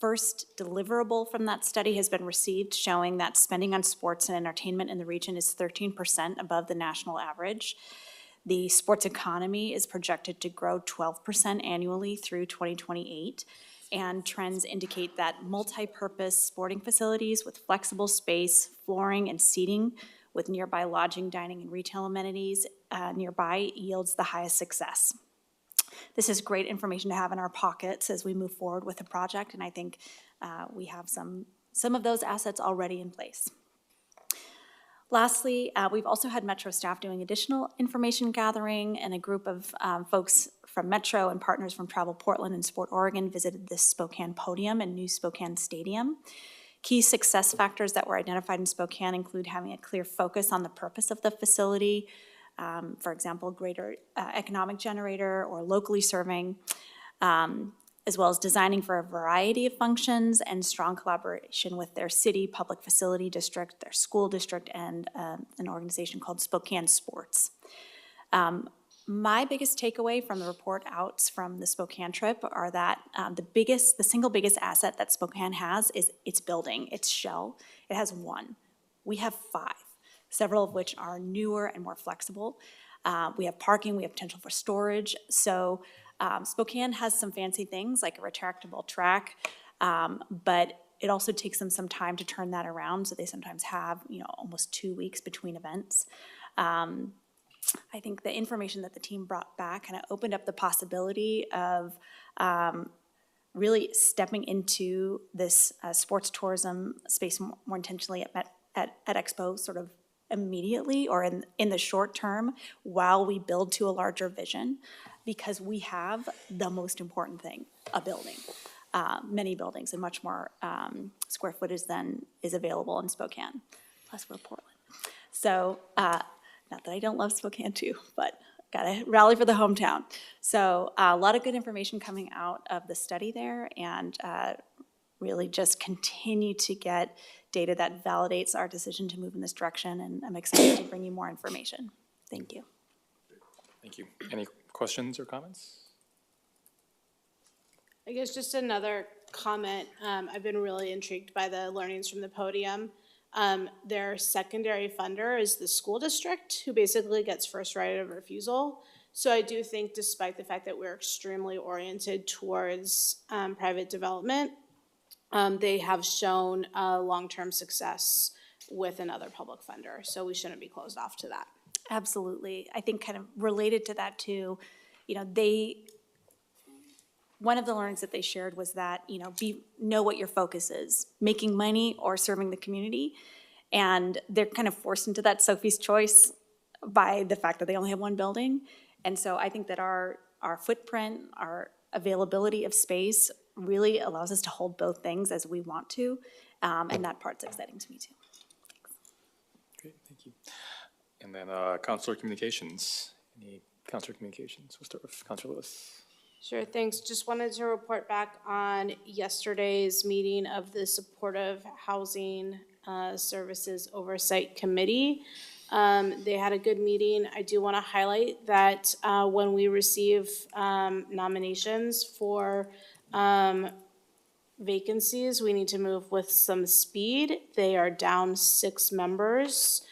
Speaker 17: first deliverable from that study has been received, showing that spending on sports and entertainment in the region is 13% above the national average. The sports economy is projected to grow 12% annually through 2028, and trends indicate that multi-purpose sporting facilities with flexible space, flooring, and seating with nearby lodging, dining, and retail amenities nearby yields the highest success. This is great information to have in our pockets as we move forward with the project, and I think we have some of those assets already in place. Lastly, we've also had Metro staff doing additional information gathering, and a group of folks from Metro and partners from Travel Portland and Sport Oregon visited the Spokane Podium and new Spokane Stadium. Key success factors that were identified in Spokane include having a clear focus on the purpose of the facility, for example, greater economic generator or locally serving, as well as designing for a variety of functions and strong collaboration with their city, public facility district, their school district, and an organization called Spokane Sports. My biggest takeaway from the report outs from the Spokane trip are that the single biggest asset that Spokane has is its building, its shell. It has one. We have 5, several of which are newer and more flexible. We have parking, we have potential for storage. So Spokane has some fancy things like a retractable track, but it also takes them some time to turn that around. So they sometimes have, almost 2 weeks between events. I think the information that the team brought back kind of opened up the possibility of really stepping into this sports tourism space more intentionally at Expo sort of immediately or in the short term while we build to a larger vision, because we have the most important thing, a building, many buildings and much more square footage than is available in Spokane, plus we're Portland. So not that I don't love Spokane too, but gotta rally for the hometown. So a lot of good information coming out of the study there, and really just continue to get data that validates our decision to move in this direction, and I'm excited to bring you more information. Thank you.
Speaker 3: Thank you. Any questions or comments?
Speaker 7: I guess just another comment. I've been really intrigued by the learnings from the podium. Their secondary funder is the school district, who basically gets first right of refusal. So I do think, despite the fact that we're extremely oriented towards private development, they have shown long-term success with another public funder. So we shouldn't be closed off to that.
Speaker 17: Absolutely. I think kind of related to that too, one of the learnings that they shared was that, know what your focus is, making money or serving the community. And they're kind of forced into that Sophie's choice by the fact that they only have one building. And so I think that our footprint, our availability of space really allows us to hold both things as we want to. And that part's exciting to me too. Thanks.
Speaker 3: Great, thank you. And then Councilor Communications. Any Councilor Communications? We'll start with Councilor Lewis.
Speaker 7: Sure, thanks. Just wanted to report back on yesterday's meeting of the Supportive Housing Services Oversight Committee. They had a good meeting. I do want to highlight that when we receive nominations for vacancies, we need to move with some speed. They are down 6 members.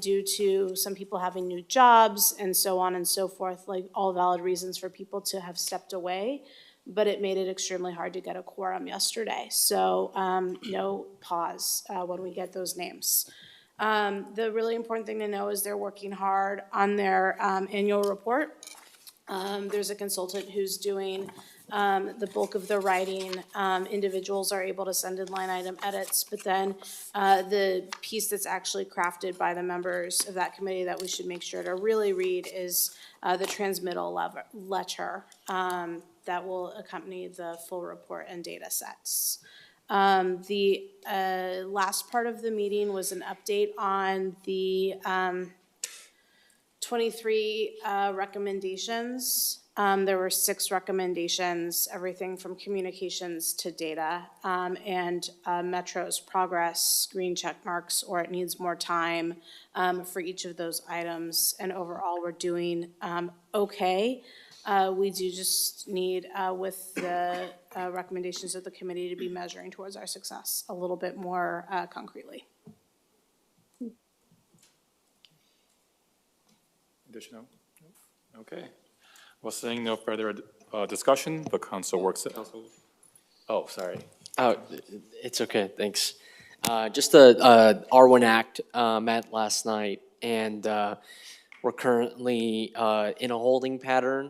Speaker 7: Due to some people having new jobs and so on and so forth, like all valid reasons for people to have stepped away, but it made it extremely hard to get a quorum yesterday. So no pause when we get those names. The really important thing to know is they're working hard on their annual report. There's a consultant who's doing the bulk of the writing. Individuals are able to send in line item edits, but then the piece that's actually crafted by the members of that committee that we should make sure to really read is the transmittal letter that will accompany the full report and data sets. The last part of the meeting was an update on the 23 recommendations. There were 6 recommendations, everything from communications to data, and Metro's progress, green check marks, or it needs more time for each of those items. And overall, we're doing okay. We do just need, with the recommendations of the committee, to be measuring towards our success a little bit more concretely.
Speaker 3: Additional? Okay. Well, seeing no further discussion, the council works. Oh, sorry.
Speaker 5: Oh, it's okay, thanks. Just the R1 Act met last night, and we're currently in a holding pattern.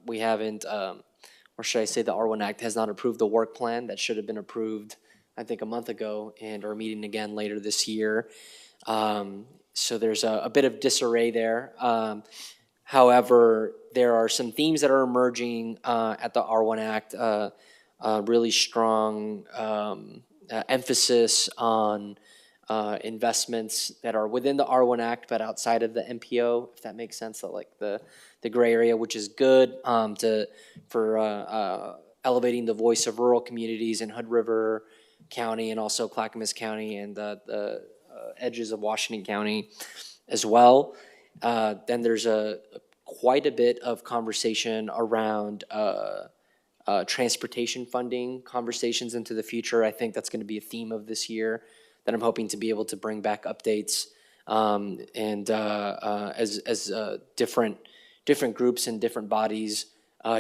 Speaker 5: We haven't, or should I say the R1 Act has not approved the work plan that should have been approved, I think, a month ago, and are meeting again later this year. So there's a bit of disarray there. However, there are some themes that are emerging at the R1 Act, really strong emphasis on investments that are within the R1 Act but outside of the MPO, if that makes sense, so like the gray area, which is good for elevating the voice of rural communities in Hood River County and also Clackamas County and the edges of Washington County as well. Then there's quite a bit of conversation around transportation funding conversations into the future. I think that's going to be a theme of this year that I'm hoping to be able to bring back updates as different groups and different bodies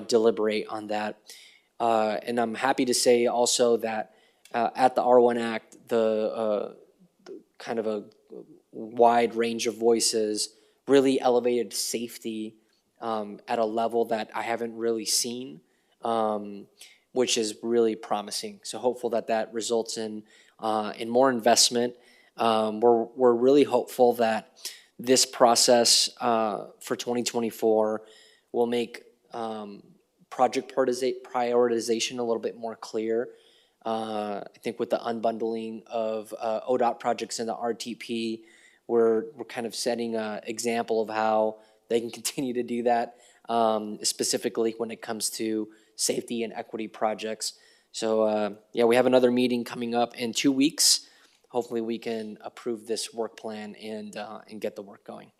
Speaker 5: deliberate on that. And I'm happy to say also that at the R1 Act, the kind of a wide range of voices really elevated safety at a level that I haven't really seen, which is really promising. So hopeful that that results in more investment. We're really hopeful that this process for 2024 will make project prioritization a little bit more clear. I think with the unbundling of ODOT projects in the RTP, we're kind of setting an example of how they can continue to do that, specifically when it comes to safety and equity projects. So yeah, we have another meeting coming up in 2 weeks. Hopefully we can approve this work plan and get the work going.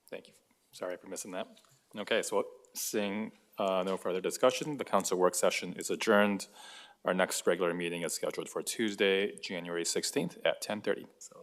Speaker 3: Thank you. Sorry for missing that. Okay, so seeing no further discussion, the council work session is adjourned. Our next regular meeting is scheduled for Tuesday, January 16th at 10:30. So